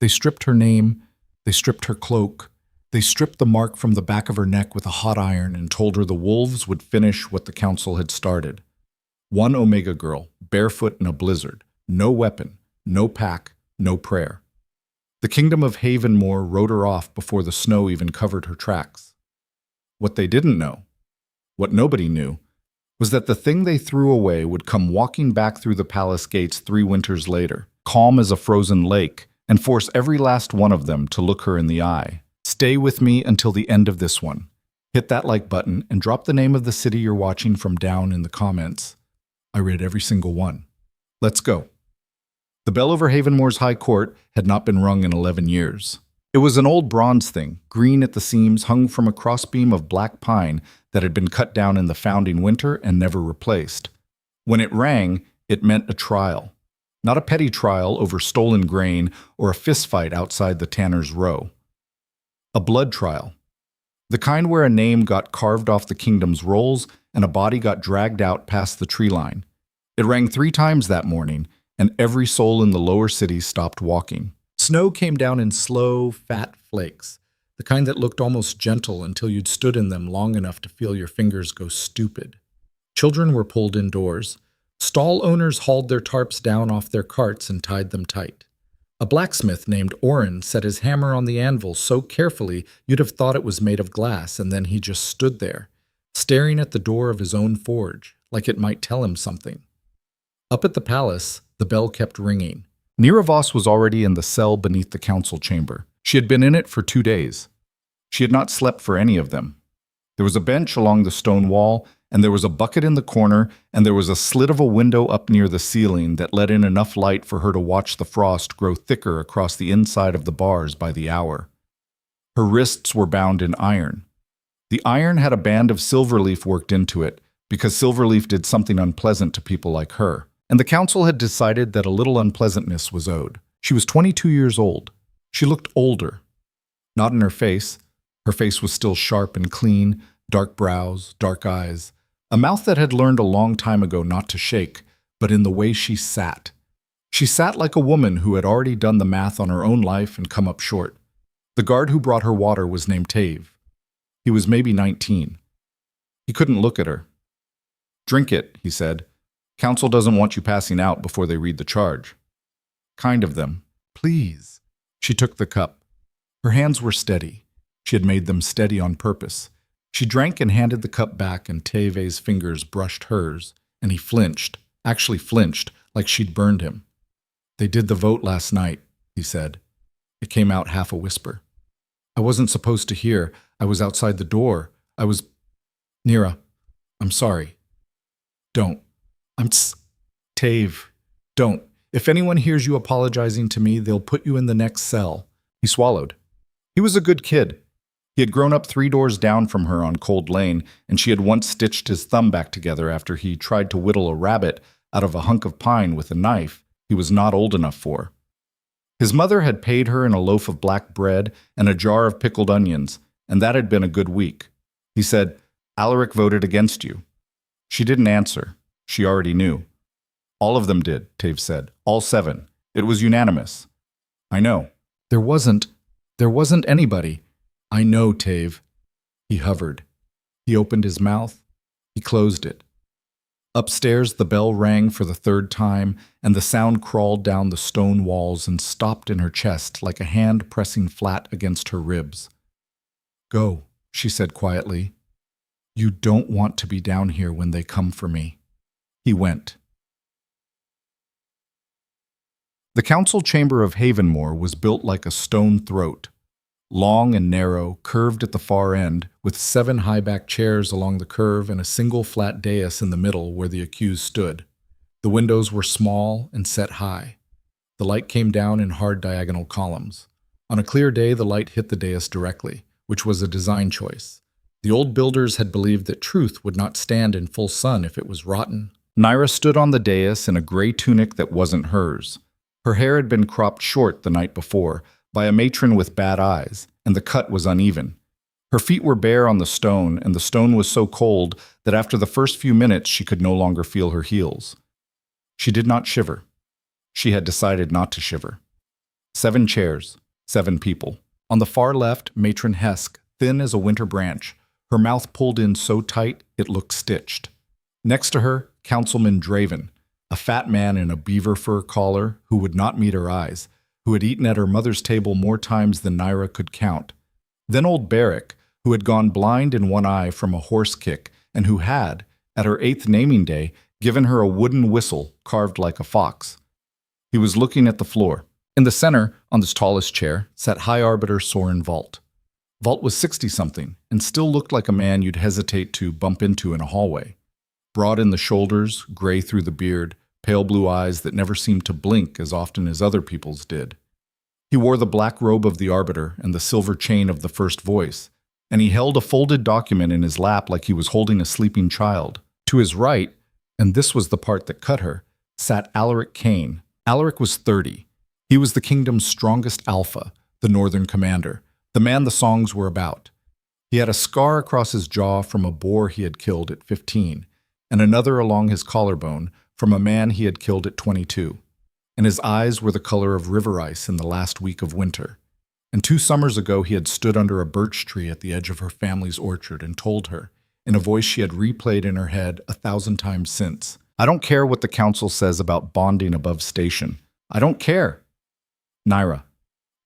They stripped her name, they stripped her cloak, they stripped the mark from the back of her neck with a hot iron and told her the wolves would finish what the council had started. One Omega girl, barefoot in a blizzard, no weapon, no pack, no prayer. The kingdom of Havenmore rode her off before the snow even covered her tracks. What they didn't know, what nobody knew, was that the thing they threw away would come walking back through the palace gates 3 winters later, calm as a frozen lake, and force every last one of them to look her in the eye. Stay with me until the end of this one. Hit that like button and drop the name of the city you're watching from down in the comments. I read every single one. Let's go. The bell over Havenmore's High Court had not been rung in 11 years. It was an old bronze thing, green at the seams, hung from a crossbeam of black pine that had been cut down in the founding winter and never replaced. When it rang, it meant a trial. Not a petty trial over stolen grain or a fistfight outside the tanner's row. A blood trial. The kind where a name got carved off the kingdom's rolls and a body got dragged out past the tree line. It rang 3 times that morning, and every soul in the lower city stopped walking. Snow came down in slow, fat flakes, the kind that looked almost gentle until you'd stood in them long enough to feel your fingers go stupid. Children were pulled indoors. Stall owners hauled their tarps down off their carts and tied them tight. A blacksmith named Oren set his hammer on the anvil so carefully you'd have thought it was made of glass, and then he just stood there, staring at the door of his own forge, like it might tell him something. Up at the palace, the bell kept ringing. Nyra Voss was already in the cell beneath the council chamber. She had been in it for 2 days. She had not slept for any of them. There was a bench along the stone wall, and there was a bucket in the corner, and there was a slit of a window up near the ceiling that let in enough light for her to watch the frost grow thicker across the inside of the bars by the hour. Her wrists were bound in iron. The iron had a band of silverleaf worked into it, because silverleaf did something unpleasant to people like her, and the council had decided that a little unpleasantness was owed. She was 22 years old. She looked older. Not in her face. Her face was still sharp and clean, dark brows, dark eyes, a mouth that had learned a long time ago not to shake, but in the way she sat. She sat like a woman who had already done the math on her own life and come up short. The guard who brought her water was named Tave. He was maybe 19. He couldn't look at her. "Drink it," he said. "Council doesn't want you passing out before they read the charge." Kind of them. "Please." She took the cup. Her hands were steady. She had made them steady on purpose. She drank and handed the cup back, and Teve's fingers brushed hers, and he flinched, actually flinched, like she'd burned him. "They did the vote last night," he said. It came out half a whisper. "I wasn't supposed to hear. I was outside the door. I was... Nyra, I'm sorry. Don't. Tave, don't. If anyone hears you apologizing to me, they'll put you in the next cell." He swallowed. He was a good kid. He had grown up 3 doors down from her on Cold Lane, and she had once stitched his thumb back together after he tried to whittle a rabbit out of a hunk of pine with a knife he was not old enough for. His mother had paid her in a loaf of black bread and a jar of pickled onions, and that had been a good week. He said, "Alaric voted against you." She didn't answer. She already knew. "All of them did," Tave said. "All 7. It was unanimous." "I know." There wasn't anybody." "I know, Tave." He hovered. He opened his mouth. He closed it. Upstairs, the bell rang for the 3rd time, and the sound crawled down the stone walls and stopped in her chest like a hand pressing flat against her ribs. "Go," she said quietly. "You don't want to be down here when they come for me." He went. The council chamber of Havenmore was built like a stone throat. Long and narrow, curved at the far end, with 7 high-backed chairs along the curve and a single flat dais in the middle where the accused stood. The windows were small and set high. The light came down in hard diagonal columns. On a clear day, the light hit the dais directly, which was a design choice. The old builders had believed that truth would not stand in full sun if it was rotten. Nyra stood on the dais in a gray tunic that wasn't hers. Her hair had been cropped short the night before, by a matron with bad eyes, and the cut was uneven. Her feet were bare on the stone, and the stone was so cold that after the first few minutes she could no longer feel her heels. She did not shiver. She had decided not to shiver. 7 chairs, 7 people. On the far left, Matron Hesk, thin as a winter branch, her mouth pulled in so tight it looked stitched. Next to her, Councilman Draven, a fat man in a beaver fur collar who would not meet her eyes, who had eaten at her mother's table more times than Nyra could count. Then old Barrick, who had gone blind in one eye from a horse kick and who had, at her 8th naming day, given her a wooden whistle carved like a fox. He was looking at the floor. In the center, on this tallest chair, sat High Arbiter Soren Vault. Vault was 60-something and still looked like a man you'd hesitate to bump into in a hallway. Broad in the shoulders, gray through the beard, pale blue eyes that never seemed to blink as often as other people's did. He wore the black robe of the Arbiter and the silver chain of the First Voice, and he held a folded document in his lap like he was holding a sleeping child. To his right, and this was the part that cut her, sat Alaric Kane. Alaric was 30. He was the kingdom's strongest alpha, the northern commander, the man the songs were about. He had a scar across his jaw from a boar he had killed at 15, and another along his collarbone from a man he had killed at 22. And his eyes were the color of river ice in the last week of winter. And 2 summers ago he had stood under a birch tree at the edge of her family's orchard and told her, in a voice she had replayed in her head 1,000 times since, "I don't care what the council says about bonding above station. I don't care. Nyra,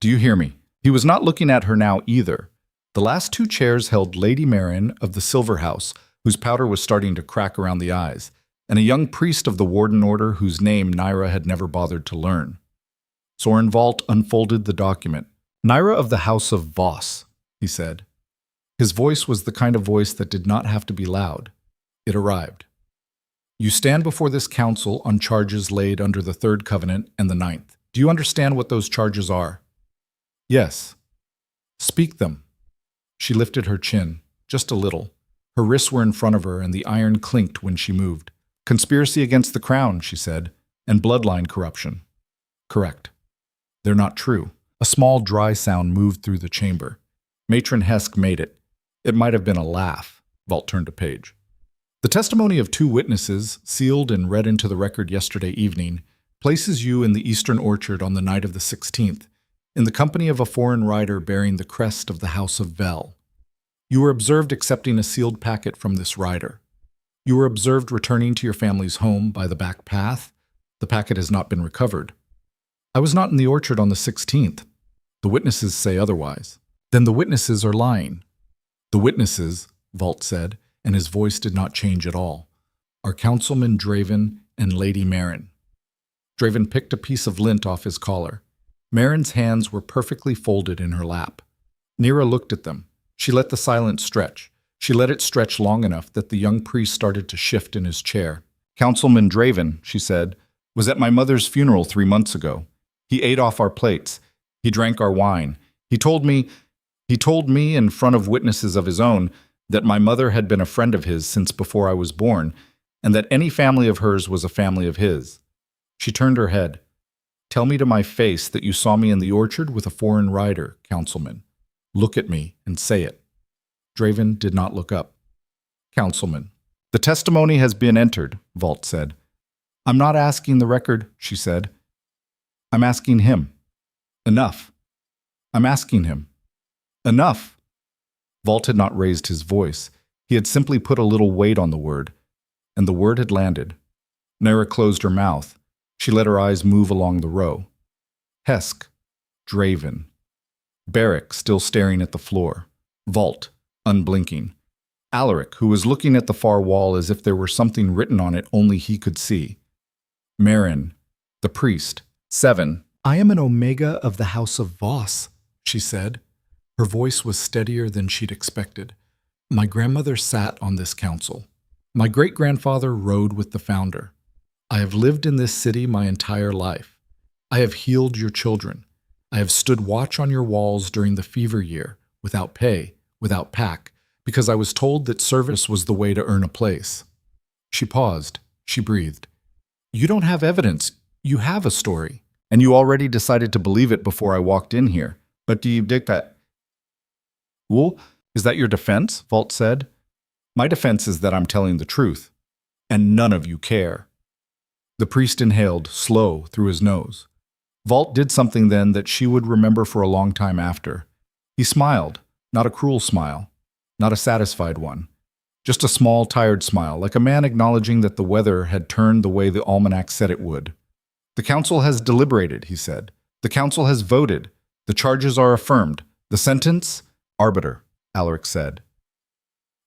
do you hear me?" He was not looking at her now either. The last 2 chairs held Lady Marin of the Silver House, whose powder was starting to crack around the eyes, and a young priest of the Warden Order whose name Nyra had never bothered to learn. Soren Vault unfolded the document. "Nyra of the House of Voss," he said. His voice was the kind of voice that did not have to be loud. It arrived. "You stand before this council on charges laid under the 3rd Covenant and the 9th. Do you understand what those charges are?" "Yes." "Speak them." She lifted her chin, just a little. Her wrists were in front of her and the iron clinked when she moved. "Conspiracy against the crown," she said, "and bloodline corruption." "Correct." "They're not true." A small dry sound moved through the chamber. Matron Hesk made it. It might have been a laugh. Vault turned a page. "The testimony of 2 witnesses, sealed and read into the record yesterday evening, places you in the eastern orchard on the night of the 16th, in the company of a foreign rider bearing the crest of the House of Vel. You were observed accepting a sealed packet from this rider. You were observed returning to your family's home by the back path. The packet has not been recovered. I was not in the orchard on the 16th. The witnesses say otherwise. Then the witnesses are lying." "The witnesses," Vault said, and his voice did not change at all, "are Councilman Draven and Lady Marin." Draven picked a piece of lint off his collar. Marin's hands were perfectly folded in her lap. Nyra looked at them. She let the silence stretch. She let it stretch long enough that the young priest started to shift in his chair. "Councilman Draven," she said, "was at my mother's funeral 3 months ago. He ate off our plates. He drank our wine. He told me in front of witnesses of his own that my mother had been a friend of his since before I was born, and that any family of hers was a family of his." She turned her head. "Tell me to my face that you saw me in the orchard with a foreign rider, Councilman. Look at me and say it." Draven did not look up. "Councilman." "The testimony has been entered," Vault said. "I'm not asking the record," she said. "I'm asking him." "Enough." "I'm asking him." "Enough." Vault had not raised his voice. He had simply put a little weight on the word, and the word had landed. Nyra closed her mouth. She let her eyes move along the row. Hesk, Draven, Barrick still staring at the floor, Vault, unblinking, Alaric, who was looking at the far wall as if there were something written on it only he could see, Marin, the priest, 7. "I am an Omega of the House of Voss," she said. Her voice was steadier than she'd expected. "My grandmother sat on this council. My great-grandfather rode with the founder. I have lived in this city my entire life. I have healed your children. I have stood watch on your walls during the fever year, without pay, without pack, because I was told that service was the way to earn a place." She paused. She breathed. "You don't have evidence. You have a story. And you already decided to believe it before I walked in here. But do you dig that?" "Well, is that your defense?" Vault said. "My defense is that I'm telling the truth. And none of you care." The priest inhaled, slow, through his nose. Vault did something then that she would remember for a long time after. He smiled, not a cruel smile, not a satisfied one. Just a small, tired smile, like a man acknowledging that the weather had turned the way the almanac said it would. "The council has deliberated," he said. "The council has voted. The charges are affirmed. The sentence? Arbiter," Alaric said.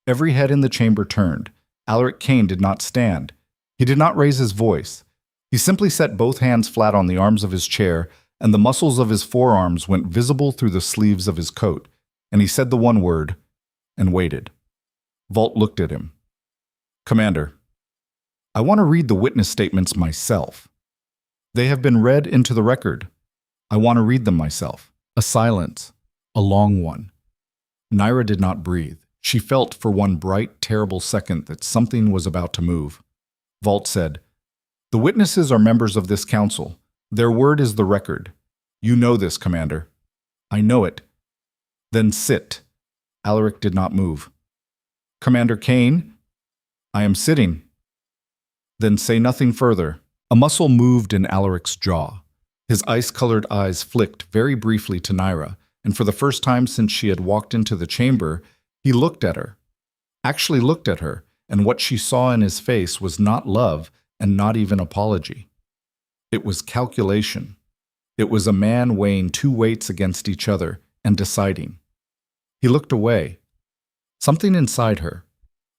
Every head in the chamber turned. Alaric Kane did not stand. He did not raise his voice. He simply set both hands flat on the arms of his chair, and the muscles of his forearms went visible through the sleeves of his coat, and he said the one word, and waited. Vault looked at him. "Commander, I want to read the witness statements myself. They have been read into the record. I want to read them myself." A silence, a long one. Nyra did not breathe. She felt for one bright, terrible second that something was about to move. Vault said, "The witnesses are members of this council. Their word is the record. You know this, Commander." "I know it." "Then sit." Alaric did not move. "Commander Kane?" "I am sitting." "Then say nothing further." A muscle moved in Alaric's jaw. His ice-colored eyes flicked very briefly to Nyra, and for the first time since she had walked into the chamber, he looked at her. Actually looked at her, and what she saw in his face was not love and not even apology. It was calculation. It was a man weighing two weights against each other and deciding. He looked away. Something inside her,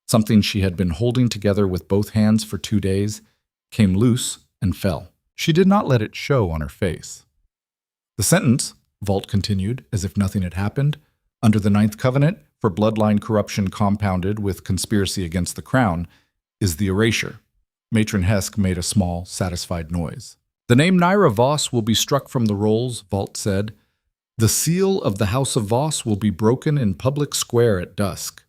something she had been holding together with both hands for 2 days, came loose and fell. She did not let it show on her face. "The sentence," Vault continued, as if nothing had happened, "under the Ninth Covenant, for bloodline corruption compounded with conspiracy against the crown, is the erasure." Matron Hesk made a small, satisfied noise. "The name Nyra Voss will be struck from the rolls," Vault said. "The seal of the House of Voss will be broken in public square at dusk.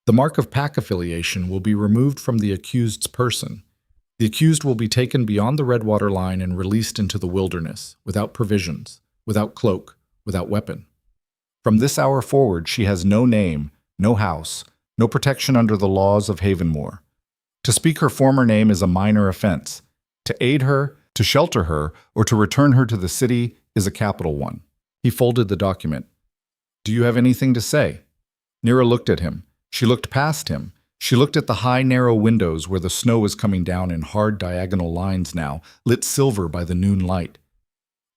The mark of pack affiliation will be removed from the accused's person. The accused will be taken beyond the Redwater line and released into the wilderness, without provisions, without cloak, without weapon. From this hour forward, she has no name, no house, no protection under the laws of Havenmore. To speak her former name is a minor offense. To aid her, to shelter her, or to return her to the city is a capital one." He folded the document. "Do you have anything to say?" Nyra looked at him. She looked past him. She looked at the high, narrow windows where the snow was coming down in hard diagonal lines now, lit silver by the noon light.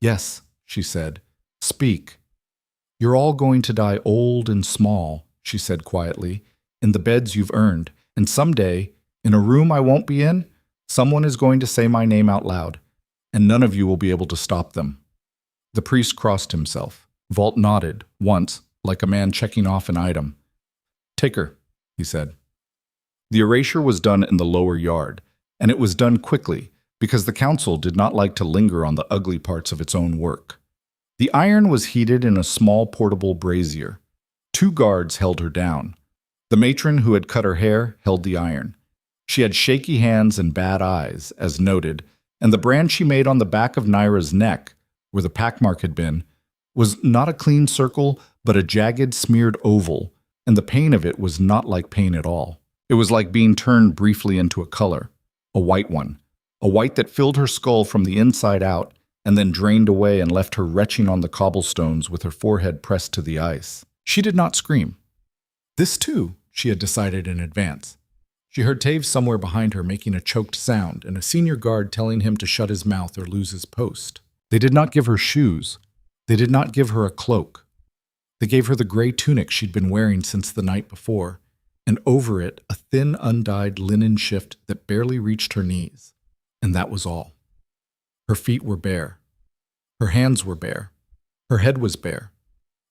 "Yes," she said. "Speak." "You're all going to die old and small," she said quietly, "in the beds you've earned, and someday, in a room I won't be in, someone is going to say my name out loud, and none of you will be able to stop them." The priest crossed himself. Vault nodded, once, like a man checking off an item. "Take her," he said. The erasure was done in the lower yard, and it was done quickly, because the council did not like to linger on the ugly parts of its own work. The iron was heated in a small portable brazier. 2 guards held her down. The matron who had cut her hair held the iron. She had shaky hands and bad eyes, as noted, and the brand she made on the back of Nyra's neck, where the packmark had been, was not a clean circle, but a jagged, smeared oval, and the pain of it was not like pain at all. It was like being turned briefly into a color, a white one, a white that filled her skull from the inside out and then drained away and left her retching on the cobblestones with her forehead pressed to the ice. She did not scream. This, too, she had decided in advance. She heard Taves somewhere behind her making a choked sound and a senior guard telling him to shut his mouth or lose his post. They did not give her shoes. They did not give her a cloak. They gave her the gray tunic she'd been wearing since the night before, and over it a thin, undyed linen shift that barely reached her knees. And that was all. Her feet were bare. Her hands were bare. Her head was bare.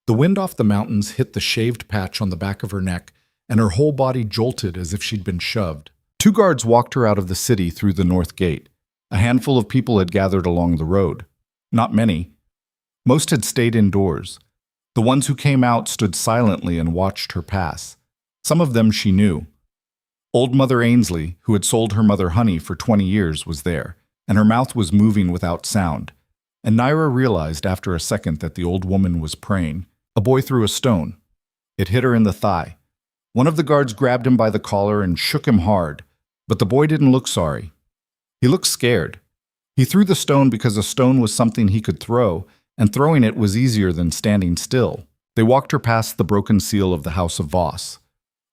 The wind off the mountains hit the shaved patch on the back of her neck, and her whole body jolted as if she'd been shoved. 2 guards walked her out of the city through the north gate. A handful of people had gathered along the road. Not many. Most had stayed indoors. The ones who came out stood silently and watched her pass. Some of them she knew. Old Mother Ainsley, who had sold her mother honey for 20 years, was there, and her mouth was moving without sound. And Nyra realized after a second that the old woman was praying. A boy threw a stone. It hit her in the thigh. One of the guards grabbed him by the collar and shook him hard, but the boy didn't look sorry. He looked scared. He threw the stone because a stone was something he could throw, and throwing it was easier than standing still. They walked her past the broken seal of the House of Voss.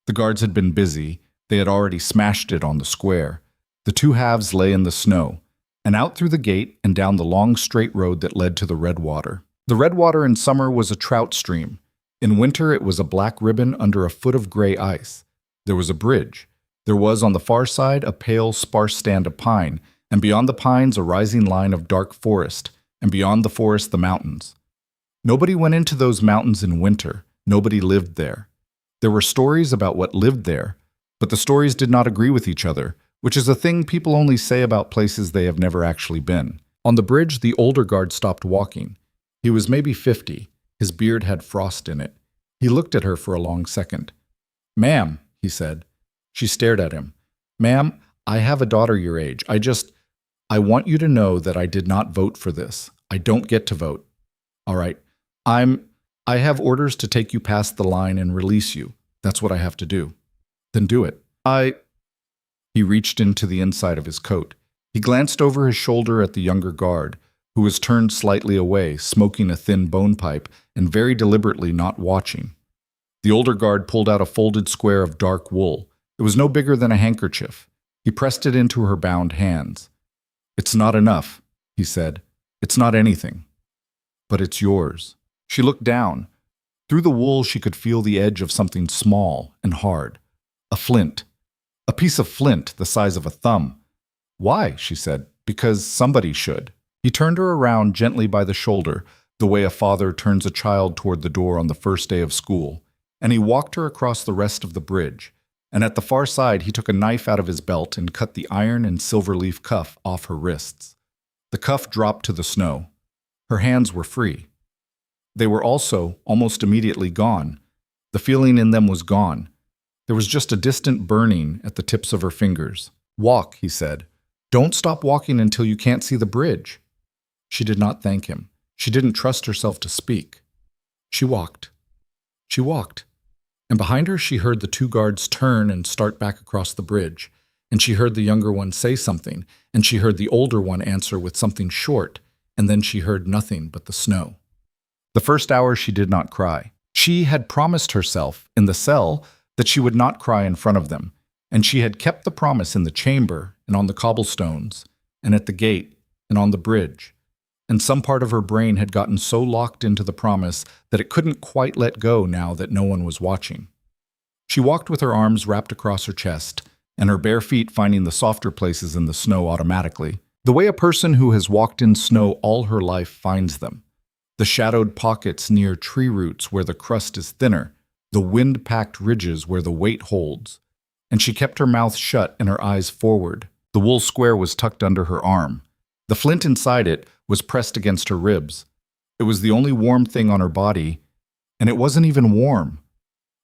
The guards had been busy. They had already smashed it on the square. The two halves lay in the snow, and out through the gate and down the long straight road that led to the red water. The red water in summer was a trout stream. In winter it was a black ribbon under a foot of gray ice. There was a bridge. There was on the far side a pale, sparse stand of pine, and beyond the pines a rising line of dark forest, and beyond the forest the mountains. Nobody went into those mountains in winter. Nobody lived there. There were stories about what lived there, but the stories did not agree with each other, which is a thing people only say about places they have never actually been. On the bridge, the older guard stopped walking. He was maybe 50. His beard had frost in it. He looked at her for a long second. "Ma'am," he said. She stared at him. "Ma'am, I have a daughter your age. I want you to know that I did not vote for this. I don't get to vote. All right. I have orders to take you past the line and release you. That's what I have to do." "Then do it." He reached into the inside of his coat. He glanced over his shoulder at the younger guard, who was turned slightly away, smoking a thin bone pipe and very deliberately not watching. The older guard pulled out a folded square of dark wool. It was no bigger than a handkerchief. He pressed it into her bound hands. "It's not enough," he said. "It's not anything. But it's yours." She looked down. Through the wool she could feel the edge of something small and hard. A flint. A piece of flint the size of a thumb. "Why?" she said. "Because somebody should." He turned her around gently by the shoulder, the way a father turns a child toward the door on the first day of school, and he walked her across the rest of the bridge. And at the far side he took a knife out of his belt and cut the iron and silver leaf cuff off her wrists. The cuff dropped to the snow. Her hands were free. They were also almost immediately gone. The feeling in them was gone. There was just a distant burning at the tips of her fingers. "Walk," he said. "Don't stop walking until you can't see the bridge." She did not thank him. She didn't trust herself to speak. She walked. She walked. And behind her she heard the two guards turn and start back across the bridge. And she heard the younger one say something, and she heard the older one answer with something short, and then she heard nothing but the snow. The first hour she did not cry. She had promised herself, in the cell, that she would not cry in front of them, and she had kept the promise in the chamber and on the cobblestones and at the gate and on the bridge. And some part of her brain had gotten so locked into the promise that it couldn't quite let go now that no one was watching. She walked with her arms wrapped across her chest, and her bare feet finding the softer places in the snow automatically, the way a person who has walked in snow all her life finds them. The shadowed pockets near tree roots where the crust is thinner, the wind-packed ridges where the weight holds. And she kept her mouth shut and her eyes forward. The wool square was tucked under her arm. The flint inside it was pressed against her ribs. It was the only warm thing on her body, and it wasn't even warm.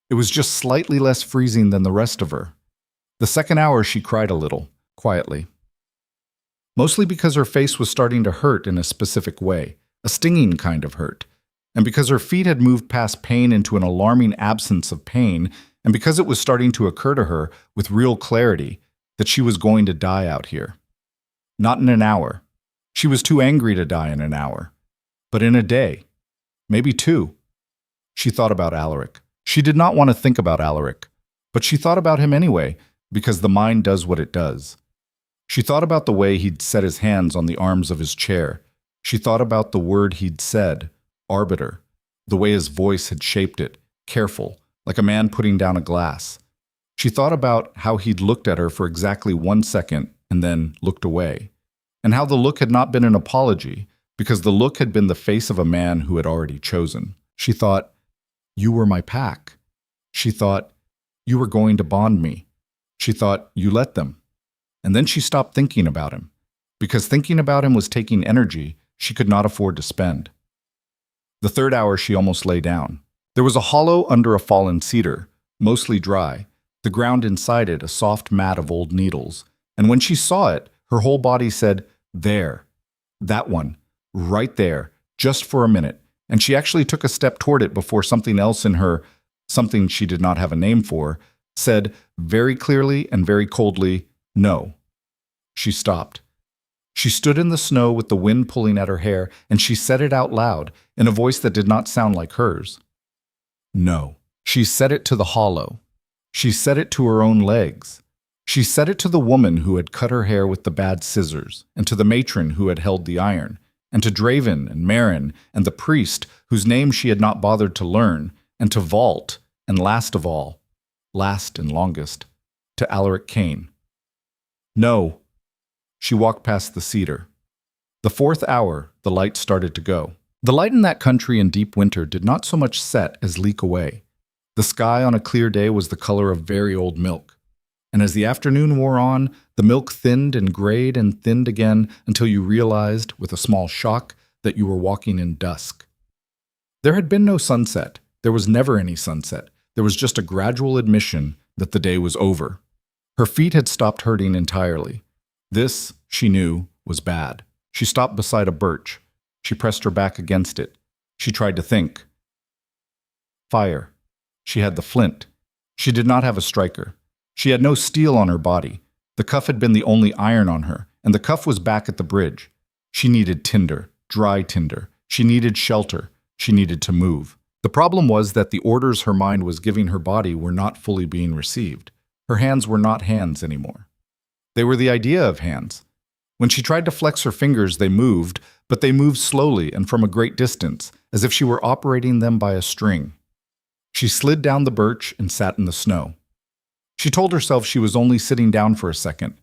It was just slightly less freezing than the rest of her. The second hour she cried a little, quietly. Mostly because her face was starting to hurt in a specific way, a stinging kind of hurt, and because her feet had moved past pain into an alarming absence of pain, and because it was starting to occur to her with real clarity that she was going to die out here. Not in an hour. She was too angry to die in an hour. But in a day. Maybe two. She thought about Alaric. She did not want to think about Alaric, but she thought about him anyway, because the mind does what it does. She thought about the way he'd set his hands on the arms of his chair. She thought about the word he'd said, arbiter, the way his voice had shaped it, careful, like a man putting down a glass. She thought about how he'd looked at her for exactly 1 second and then looked away, and how the look had not been an apology, because the look had been the face of a man who had already chosen. She thought, "You were my pack." She thought, "You were going to bond me." She thought, "You let them." And then she stopped thinking about him, because thinking about him was taking energy she could not afford to spend. The third hour she almost lay down. There was a hollow under a fallen cedar, mostly dry, the ground inside it a soft mat of old needles, and when she saw it, her whole body said, "There. That one. Right there. Just for a minute." And she actually took a step toward it before something else in her, something she did not have a name for, said very clearly and very coldly, "No." She stopped. She stood in the snow with the wind pulling at her hair, and she said it out loud, in a voice that did not sound like hers. No. She said it to the hollow. She said it to her own legs. She said it to the woman who had cut her hair with the bad scissors, and to the matron who had held the iron, and to Draven and Marin, and the priest whose name she had not bothered to learn, and to Vault, and last of all, last and longest, to Alaric Kane. No. She walked past the cedar. The 4th hour, the light started to go. The light in that country in deep winter did not so much set as leak away. The sky on a clear day was the color of very old milk. And as the afternoon wore on, the milk thinned and grayed and thinned again until you realized, with a small shock, that you were walking in dusk. There had been no sunset. There was never any sunset. There was just a gradual admission that the day was over. Her feet had stopped hurting entirely. This, she knew, was bad. She stopped beside a birch. She pressed her back against it. She tried to think. Fire. She had the flint. She did not have a striker. She had no steel on her body. The cuff had been the only iron on her, and the cuff was back at the bridge. She needed tinder, dry tinder. She needed shelter. She needed to move. The problem was that the orders her mind was giving her body were not fully being received. Her hands were not hands anymore. They were the idea of hands. When she tried to flex her fingers, they moved, but they moved slowly and from a great distance, as if she were operating them by a string. She slid down the birch and sat in the snow. She told herself she was only sitting down for a second.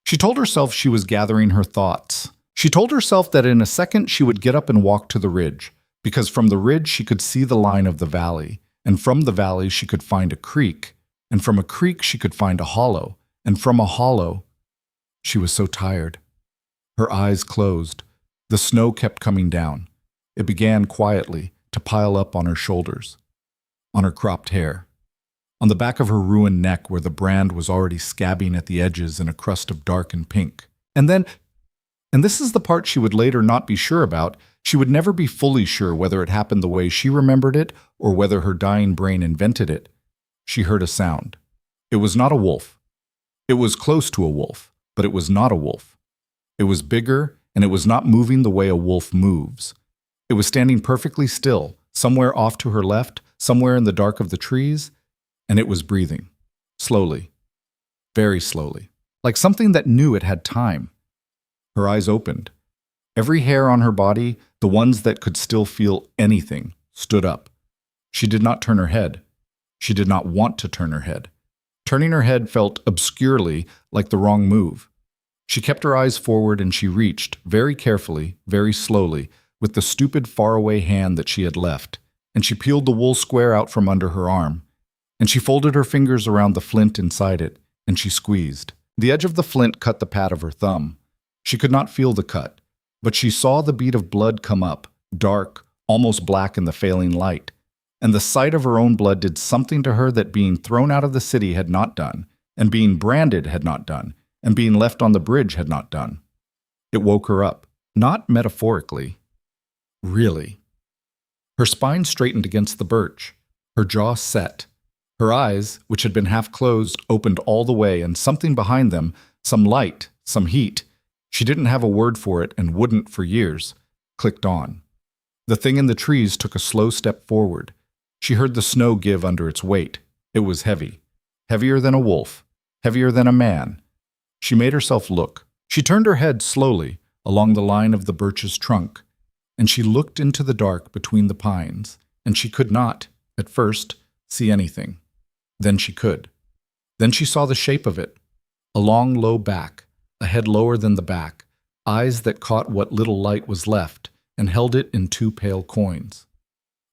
She told herself she was gathering her thoughts. She told herself that in a second she would get up and walk to the ridge, because from the ridge she could see the line of the valley, and from the valley she could find a creek, and from a creek she could find a hollow, and from a hollow. She was so tired. Her eyes closed. The snow kept coming down. It began quietly to pile up on her shoulders, on her cropped hair, on the back of her ruined neck where the brand was already scabbing at the edges in a crust of dark and pink. And then, and this is the part she would later not be sure about, she would never be fully sure whether it happened the way she remembered it or whether her dying brain invented it. She heard a sound. It was not a wolf. It was close to a wolf, but it was not a wolf. It was bigger, and it was not moving the way a wolf moves. It was standing perfectly still, somewhere off to her left, somewhere in the dark of the trees, and it was breathing, slowly, very slowly, like something that knew it had time. Her eyes opened. Every hair on her body, the ones that could still feel anything, stood up. She did not turn her head. She did not want to turn her head. Turning her head felt obscurely like the wrong move. She kept her eyes forward and she reached, very carefully, very slowly, with the stupid faraway hand that she had left, and she peeled the wool square out from under her arm, and she folded her fingers around the flint inside it, and she squeezed. The edge of the flint cut the pad of her thumb. She could not feel the cut, but she saw the bead of blood come up, dark, almost black in the failing light, and the sight of her own blood did something to her that being thrown out of the city had not done, and being branded had not done, and being left on the bridge had not done. It woke her up, not metaphorically, really. Her spine straightened against the birch, her jaw set. Her eyes, which had been half closed, opened all the way, and something behind them, some light, some heat, she didn't have a word for it and wouldn't for years, clicked on. The thing in the trees took a slow step forward. She heard the snow give under its weight. It was heavy, heavier than a wolf, heavier than a man. She made herself look. She turned her head slowly along the line of the birch's trunk, and she looked into the dark between the pines, and she could not, at first, see anything. Then she could. Then she saw the shape of it. A long, low back, a head lower than the back, eyes that caught what little light was left and held it in 2 pale coins.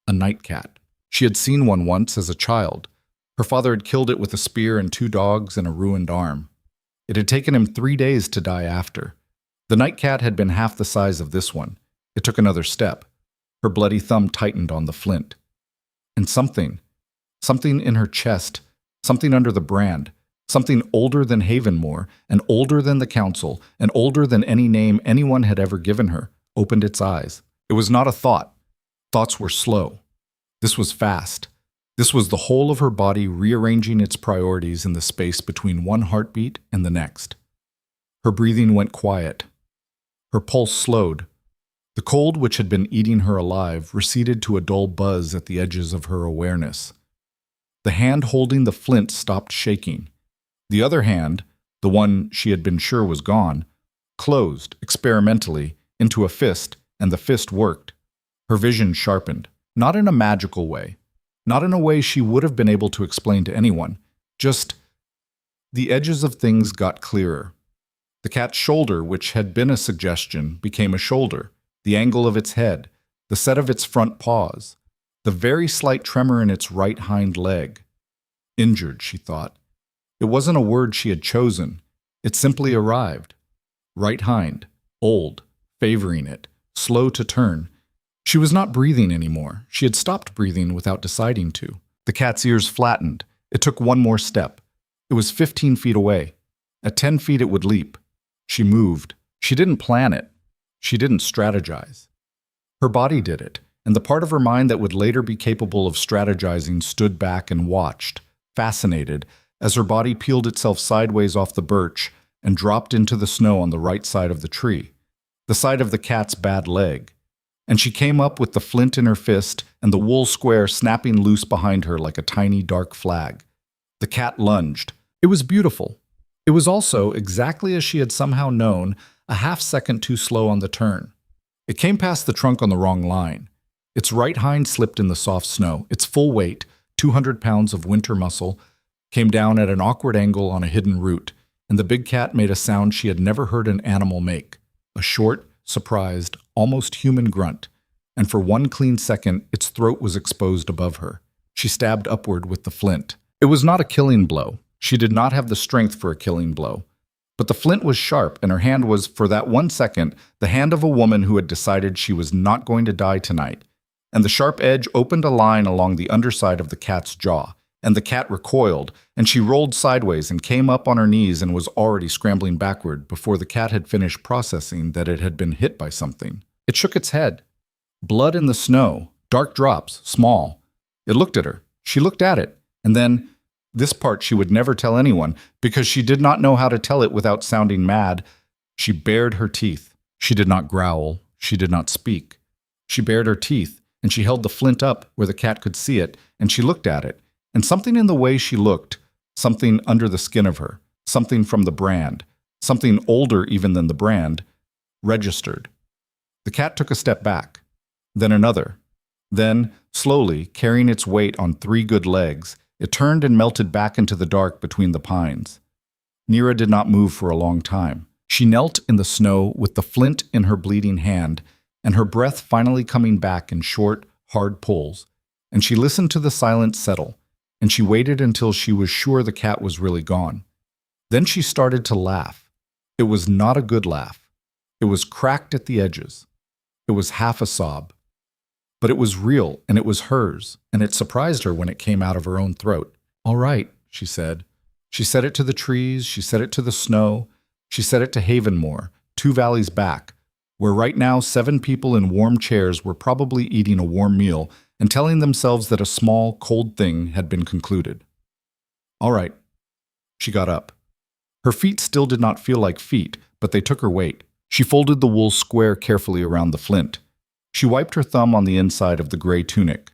A nightcat. She had seen one once as a child. Her father had killed it with a spear and 2 dogs and a ruined arm. It had taken him 3 days to die after. The nightcat had been half the size of this one. It took another step. Her bloody thumb tightened on the flint. And something in her chest, something under the brand, something older than Havenmore, and older than the council, and older than any name anyone had ever given her, opened its eyes. It was not a thought. Thoughts were slow. This was fast. This was the whole of her body rearranging its priorities in the space between one heartbeat and the next. Her breathing went quiet. Her pulse slowed. The cold which had been eating her alive receded to a dull buzz at the edges of her awareness. The hand holding the flint stopped shaking. The other hand, the one she had been sure was gone, closed, experimentally, into a fist, and the fist worked. Her vision sharpened, not in a magical way, not in a way she would have been able to explain to anyone, just the edges of things got clearer. The cat's shoulder, which had been a suggestion, became a shoulder, the angle of its head, the set of its front paws, the very slight tremor in its right hind leg. Injured, she thought. It wasn't a word she had chosen. It simply arrived. Right hind, old, favoring it, slow to turn. She was not breathing anymore. She had stopped breathing without deciding to. The cat's ears flattened. It took one more step. It was 15 feet away. At 10 feet it would leap. She moved. She didn't plan it. She didn't strategize. Her body did it, and the part of her mind that would later be capable of strategizing stood back and watched, fascinated, as her body peeled itself sideways off the birch and dropped into the snow on the right side of the tree, the side of the cat's bad leg. And she came up with the flint in her fist and the wool square snapping loose behind her like a tiny dark flag. The cat lunged. It was beautiful. It was also, exactly as she had somehow known, a half-second too slow on the turn. It came past the trunk on the wrong line. Its right hind slipped in the soft snow. Its full weight, 200 pounds of winter muscle, came down at an awkward angle on a hidden root, and the big cat made a sound she had never heard an animal make, a short, surprised, almost human grunt, and for one clean second its throat was exposed above her. She stabbed upward with the flint. It was not a killing blow. She did not have the strength for a killing blow. But the flint was sharp, and her hand was, for that 1 second, the hand of a woman who had decided she was not going to die tonight. And the sharp edge opened a line along the underside of the cat's jaw, and the cat recoiled, and she rolled sideways and came up on her knees and was already scrambling backward before the cat had finished processing that it had been hit by something. It shook its head. Blood in the snow, dark drops, small. It looked at her. She looked at it, and then, this part she would never tell anyone, because she did not know how to tell it without sounding mad, she bared her teeth. She did not growl. She did not speak. She bared her teeth, and she held the flint up where the cat could see it, and she looked at it. And something in the way she looked, something under the skin of her, something from the brand, something older even than the brand, registered. The cat took a step back, then another. Then, slowly, carrying its weight on 3 good legs, it turned and melted back into the dark between the pines. Nyra did not move for a long time. She knelt in the snow with the flint in her bleeding hand, and her breath finally coming back in short, hard pulls, and she listened to the silence settle, and she waited until she was sure the cat was really gone. Then she started to laugh. It was not a good laugh. It was cracked at the edges. It was half a sob. But it was real, and it was hers, and it surprised her when it came out of her own throat. "All right," she said. She said it to the trees, she said it to the snow, she said it to Havenmore, 2 valleys back, where right now 7 people in warm chairs were probably eating a warm meal and telling themselves that a small, cold thing had been concluded. "All right." She got up. Her feet still did not feel like feet, but they took her weight. She folded the wool square carefully around the flint. She wiped her thumb on the inside of the gray tunic.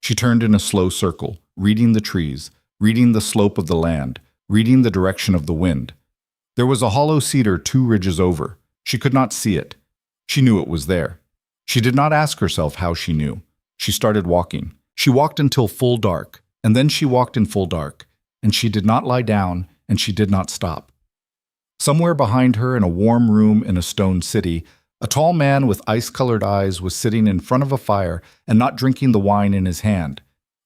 She turned in a slow circle, reading the trees, reading the slope of the land, reading the direction of the wind. There was a hollow cedar 2 ridges over. She could not see it. She knew it was there. She did not ask herself how she knew. She started walking. She walked until full dark, and then she walked in full dark, and she did not lie down, and she did not stop. Somewhere behind her in a warm room in a stone city, a tall man with ice-colored eyes was sitting in front of a fire and not drinking the wine in his hand.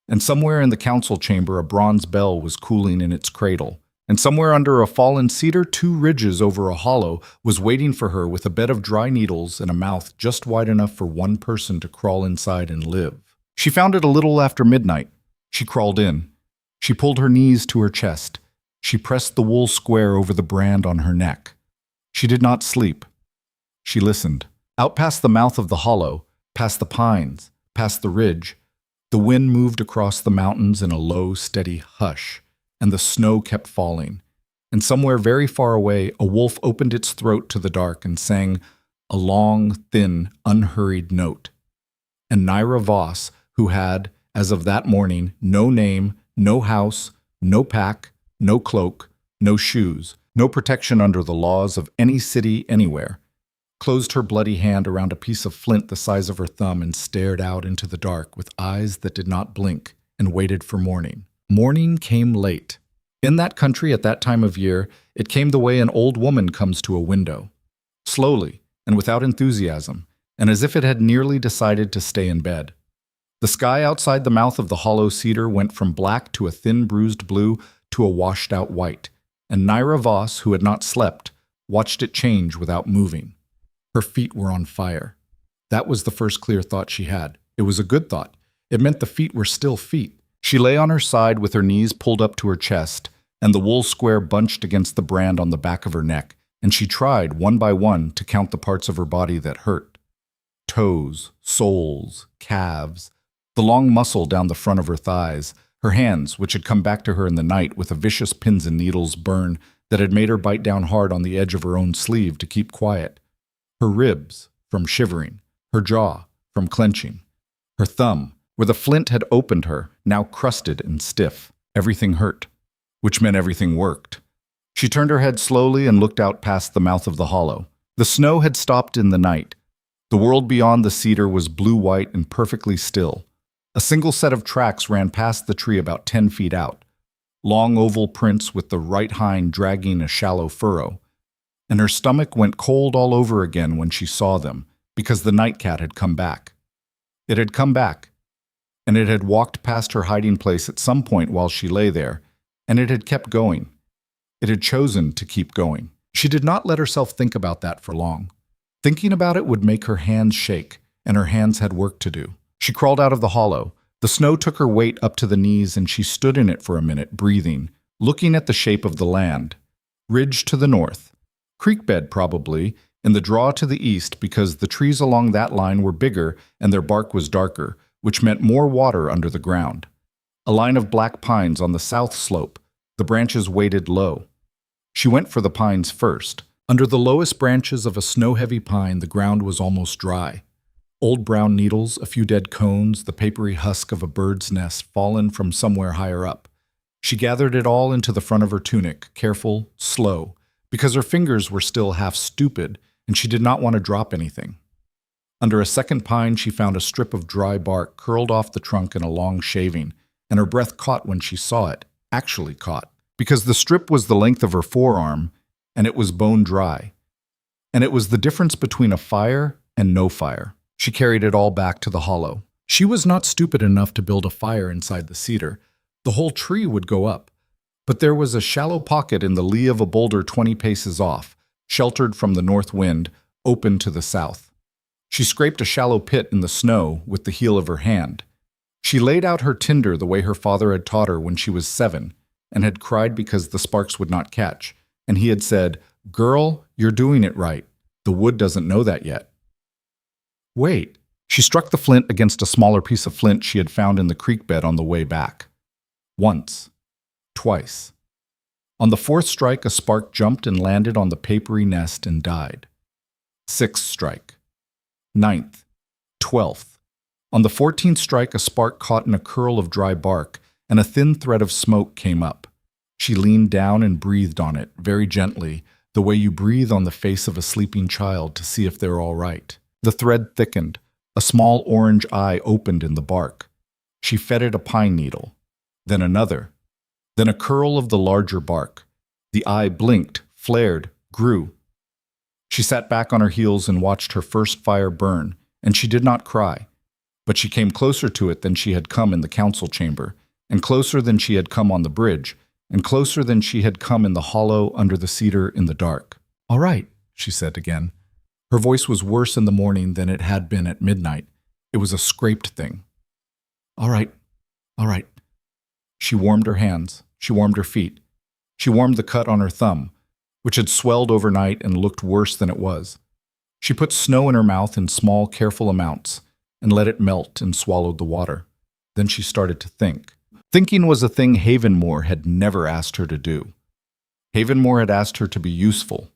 And somewhere in the council chamber a bronze bell was cooling in its cradle. And somewhere under a fallen cedar 2 ridges over a hollow was waiting for her with a bed of dry needles and a mouth just wide enough for one person to crawl inside and live. She found it a little after midnight. She crawled in. She pulled her knees to her chest. She pressed the wool square over the brand on her neck. She did not sleep. She listened. Out past the mouth of the hollow, past the pines, past the ridge, the wind moved across the mountains in a low, steady hush, and the snow kept falling. And somewhere very far away, a wolf opened its throat to the dark and sang, a long, thin, unhurried note. And Nyra Voss, who had, as of that morning, no name, no house, no pack, no cloak, no shoes, no protection under the laws of any city anywhere, closed her bloody hand around a piece of flint the size of her thumb and stared out into the dark with eyes that did not blink and waited for morning. Morning came late. In that country at that time of year, it came the way an old woman comes to a window, slowly and without enthusiasm, and as if it had nearly decided to stay in bed. The sky outside the mouth of the hollow cedar went from black to a thin bruised blue to a washed-out white, and Nyra Voss, who had not slept, watched it change without moving. Her feet were on fire. That was the first clear thought she had. It was a good thought. It meant the feet were still feet. She lay on her side with her knees pulled up to her chest, and the wool square bunched against the brand on the back of her neck, and she tried, one by one, to count the parts of her body that hurt. Toes, soles, calves, the long muscle down the front of her thighs, her hands, which had come back to her in the night with a vicious pins and needles burn that had made her bite down hard on the edge of her own sleeve to keep quiet, her ribs, from shivering, her jaw, from clenching, her thumb, where the flint had opened her, now crusted and stiff. Everything hurt, which meant everything worked. She turned her head slowly and looked out past the mouth of the hollow. The snow had stopped in the night. The world beyond the cedar was blue-white and perfectly still. A single set of tracks ran past the tree about 10 feet out, long oval prints with the right hind dragging a shallow furrow, and her stomach went cold all over again when she saw them, because the nightcat had come back. It had come back, and it had walked past her hiding place at some point while she lay there, and it had kept going. It had chosen to keep going. She did not let herself think about that for long. Thinking about it would make her hands shake, and her hands had work to do. She crawled out of the hollow. The snow took her weight up to the knees, and she stood in it for a minute, breathing, looking at the shape of the land. Ridge to the north. Creek bed, probably, in the draw to the east because the trees along that line were bigger and their bark was darker, which meant more water under the ground. A line of black pines on the south slope, the branches weighted low. She went for the pines first. Under the lowest branches of a snow-heavy pine, the ground was almost dry. Old brown needles, a few dead cones, the papery husk of a bird's nest fallen from somewhere higher up. She gathered it all into the front of her tunic, careful, slow, because her fingers were still half stupid, and she did not want to drop anything. Under a second pine, she found a strip of dry bark curled off the trunk in a long shaving, and her breath caught when she saw it, actually caught, because the strip was the length of her forearm, and it was bone dry. And it was the difference between a fire and no fire. She carried it all back to the hollow. She was not stupid enough to build a fire inside the cedar. The whole tree would go up. But there was a shallow pocket in the lee of a boulder 20 paces off, sheltered from the north wind, open to the south. She scraped a shallow pit in the snow with the heel of her hand. She laid out her tinder the way her father had taught her when she was 7, and had cried because the sparks would not catch. And he had said, "Girl, you're doing it right. The wood doesn't know that yet." Wait. She struck the flint against a smaller piece of flint she had found in the creek bed on the way back. Once. Twice. On the 4th strike, a spark jumped and landed on the papery nest and died. 6th strike. 9th. 12th. On the 14th strike, a spark caught in a curl of dry bark, and a thin thread of smoke came up. She leaned down and breathed on it, very gently, the way you breathe on the face of a sleeping child to see if they're all right. The thread thickened. A small orange eye opened in the bark. She fed it a pine needle. Then another. Then a curl of the larger bark. The eye blinked, flared, grew. She sat back on her heels and watched her first fire burn, and she did not cry. But she came closer to it than she had come in the council chamber, and closer than she had come on the bridge, and closer than she had come in the hollow under the cedar in the dark. "All right," she said again. Her voice was worse in the morning than it had been at midnight. It was a scraped thing. "All right, all right." She warmed her hands. She warmed her feet. She warmed the cut on her thumb, which had swelled overnight and looked worse than it was. She put snow in her mouth in small, careful amounts and let it melt and swallowed the water. Then she started to think. Thinking was a thing Havenmore had never asked her to do. Havenmore had asked her to be useful.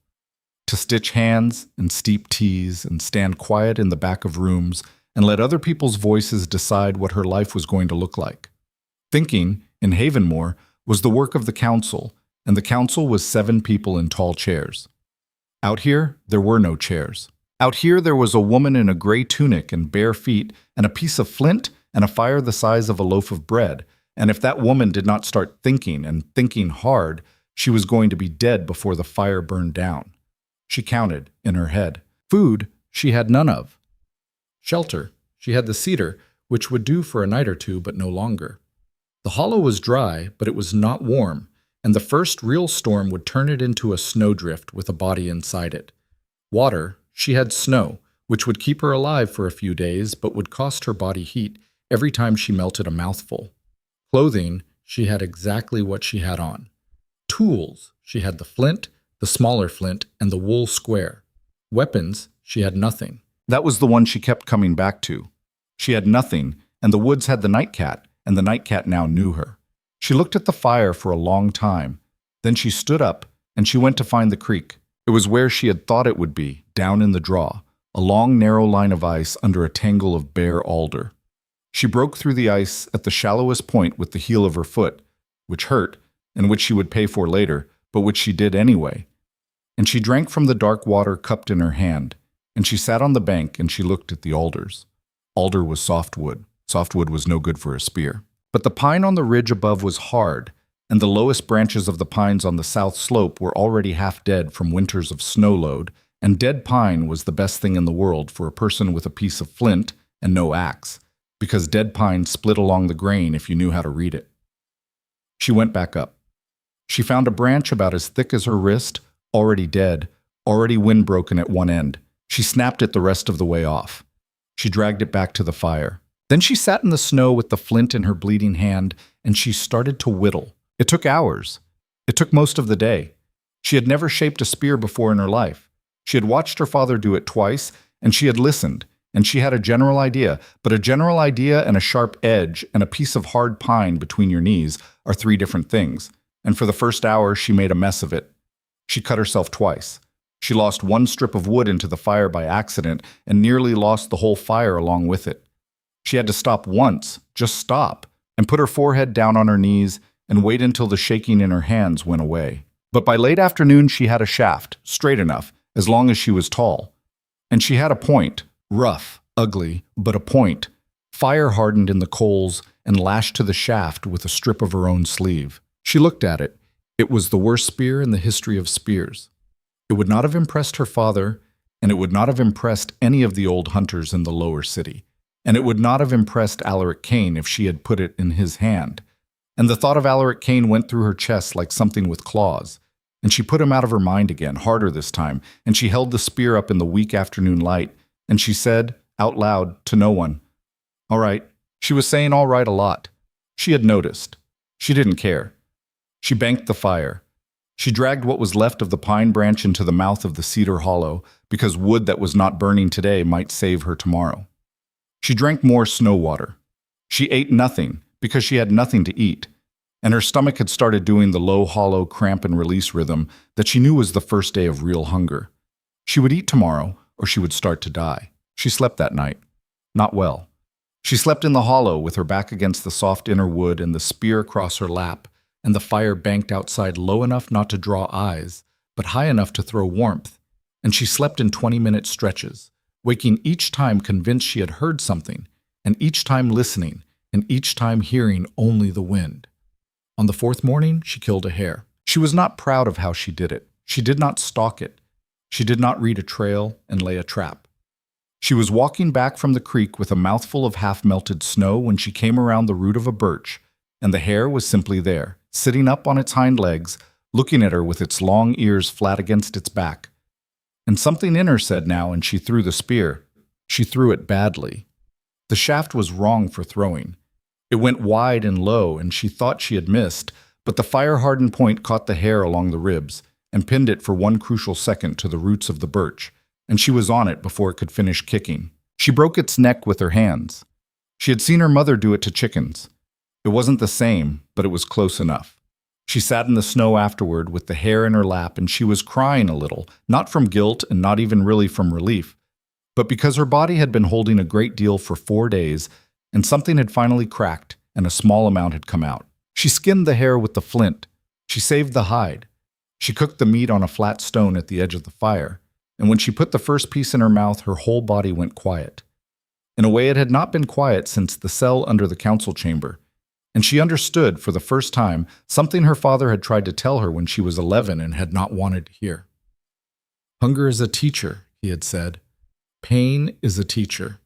to stitch hands and steep teas and stand quiet in the back of rooms and let other people's voices decide what her life was going to look like. Thinking, in Havenmore, was the work of the council, and the council was 7 people in tall chairs. Out here, there were no chairs. Out here, there was a woman in a gray tunic and bare feet and a piece of flint and a fire the size of a loaf of bread, and if that woman did not start thinking and thinking hard, she was going to be dead before the fire burned down. She counted in her head. Food she had none of. Shelter she had the cedar, which would do for a night or two, but no longer. The hollow was dry, but it was not warm, and the first real storm would turn it into a snowdrift with a body inside it. Water she had snow, which would keep her alive for a few days, but would cost her body heat every time she melted a mouthful. Clothing she had exactly what she had on. Tools she had the flint, the smaller flint, and the wool square. Weapons she had nothing. That was the one she kept coming back to. She had nothing, and the woods had the nightcat, and the nightcat now knew her. She looked at the fire for a long time. Then she stood up, and she went to find the creek. It was where she had thought it would be, down in the draw, a long, narrow line of ice under a tangle of bare alder. She broke through the ice at the shallowest point with the heel of her foot, which hurt, and which she would pay for later, but which she did anyway. And she drank from the dark water cupped in her hand, and she sat on the bank and she looked at the alders. Alder was softwood. Softwood was no good for a spear. But the pine on the ridge above was hard, and the lowest branches of the pines on the south slope were already half dead from winters of snow load, and dead pine was the best thing in the world for a person with a piece of flint and no axe, because dead pine split along the grain if you knew how to read it. She went back up. She found a branch about as thick as her wrist, already dead, already wind-broken at one end. She snapped it the rest of the way off. She dragged it back to the fire. Then she sat in the snow with the flint in her bleeding hand, and she started to whittle. It took hours. It took most of the day. She had never shaped a spear before in her life. She had watched her father do it twice, and she had listened, and she had a general idea, but a general idea and a sharp edge and a piece of hard pine between your knees are 3 different things, and for the first hour she made a mess of it. She cut herself twice. She lost 1 strip of wood into the fire by accident and nearly lost the whole fire along with it. She had to stop once, just stop, and put her forehead down on her knees and wait until the shaking in her hands went away. But by late afternoon she had a shaft, straight enough, as long as she was tall. And she had a point, rough, ugly, but a point, fire-hardened in the coals and lashed to the shaft with a strip of her own sleeve. She looked at it. It was the worst spear in the history of spears. It would not have impressed her father, and it would not have impressed any of the old hunters in the lower city. And it would not have impressed Alaric Kane if she had put it in his hand. And the thought of Alaric Kane went through her chest like something with claws. And she put him out of her mind again, harder this time, and she held the spear up in the weak afternoon light, and she said, out loud, to no one, "All right." She was saying all right a lot. She had noticed. She didn't care. She banked the fire. She dragged what was left of the pine branch into the mouth of the cedar hollow, because wood that was not burning today might save her tomorrow. She drank more snow water. She ate nothing, because she had nothing to eat, and her stomach had started doing the low, hollow cramp and release rhythm that she knew was the first day of real hunger. She would eat tomorrow, or she would start to die. She slept that night. Not well. She slept in the hollow with her back against the soft inner wood and the spear across her lap, and the fire banked outside low enough not to draw eyes, but high enough to throw warmth, and she slept in 20-minute stretches, waking each time convinced she had heard something, and each time listening, and each time hearing only the wind. On the 4th morning, she killed a hare. She was not proud of how she did it. She did not stalk it. She did not read a trail and lay a trap. She was walking back from the creek with a mouthful of half-melted snow when she came around the root of a birch, and the hare was simply there, sitting up on its hind legs, looking at her with its long ears flat against its back. And something in her said now, and she threw the spear. She threw it badly. The shaft was wrong for throwing. It went wide and low, and she thought she had missed, but the fire-hardened point caught the hare along the ribs and pinned it for 1 crucial second to the roots of the birch, and she was on it before it could finish kicking. She broke its neck with her hands. She had seen her mother do it to chickens. It wasn't the same, but it was close enough. She sat in the snow afterward with the hair in her lap, and she was crying a little, not from guilt and not even really from relief, but because her body had been holding a great deal for 4 days, and something had finally cracked, and a small amount had come out. She skinned the hair with the flint. She saved the hide. She cooked the meat on a flat stone at the edge of the fire, and when she put the first piece in her mouth, her whole body went quiet. In a way, it had not been quiet since the cell under the council chamber, and she understood, for the first time, something her father had tried to tell her when she was 11 and had not wanted to hear. Hunger is a teacher, he had said. Pain is a teacher.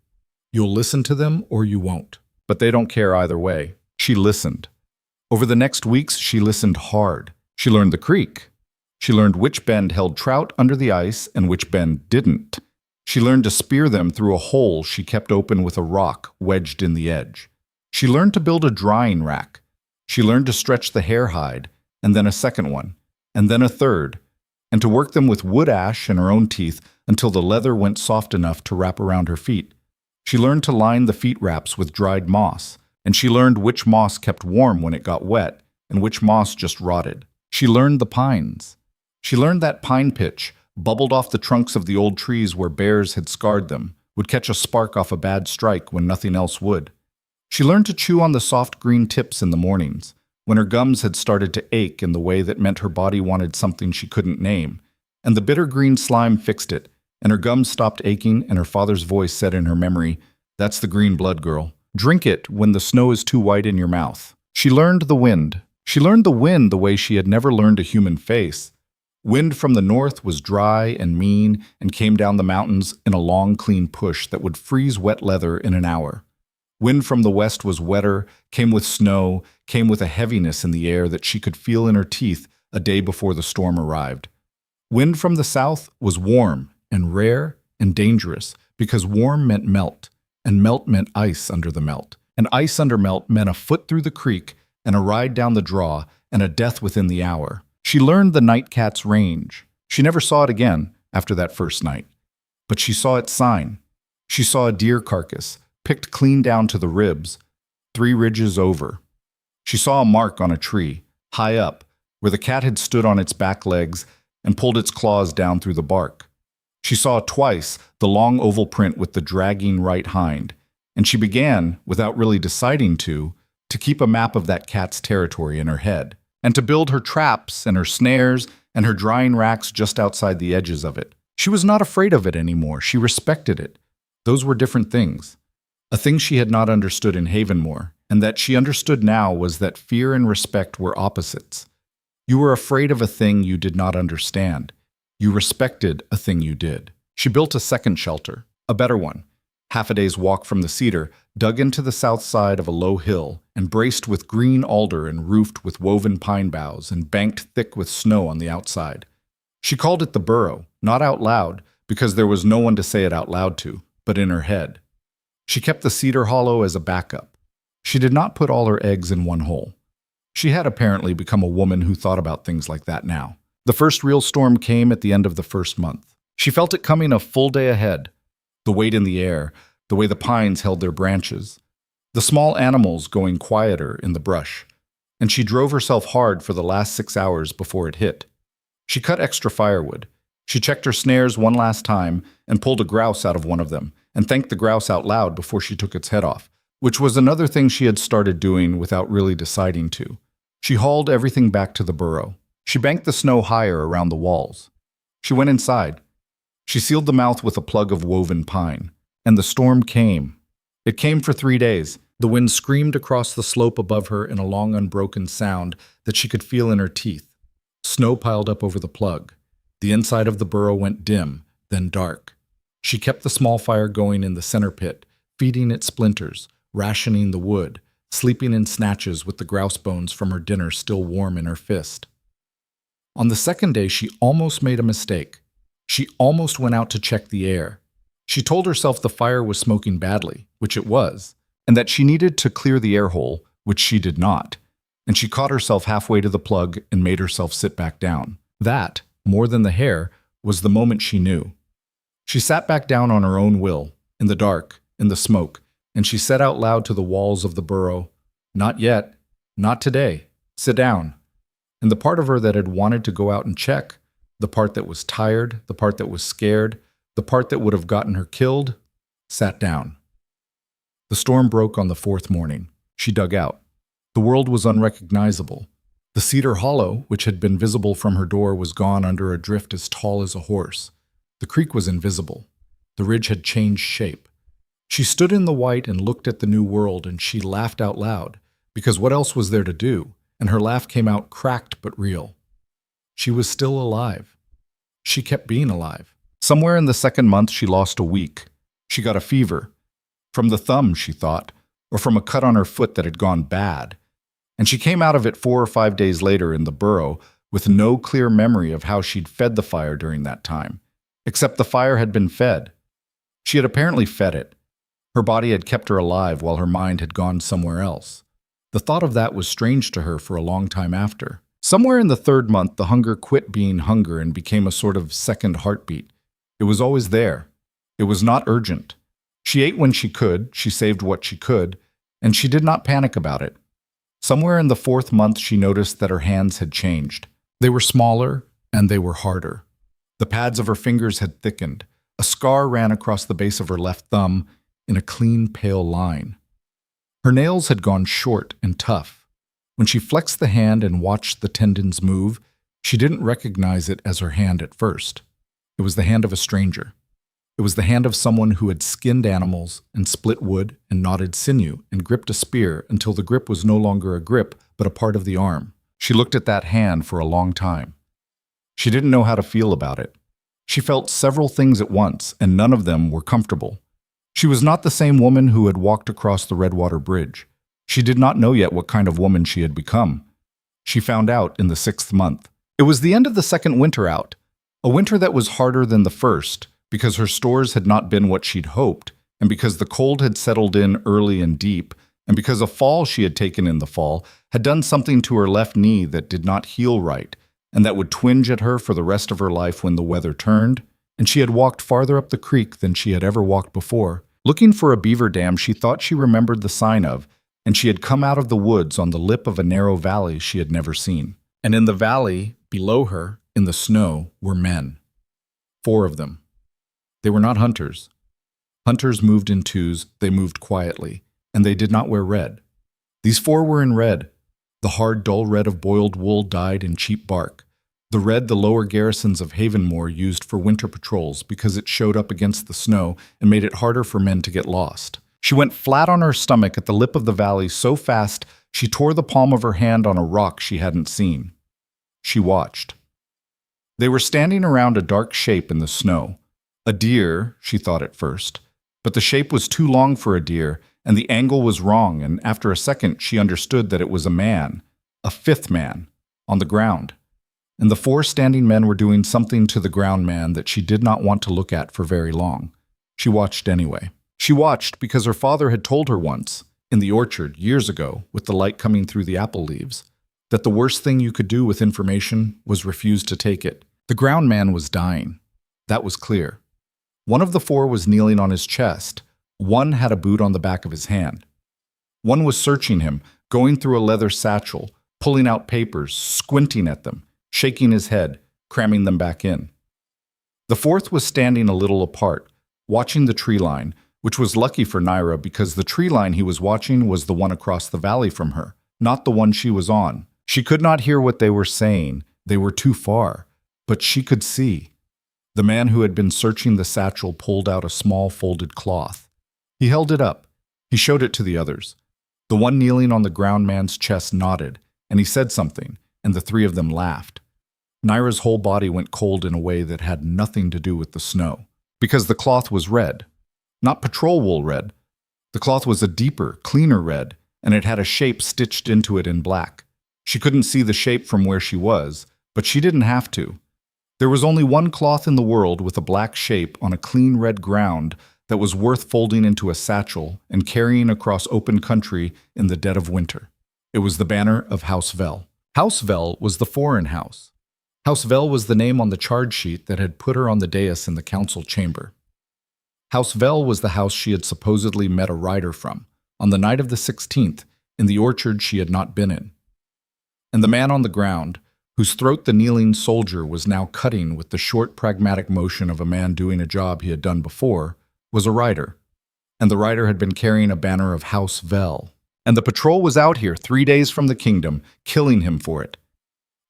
You'll listen to them or you won't, but they don't care either way. She listened. Over the next weeks, she listened hard. She learned the creek. She learned which bend held trout under the ice and which bend didn't. She learned to spear them through a hole she kept open with a rock wedged in the edge. She learned to build a drying rack. She learned to stretch the hair hide, and then a second one, and then a third, and to work them with wood ash and her own teeth until the leather went soft enough to wrap around her feet. She learned to line the feet wraps with dried moss, and she learned which moss kept warm when it got wet, and which moss just rotted. She learned the pines. She learned that pine pitch, bubbled off the trunks of the old trees where bears had scarred them, would catch a spark off a bad strike when nothing else would. She learned to chew on the soft green tips in the mornings, when her gums had started to ache in the way that meant her body wanted something she couldn't name, and the bitter green slime fixed it, and her gums stopped aching, and her father's voice said in her memory, "That's the green blood, girl. Drink it when the snow is too white in your mouth." She learned the wind. She learned the wind the way she had never learned a human face. Wind from the north was dry and mean and came down the mountains in a long, clean push that would freeze wet leather in an hour. Wind from the west was wetter, came with snow, came with a heaviness in the air that she could feel in her teeth a day before the storm arrived. Wind from the south was warm and rare and dangerous because warm meant melt, and melt meant ice under the melt, and ice under melt meant a foot through the creek and a ride down the draw and a death within the hour. She learned the night cat's range. She never saw it again after that first night, but she saw its sign. She saw a deer carcass, picked clean down to the ribs, 3 ridges over. She saw a mark on a tree, high up, where the cat had stood on its back legs and pulled its claws down through the bark. She saw twice the long oval print with the dragging right hind, and she began, without really deciding to keep a map of that cat's territory in her head, and to build her traps and her snares and her drying racks just outside the edges of it. She was not afraid of it anymore. She respected it. Those were different things. A thing she had not understood in Havenmore, and that she understood now, was that fear and respect were opposites. You were afraid of a thing you did not understand. You respected a thing you did. She built a second shelter, a better one, half a day's walk from the cedar, dug into the south side of a low hill, and braced with green alder and roofed with woven pine boughs and banked thick with snow on the outside. She called it the burrow, not out loud, because there was no one to say it out loud to, but in her head. She kept the cedar hollow as a backup. She did not put all her eggs in one hole. She had apparently become a woman who thought about things like that now. The first real storm came at the end of the first month. She felt it coming a full day ahead. The weight in the air, the way the pines held their branches, the small animals going quieter in the brush, and she drove herself hard for the last 6 hours before it hit. She cut extra firewood. She checked her snares one last time and pulled a grouse out of one of them, and thanked the grouse out loud before she took its head off, which was another thing she had started doing without really deciding to. She hauled everything back to the burrow. She banked the snow higher around the walls. She went inside. She sealed the mouth with a plug of woven pine, and the storm came. It came for 3 days. The wind screamed across the slope above her in a long, unbroken sound that she could feel in her teeth. Snow piled up over the plug. The inside of the burrow went dim, then dark. She kept the small fire going in the center pit, feeding it splinters, rationing the wood, sleeping in snatches with the grouse bones from her dinner still warm in her fist. On the second day, she almost made a mistake. She almost went out to check the air. She told herself the fire was smoking badly, which it was, and that she needed to clear the air hole, which she did not. And she caught herself halfway to the plug and made herself sit back down. That, more than the hair, was the moment she knew. She sat back down on her own will, in the dark, in the smoke, and she said out loud to the walls of the burrow, "Not yet. Not today. Sit down." And the part of her that had wanted to go out and check, the part that was tired, the part that was scared, the part that would have gotten her killed, sat down. The storm broke on the fourth morning. She dug out. The world was unrecognizable. The cedar hollow, which had been visible from her door, was gone under a drift as tall as a horse. The creek was invisible. The ridge had changed shape. She stood in the white and looked at the new world, and she laughed out loud, because what else was there to do? And her laugh came out cracked but real. She was still alive. She kept being alive. Somewhere in the second month, she lost a week. She got a fever. From the thumb, she thought, or from a cut on her foot that had gone bad. And she came out of it 4 or 5 days later in the burrow with no clear memory of how she'd fed the fire during that time, except the fire had been fed. She had apparently fed it. Her body had kept her alive while her mind had gone somewhere else. The thought of that was strange to her for a long time after. Somewhere in the third month, the hunger quit being hunger and became a sort of second heartbeat. It was always there. It was not urgent. She ate when she could, she saved what she could, and she did not panic about it. Somewhere in the fourth month, she noticed that her hands had changed. They were smaller, and they were harder. The pads of her fingers had thickened. A scar ran across the base of her left thumb in a clean, pale line. Her nails had gone short and tough. When she flexed the hand and watched the tendons move, she didn't recognize it as her hand at first. It was the hand of a stranger. It was the hand of someone who had skinned animals and split wood and knotted sinew and gripped a spear until the grip was no longer a grip, but a part of the arm. She looked at that hand for a long time. She didn't know how to feel about it. She felt several things at once, and none of them were comfortable. She was not the same woman who had walked across the Redwater Bridge. She did not know yet what kind of woman she had become. She found out in the 6th month. It was the end of the second winter out, a winter that was harder than the first, because her stores had not been what she'd hoped, and because the cold had settled in early and deep, and because a fall she had taken in the fall had done something to her left knee that did not heal right, and that would twinge at her for the rest of her life when the weather turned, and she had walked farther up the creek than she had ever walked before, looking for a beaver dam she thought she remembered the sign of, and she had come out of the woods on the lip of a narrow valley she had never seen. And in the valley, below her, in the snow, were men. 4 of them. They were not hunters. Hunters moved in twos, they moved quietly, and they did not wear red. These 4 were in red, the hard, dull red of boiled wool dyed in cheap bark, the red the lower garrisons of Havenmore used for winter patrols because it showed up against the snow and made it harder for men to get lost. She went flat on her stomach at the lip of the valley so fast she tore the palm of her hand on a rock she hadn't seen. She watched. They were standing around a dark shape in the snow. A deer, she thought at first, but the shape was too long for a deer, and the angle was wrong, and after a second she understood that it was a man, a 5th man, on the ground. And the 4 standing men were doing something to the ground man that she did not want to look at for very long. She watched anyway. She watched because her father had told her once, in the orchard years ago, with the light coming through the apple leaves, that the worst thing you could do with information was refuse to take it. The ground man was dying. That was clear. One of the 4 was kneeling on his chest. One had a boot on the back of his hand. One was searching him, going through a leather satchel, pulling out papers, squinting at them, shaking his head, cramming them back in. The 4th was standing a little apart, watching the tree line, which was lucky for Nyra because the tree line he was watching was the one across the valley from her, not the one she was on. She could not hear what they were saying. They were too far, but she could see. The man who had been searching the satchel pulled out a small folded cloth. He held it up. He showed it to the others. The one kneeling on the ground man's chest nodded, and he said something, and the 3 of them laughed. Nyra's whole body went cold in a way that had nothing to do with the snow, because the cloth was red. Not patrol wool red. The cloth was a deeper, cleaner red, and it had a shape stitched into it in black. She couldn't see the shape from where she was, but she didn't have to. There was only one cloth in the world with a black shape on a clean red ground that was worth folding into a satchel and carrying across open country in the dead of winter. It was the banner of House Vel. House Vel was the foreign house. House Vel was the name on the charge sheet that had put her on the dais in the council chamber. House Vel was the house she had supposedly met a rider from, on the night of the 16th, in the orchard she had not been in. And the man on the ground, whose throat the kneeling soldier was now cutting with the short, pragmatic motion of a man doing a job he had done before, was a rider. And the rider had been carrying a banner of House Vel. And the patrol was out here 3 days from the kingdom, killing him for it.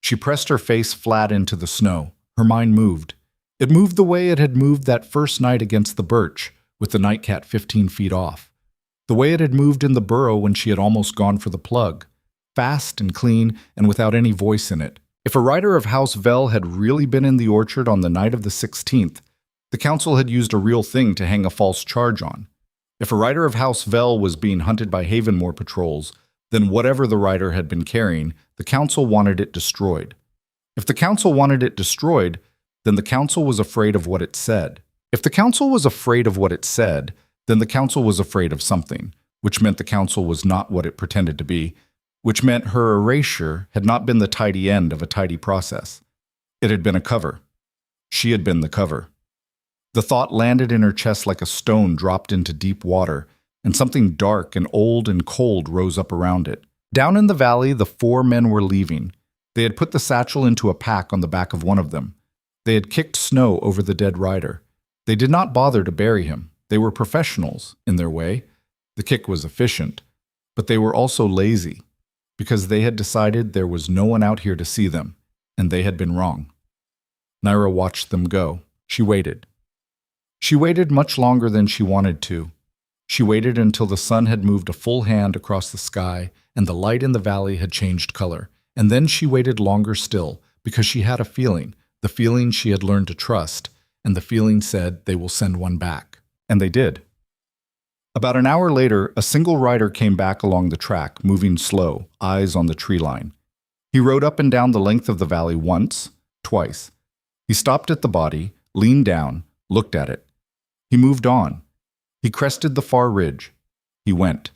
She pressed her face flat into the snow. Her mind moved. It moved the way it had moved that first night against the birch, with the nightcat 15 feet off. The way it had moved in the burrow when she had almost gone for the plug. Fast and clean and without any voice in it. If a rider of House Vel had really been in the orchard on the night of the 16th, the council had used a real thing to hang a false charge on. If a rider of House Vel was being hunted by Havenmore patrols, then whatever the rider had been carrying, the council wanted it destroyed. If the council wanted it destroyed, then the council was afraid of what it said. If the council was afraid of what it said, then the council was afraid of something, which meant the council was not what it pretended to be, which meant her erasure had not been the tidy end of a tidy process. It had been a cover. She had been the cover. The thought landed in her chest like a stone dropped into deep water, and something dark and old and cold rose up around it. Down in the valley, the 4 men were leaving. They had put the satchel into a pack on the back of one of them. They had kicked snow over the dead rider. They did not bother to bury him. They were professionals, in their way. The kick was efficient, but they were also lazy, because they had decided there was no one out here to see them, and they had been wrong. Nyra watched them go. She waited. She waited much longer than she wanted to. She waited until the sun had moved a full hand across the sky and the light in the valley had changed color. And then she waited longer still, because she had a feeling, the feeling she had learned to trust, and the feeling said they will send one back. And they did. About an hour later, a single rider came back along the track, moving slow, eyes on the tree line. He rode up and down the length of the valley once, twice. He stopped at the body, leaned down, looked at it. He moved on. He crested the far ridge. He went.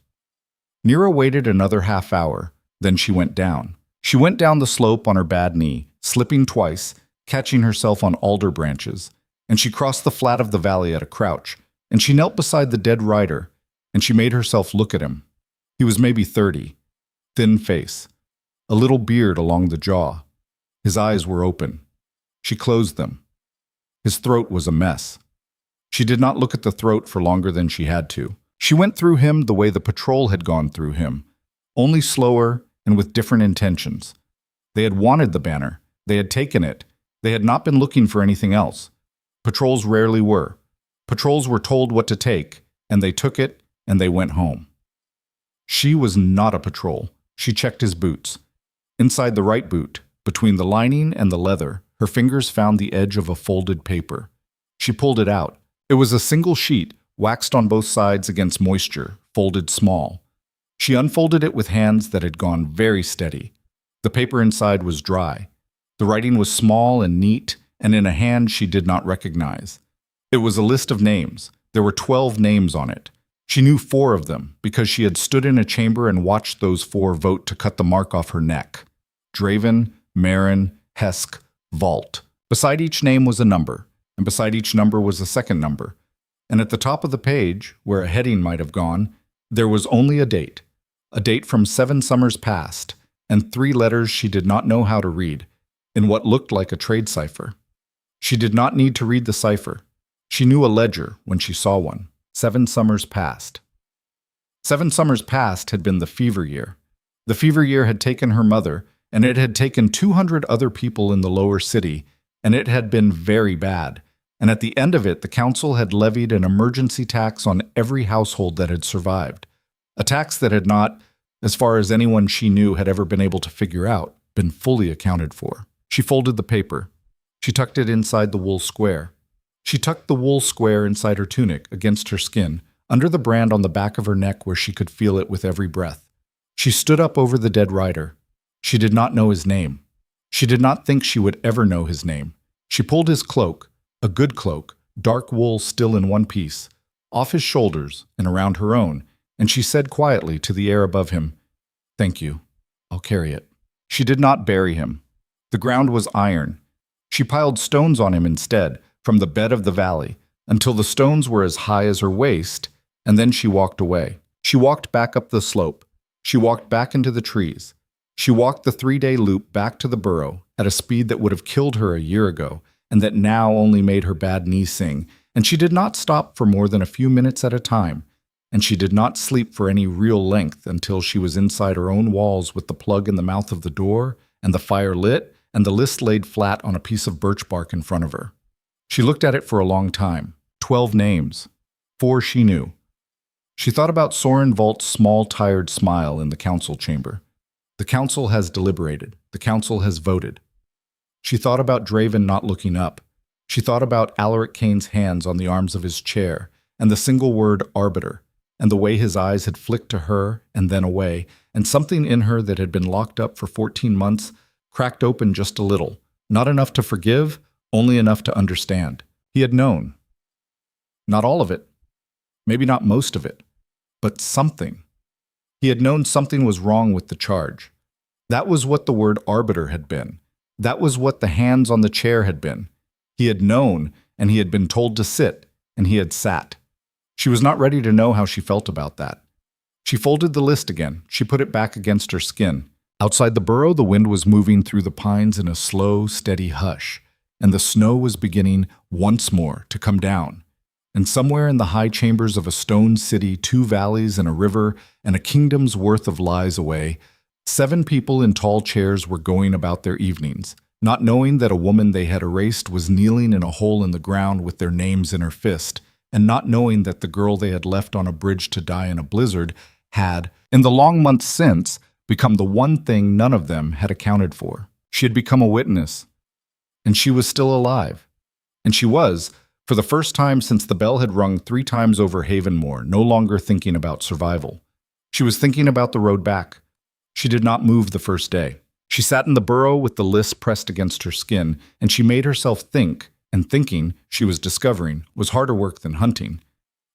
Nyra waited another half hour, then she went down. She went down the slope on her bad knee, slipping twice, catching herself on alder branches, and she crossed the flat of the valley at a crouch, and she knelt beside the dead rider, and she made herself look at him. He was maybe 30, thin face, a little beard along the jaw. His eyes were open. She closed them. His throat was a mess. She did not look at the throat for longer than she had to. She went through him the way the patrol had gone through him, only slower and with different intentions. They had wanted the banner. They had taken it. They had not been looking for anything else. Patrols rarely were. Patrols were told what to take, and they took it, and they went home. She was not a patrol. She checked his boots. Inside the right boot, between the lining and the leather, her fingers found the edge of a folded paper. She pulled it out. It was a single sheet, waxed on both sides against moisture, folded small. She unfolded it with hands that had gone very steady. The paper inside was dry. The writing was small and neat, and in a hand she did not recognize. It was a list of names. There were 12 names on it. She knew 4 of them, because she had stood in a chamber and watched those 4 vote to cut the mark off her neck. Draven, Marin, Hesk, Vault. Beside each name was a number, and beside each number was a second number. And at the top of the page, where a heading might have gone, there was only a date from 7 summers past, and 3 letters she did not know how to read, in what looked like a trade cipher. She did not need to read the cipher. She knew a ledger when she saw one. 7 summers past. 7 summers past had been the fever year. The fever year had taken her mother, and it had taken 200 other people in the lower city, and it had been very bad. And at the end of it, the council had levied an emergency tax on every household that had survived. A tax that had not, as far as anyone she knew had ever been able to figure out, been fully accounted for. She folded the paper. She tucked it inside the wool square. She tucked the wool square inside her tunic, against her skin, under the brand on the back of her neck where she could feel it with every breath. She stood up over the dead rider. She did not know his name. She did not think she would ever know his name. She pulled his cloak, a good cloak, dark wool still in one piece, off his shoulders and around her own, and she said quietly to the air above him, "Thank you. I'll carry it." She did not bury him. The ground was iron. She piled stones on him instead, from the bed of the valley, until the stones were as high as her waist, and then she walked away. She walked back up the slope. She walked back into the trees. She walked the 3-day loop back to the burrow, at a speed that would have killed her a year ago, and that now only made her bad knee sing, and she did not stop for more than a few minutes at a time, and she did not sleep for any real length until she was inside her own walls with the plug in the mouth of the door, and the fire lit, and the list laid flat on a piece of birch bark in front of her. She looked at it for a long time. 12 names. 4 she knew. She thought about Soren Volt's small, tired smile in the council chamber. The council has deliberated. The council has voted. She thought about Draven not looking up. She thought about Alaric Kane's hands on the arms of his chair, and the single word arbiter, and the way his eyes had flicked to her and then away, and something in her that had been locked up for 14 months cracked open just a little, not enough to forgive, only enough to understand. He had known. Not all of it. Maybe not most of it. But something. He had known something was wrong with the charge. That was what the word arbiter had been. That was what the hands on the chair had been. He had known, and he had been told to sit, and he had sat. She was not ready to know how she felt about that. She folded the list again. She put it back against her skin. Outside the burrow, the wind was moving through the pines in a slow, steady hush, and the snow was beginning once more to come down. And somewhere in the high chambers of a stone city, 2 valleys and a river and a kingdom's worth of lies away, 7 people in tall chairs were going about their evenings, not knowing that a woman they had erased was kneeling in a hole in the ground with their names in her fist, and not knowing that the girl they had left on a bridge to die in a blizzard had, in the long months since, become the one thing none of them had accounted for. She had become a witness, and she was still alive. And she was, for the first time since the bell had rung 3 times over Havenmoor, no longer thinking about survival. She was thinking about the road back. She did not move the first day. She sat in the burrow with the list pressed against her skin, and she made herself think, and thinking, she was discovering, was harder work than hunting.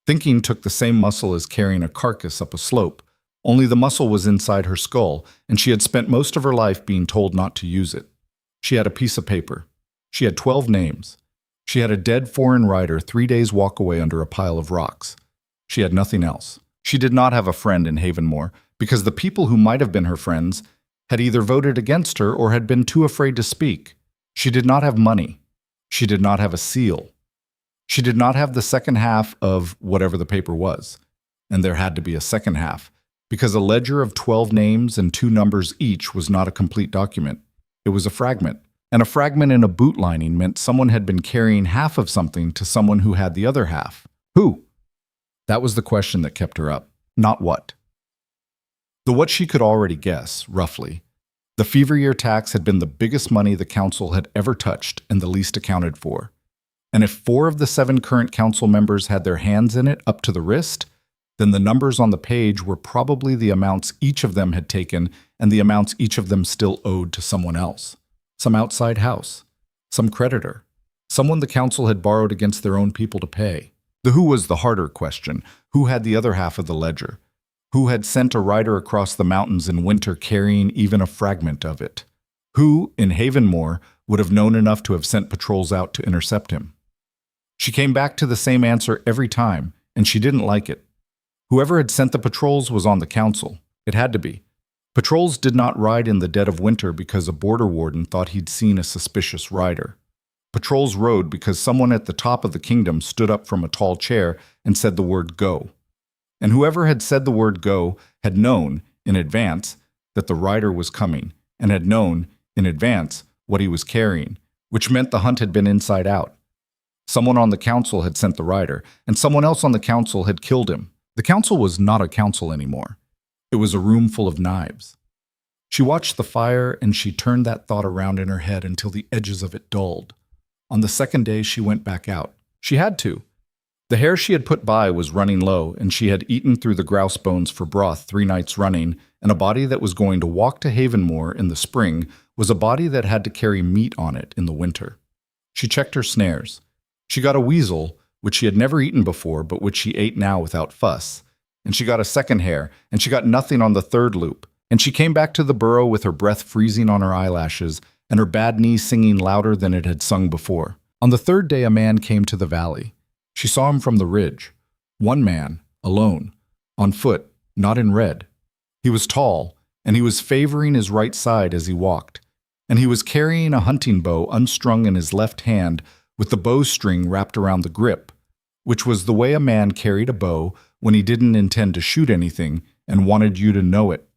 Thinking took the same muscle as carrying a carcass up a slope, only the muscle was inside her skull, and she had spent most of her life being told not to use it. She had a piece of paper. She had 12 names. She had a dead foreign rider 3 days' walk away under a pile of rocks. She had nothing else. She did not have a friend in Havenmoor, because the people who might have been her friends had either voted against her or had been too afraid to speak. She did not have money. She did not have a seal. She did not have the second half of whatever the paper was. And there had to be a second half, because a ledger of 12 names and 2 numbers each was not a complete document. It was a fragment. And a fragment in a boot lining meant someone had been carrying half of something to someone who had the other half. Who? That was the question that kept her up. Not what. The what she could already guess, roughly. The fever year tax had been the biggest money the council had ever touched and the least accounted for. And if 4 of the 7 current council members had their hands in it up to the wrist, then the numbers on the page were probably the amounts each of them had taken and the amounts each of them still owed to someone else. Some outside house, some creditor, someone the council had borrowed against their own people to pay. The who was the harder question. Who had the other half of the ledger? Who had sent a rider across the mountains in winter carrying even a fragment of it? Who, in Havenmoor, would have known enough to have sent patrols out to intercept him? She came back to the same answer every time, and she didn't like it. Whoever had sent the patrols was on the council. It had to be. Patrols did not ride in the dead of winter because a border warden thought he'd seen a suspicious rider. Patrols rode because someone at the top of the kingdom stood up from a tall chair and said the word go. And whoever had said the word go had known, in advance, that the rider was coming, and had known, in advance, what he was carrying, which meant the hunt had been inside out. Someone on the council had sent the rider, and someone else on the council had killed him. The council was not a council anymore. It was a room full of knives. She watched the fire, and she turned that thought around in her head until the edges of it dulled. On the second day, she went back out. She had to. The hare she had put by was running low, and she had eaten through the grouse bones for broth 3 nights running, and a body that was going to walk to Havenmoor in the spring was a body that had to carry meat on it in the winter. She checked her snares. She got a weasel, which she had never eaten before, but which she ate now without fuss. And she got a second hare, and she got nothing on the 3rd loop. And she came back to the burrow with her breath freezing on her eyelashes, and her bad knee singing louder than it had sung before. On the 3rd day, a man came to the valley. She saw him from the ridge. One man, alone, on foot, not in red. He was tall, and he was favoring his right side as he walked. and he was carrying a hunting bow unstrung in his left hand with the bowstring wrapped around the grip, which was the way a man carried a bow when he didn't intend to shoot anything and wanted you to know it.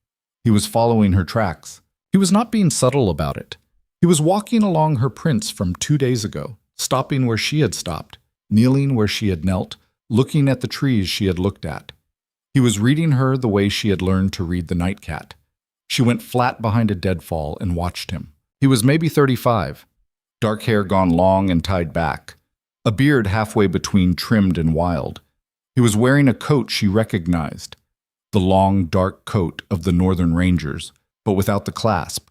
He was following her tracks. He was not being subtle about it. He was walking along her prints from 2 days ago, stopping where she had stopped, kneeling where she had knelt, looking at the trees she had looked at. He was reading her the way she had learned to read the nightcat. She went flat behind a deadfall and watched him. He was maybe 35, dark hair gone long and tied back, a beard halfway between trimmed and wild. He was wearing a coat she recognized, the long, dark coat of the Northern Rangers, but without the clasp,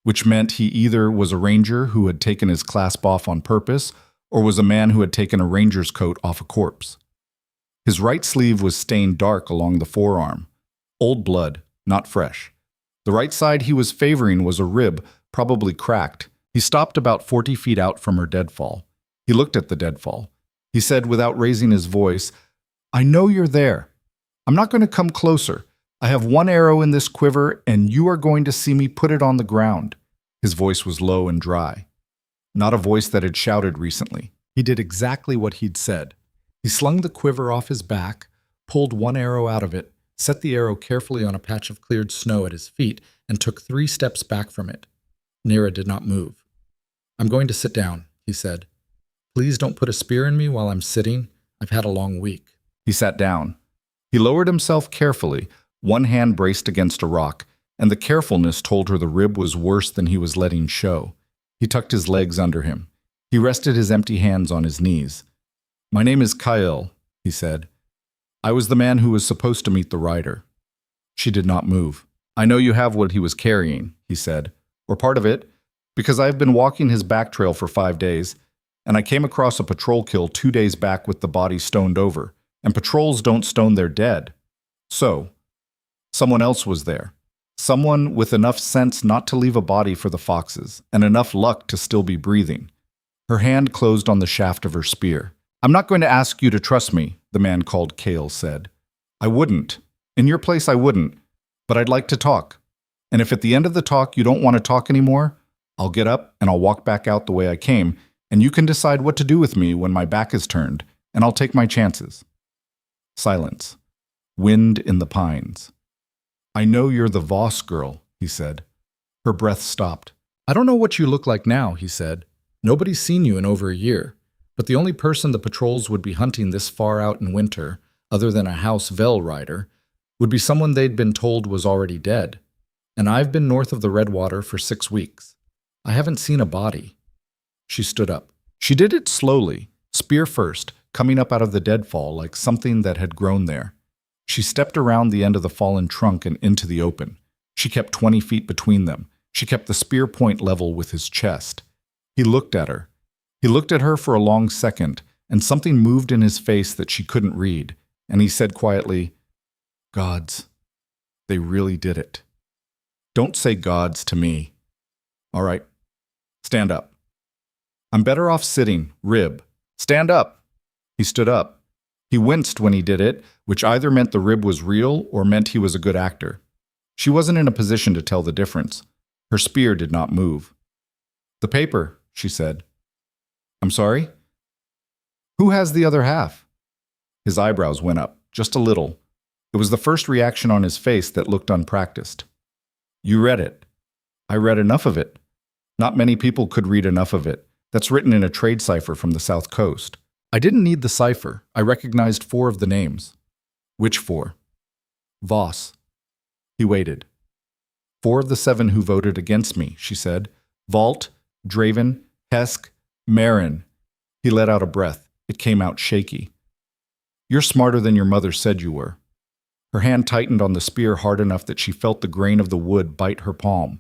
which meant he either was a ranger who had taken his clasp off on purpose or was a man who had taken a ranger's coat off a corpse. His right sleeve was stained dark along the forearm, old blood, not fresh. The right side he was favoring was a rib, probably cracked. He stopped about 40 feet out from her deadfall. He looked at the deadfall. He said without raising his voice, "I know you're there. I'm not going to come closer. I have one arrow in this quiver, and you are going to see me put it on the ground." His voice was low and dry, not a voice that had shouted recently. He did exactly what he'd said. He slung the quiver off his back, pulled one arrow out of it, set the arrow carefully on a patch of cleared snow at his feet, and took 3 steps back from it. Nyra did not move. "I'm going to sit down," he said. "Please don't put a spear in me while I'm sitting. I've had a long week." He sat down. He lowered himself carefully, one hand braced against a rock, and the carefulness told her the rib was worse than he was letting show. He tucked his legs under him. He rested his empty hands on his knees. "My name is Exiled," he said. "I was the man who was supposed to meet the rider." She did not move. "I know you have what he was carrying," he said, "or part of it, because I have been walking his back trail for 5 days, and I came across a patrol kill 2 days back with the body stoned over, and patrols don't stone their dead. So, someone else was there. Someone with enough sense not to leave a body for the foxes, and enough luck to still be breathing." Her hand closed on the shaft of her spear. "I'm not going to ask you to trust me," the man called Kale said. "I wouldn't. In your place, I wouldn't. But I'd like to talk. And if at the end of the talk you don't want to talk anymore, I'll get up and I'll walk back out the way I came, and you can decide what to do with me when my back is turned, and I'll take my chances." Silence. Wind in the pines. "I know you're the Voss girl," he said. Her breath stopped. "I don't know what you look like now," he said. "Nobody's seen you in over a year. But the only person the patrols would be hunting this far out in winter, other than a House Vel rider, would be someone they'd been told was already dead. And I've been north of the Redwater for 6 weeks. I haven't seen a body." She stood up. She did it slowly, spear first, coming up out of the deadfall like something that had grown there. She stepped around the end of the fallen trunk and into the open. She kept 20 feet between them. She kept the spear point level with his chest. He looked at her. He looked at her for a long second, and something moved in his face that she couldn't read, and he said quietly, "Gods, they really did it." "Don't say gods to me." "All right, stand up." "I'm better off sitting, rib." "Stand up." He stood up. He winced when he did it, which either meant the rib was real or meant he was a good actor. She wasn't in a position to tell the difference. Her spear did not move. "The paper," she said. "I'm sorry?" "Who has the other half?" His eyebrows went up, just a little. It was the first reaction on his face that looked unpracticed. "You read it." "I read enough of it." "Not many people could read enough of it. That's written in a trade cipher from the South Coast." "I didn't need the cipher. I recognized 4 of the names." "Which 4? "Voss." He waited. 4 of the 7 who voted against me," she said. "Vault, Draven, Hesk, Marin." He let out a breath. It came out shaky. "You're smarter than your mother said you were." Her hand tightened on the spear hard enough that she felt the grain of the wood bite her palm.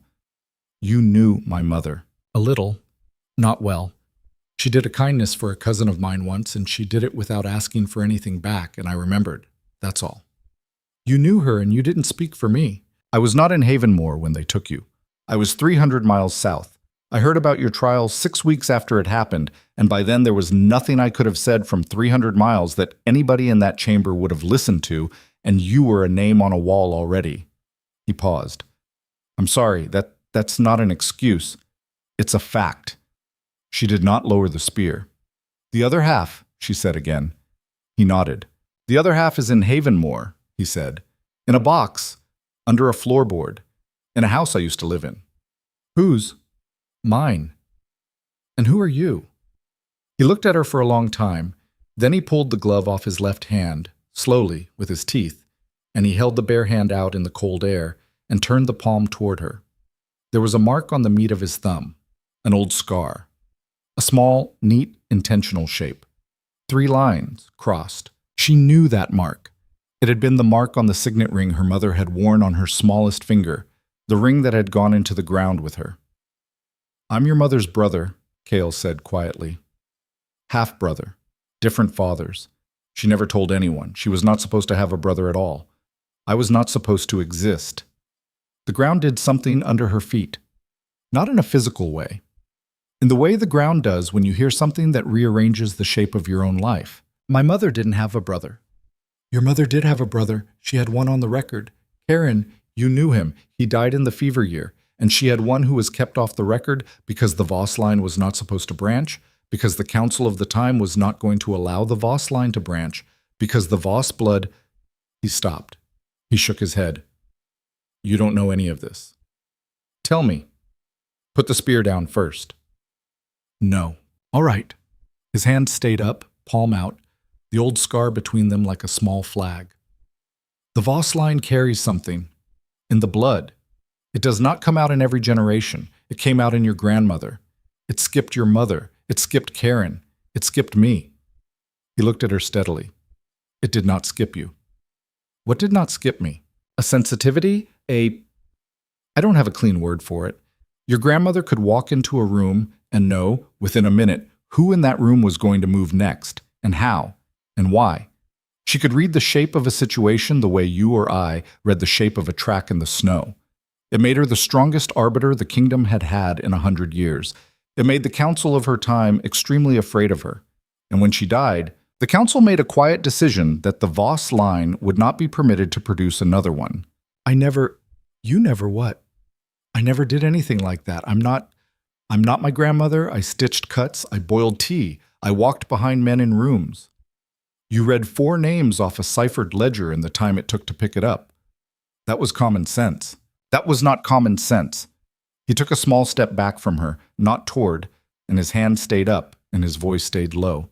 "You knew my mother." "A little. Not well. She did a kindness for a cousin of mine once, and she did it without asking for anything back, and I remembered. That's all." "You knew her, and you didn't speak for me." "I was not in Havenmore when they took you. I was 300 miles south. I heard about your trial 6 weeks after it happened, and by then there was nothing I could have said from 300 miles that anybody in that chamber would have listened to, and you were a name on a wall already." He paused. "I'm sorry, that's not an excuse." It's a fact. She did not lower the spear. The other half, she said again. He nodded. The other half is in Havenmore, he said. In a box, under a floorboard, in a house I used to live in. Whose? Mine. And who are you? He looked at her for a long time. Then he pulled the glove off his left hand, slowly, with his teeth, and he held the bare hand out in the cold air and turned the palm toward her. There was a mark on the meat of his thumb, an old scar. A small, neat, intentional shape. 3 lines crossed. She knew that mark. It had been the mark on the signet ring her mother had worn on her smallest finger, the ring that had gone into the ground with her. I'm your mother's brother, Cale said quietly. Half-brother. Different fathers. She never told anyone. She was not supposed to have a brother at all. I was not supposed to exist. The ground did something under her feet. Not in a physical way. In the way the ground does when you hear something that rearranges the shape of your own life. My mother didn't have a brother. Your mother did have a brother. She had one on the record. Karen, you knew him. He died in the fever year. And she had one who was kept off the record because the Voss line was not supposed to branch, because the council of the time was not going to allow the Voss line to branch, because the Voss blood... He stopped. He shook his head. You don't know any of this. Tell me. Put the spear down first. No. All right. His hand stayed up, palm out, the old scar between them like a small flag. The Voss line carries something. In the blood. It does not come out in every generation. It came out in your grandmother. It skipped your mother. It skipped Karen. It skipped me. He looked at her steadily. It did not skip you. What did not skip me? A sensitivity? I don't have a clean word for it. Your grandmother could walk into a room and know, within a minute, who in that room was going to move next, and how, and why. She could read the shape of a situation the way you or I read the shape of a track in the snow. It made her the strongest arbiter the kingdom had had in 100 years. It made the council of her time extremely afraid of her. And when she died, the council made a quiet decision that the Voss line would not be permitted to produce another one. You never what? I never did anything like that. I'm not my grandmother. I stitched cuts. I boiled tea. I walked behind men in rooms. You read 4 names off a ciphered ledger in the time it took to pick it up. That was common sense. That was not common sense. He took a small step back from her, not toward, and his hand stayed up and his voice stayed low.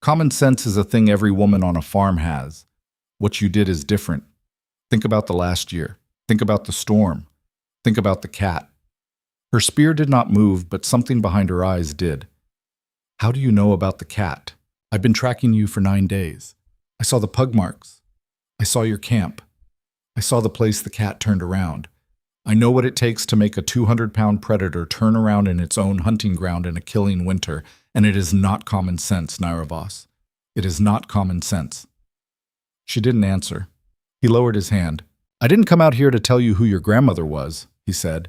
Common sense is a thing every woman on a farm has. What you did is different. Think about the last year. Think about the storm. Think about the cat. Her spear did not move, but something behind her eyes did. How do you know about the cat? I've been tracking you for 9 days. I saw the pug marks. I saw your camp. I saw the place the cat turned around. I know what it takes to make a 200-pound predator turn around in its own hunting ground in a killing winter, and it is not common sense, Nyra Voss. It is not common sense. She didn't answer. He lowered his hand. I didn't come out here to tell you who your grandmother was, he said.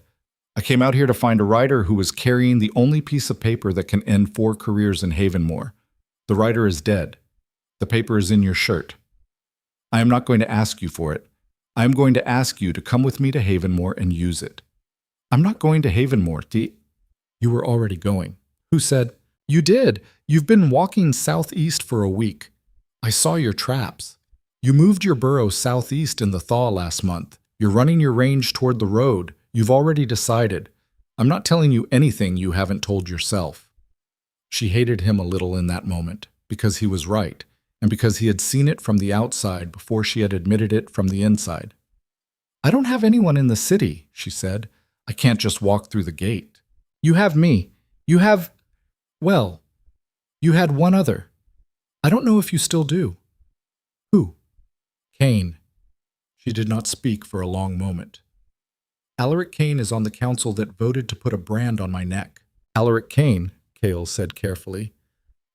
I came out here to find a writer who was carrying the only piece of paper that can end 4 careers in Havenmore. The writer is dead. The paper is in your shirt. I am not going to ask you for it. I am going to ask you to come with me to Havenmore and use it. I'm not going to Havenmore, You were already going. Who said? You did. You've been walking southeast for a week. I saw your traps. You moved your burrow southeast in the thaw last month. You're running your range toward the road. You've already decided. I'm not telling you anything you haven't told yourself. She hated him a little in that moment, because he was right, and because he had seen it from the outside before she had admitted it from the inside. I don't have anyone in the city, she said. I can't just walk through the gate. You have me. You have... Well, you had one other. I don't know if you still do. Who? Kane. She did not speak for a long moment. Alaric Kane is on the council that voted to put a brand on my neck. Alaric Kane, Cale said carefully,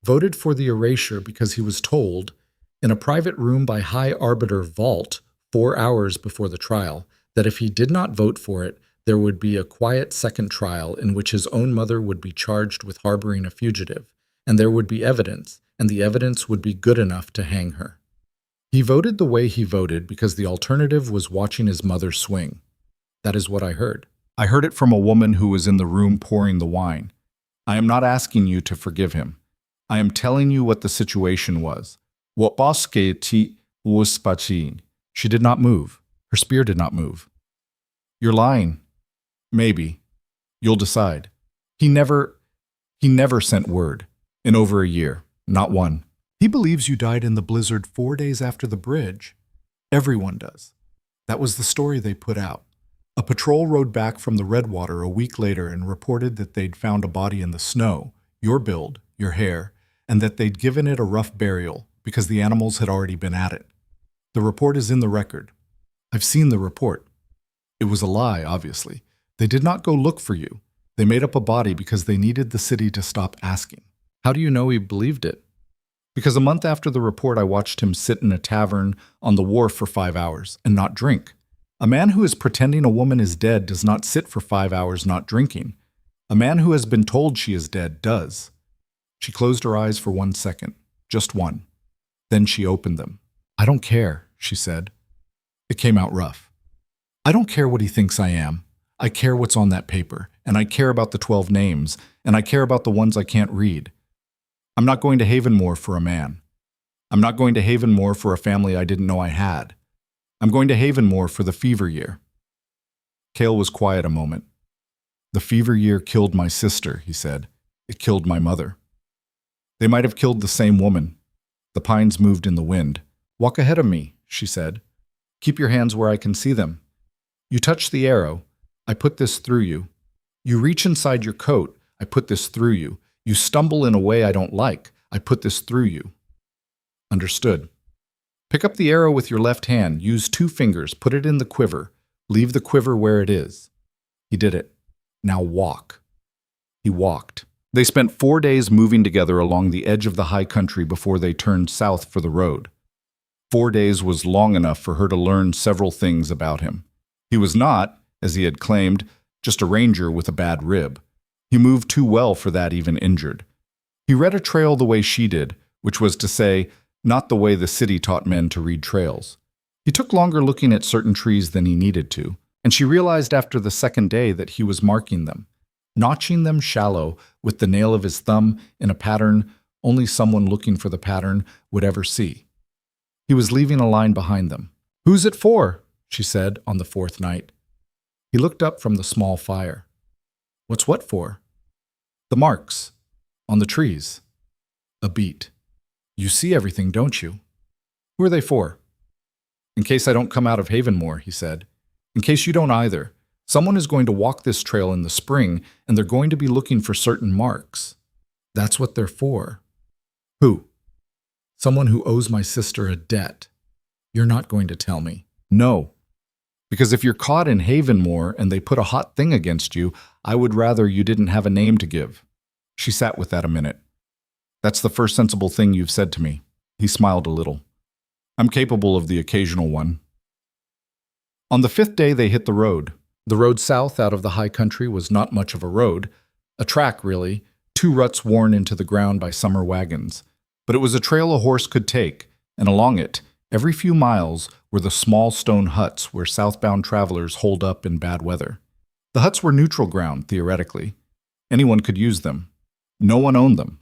voted for the erasure because he was told, in a private room by High Arbiter Vault 4 hours before the trial, that if he did not vote for it, there would be a quiet second trial in which his own mother would be charged with harboring a fugitive, and there would be evidence, and the evidence would be good enough to hang her. He voted the way he voted because the alternative was watching his mother swing. That is what I heard. I heard it from a woman who was in the room pouring the wine. I am not asking you to forgive him. I am telling you what the situation was. What bosque ti uspachin. She did not move. Her spear did not move. You're lying. Maybe. You'll decide. He never sent word. In over a year. Not one. He believes you died in the blizzard 4 days after the bridge. Everyone does. That was the story they put out. A patrol rode back from the Redwater a week later and reported that they'd found a body in the snow, your build, your hair, and that they'd given it a rough burial because the animals had already been at it. The report is in the record. I've seen the report. It was a lie, obviously. They did not go look for you. They made up a body because they needed the city to stop asking. How do you know he believed it? Because a month after the report, I watched him sit in a tavern on the wharf for 5 hours and not drink. A man who is pretending a woman is dead does not sit for 5 hours not drinking. A man who has been told she is dead does. She closed her eyes for 1 second, just one. Then she opened them. I don't care, she said. It came out rough. I don't care what he thinks I am. I care what's on that paper, and I care about the 12 names, and I care about the ones I can't read. I'm not going to Havenmore for a man. I'm not going to Havenmore for a family I didn't know I had. I'm going to Havenmore for the fever year. Cale was quiet a moment. The fever year killed my sister, he said. It killed my mother. They might have killed the same woman. The pines moved in the wind. Walk ahead of me, she said. Keep your hands where I can see them. You touch the arrow. I put this through you. You reach inside your coat. I put this through you. You stumble in a way I don't like. I put this through you. Understood. Pick up the arrow with your left hand. Use 2 fingers. Put it in the quiver. Leave the quiver where it is. He did it. Now walk. He walked. They spent 4 days moving together along the edge of the high country before they turned south for the road. 4 days was long enough for her to learn several things about him. He was not, as he had claimed, just a ranger with a bad rib. He moved too well for that even injured. He read a trail the way she did, which was to say, not the way the city taught men to read trails. He took longer looking at certain trees than he needed to, and she realized after the second day that he was marking them, notching them shallow with the nail of his thumb in a pattern only someone looking for the pattern would ever see. He was leaving a line behind them. Who's it for? She said on the 4th night. He looked up from the small fire. What's what for? The marks. On the trees. A beat. You see everything, don't you? Who are they for? In case I don't come out of Havenmore, he said. In case you don't either. Someone is going to walk this trail in the spring, and they're going to be looking for certain marks. That's what they're for. Who? Someone who owes my sister a debt. You're not going to tell me. No. Because if you're caught in Havenmore and they put a hot thing against you, I would rather you didn't have a name to give. She sat with that a minute. That's the first sensible thing you've said to me. He smiled a little. I'm capable of the occasional one. On the 5th day, they hit the road. The road south out of the high country was not much of a road. A track, really. 2 ruts worn into the ground by summer wagons. But it was a trail a horse could take, and along it, every few miles, were the small stone huts where southbound travelers holed up in bad weather. The huts were neutral ground, theoretically. Anyone could use them. No one owned them.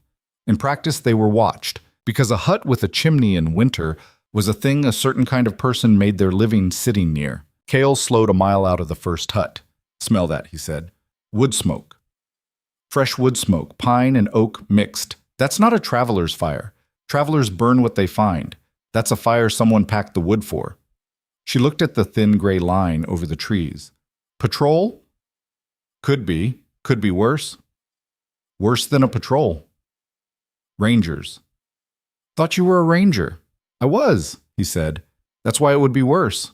In practice, they were watched, because a hut with a chimney in winter was a thing a certain kind of person made their living sitting near. Cale slowed a mile out of the first hut. Smell that, he said. Wood smoke. Fresh wood smoke, pine and oak mixed. That's not a traveler's fire. Travelers burn what they find. That's a fire someone packed the wood for. She looked at the thin gray line over the trees. Patrol? Could be. Could be worse. Worse than a patrol. Rangers. Thought you were a ranger. I was, he said. That's why it would be worse.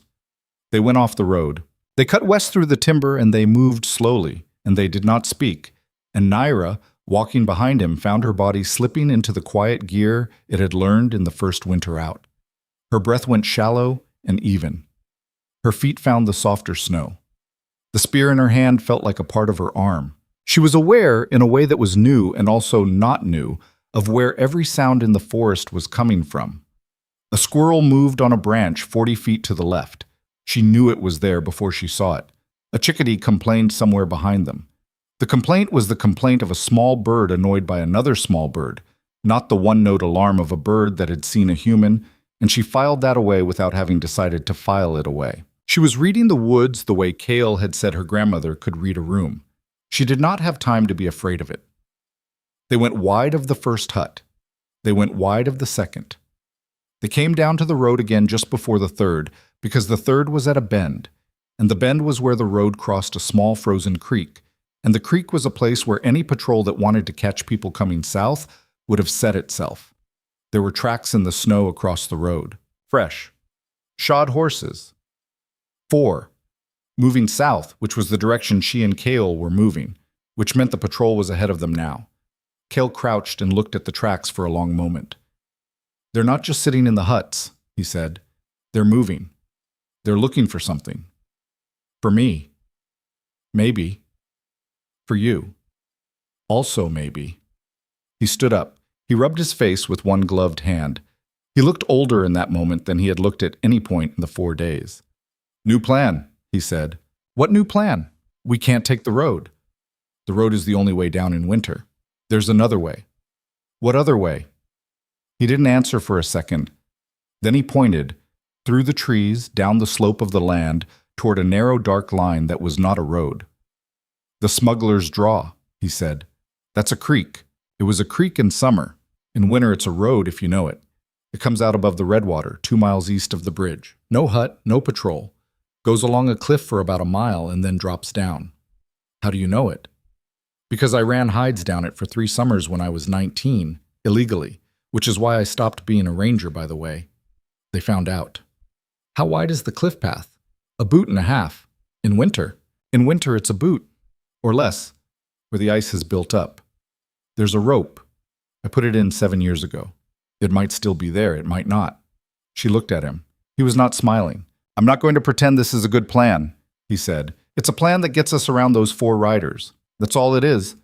They went off the road. They cut west through the timber and they moved slowly, and they did not speak. And Nyra, walking behind him, found her body slipping into the quiet gear it had learned in the first winter out. Her breath went shallow and even. Her feet found the softer snow. The spear in her hand felt like a part of her arm. She was aware, in a way that was new and also not new, of where every sound in the forest was coming from. A squirrel moved on a branch 40 feet to the left. She knew it was there before she saw it. A chickadee complained somewhere behind them. The complaint was the complaint of a small bird annoyed by another small bird, not the one-note alarm of a bird that had seen a human, and she filed that away without having decided to file it away. She was reading the woods the way Kale had said her grandmother could read a room. She did not have time to be afraid of it. They went wide of the first hut. They went wide of the second. They came down to the road again just before the third, because the third was at a bend, and the bend was where the road crossed a small frozen creek, and the creek was a place where any patrol that wanted to catch people coming south would have set itself. There were tracks in the snow across the road. Fresh. Shod horses. 4. Moving south, which was the direction she and Kale were moving, which meant the patrol was ahead of them now. Kale crouched and looked at the tracks for a long moment. "They're not just sitting in the huts," he said. "They're moving. They're looking for something. For me. Maybe. For you. Also maybe." He stood up. He rubbed his face with one gloved hand. He looked older in that moment than he had looked at any point in the 4 days. "New plan," he said. "What new plan? We can't take the road. The road is the only way down in winter. There's another way." "What other way?" He didn't answer for a second. Then he pointed, through the trees, down the slope of the land, toward a narrow dark line that was not a road. "The Smuggler's Draw," he said. "That's a creek. It was a creek in summer. In winter it's a road if you know it. It comes out above the Redwater, 2 miles east of the bridge. No hut, no patrol. Goes along a cliff for about a mile and then drops down." "How do you know it?" "Because I ran hides down it for 3 summers when I was 19, illegally, which is why I stopped being a ranger, by the way. They found out." "How wide is the cliff path?" "A boot and a half. In winter." "In winter it's a boot. Or less, where the ice has built up. There's a rope. I put it in 7 years ago. It might still be there, it might not." She looked at him. He was not smiling. "I'm not going to pretend this is a good plan," he said. "It's a plan that gets us around those 4 riders. That's all it is.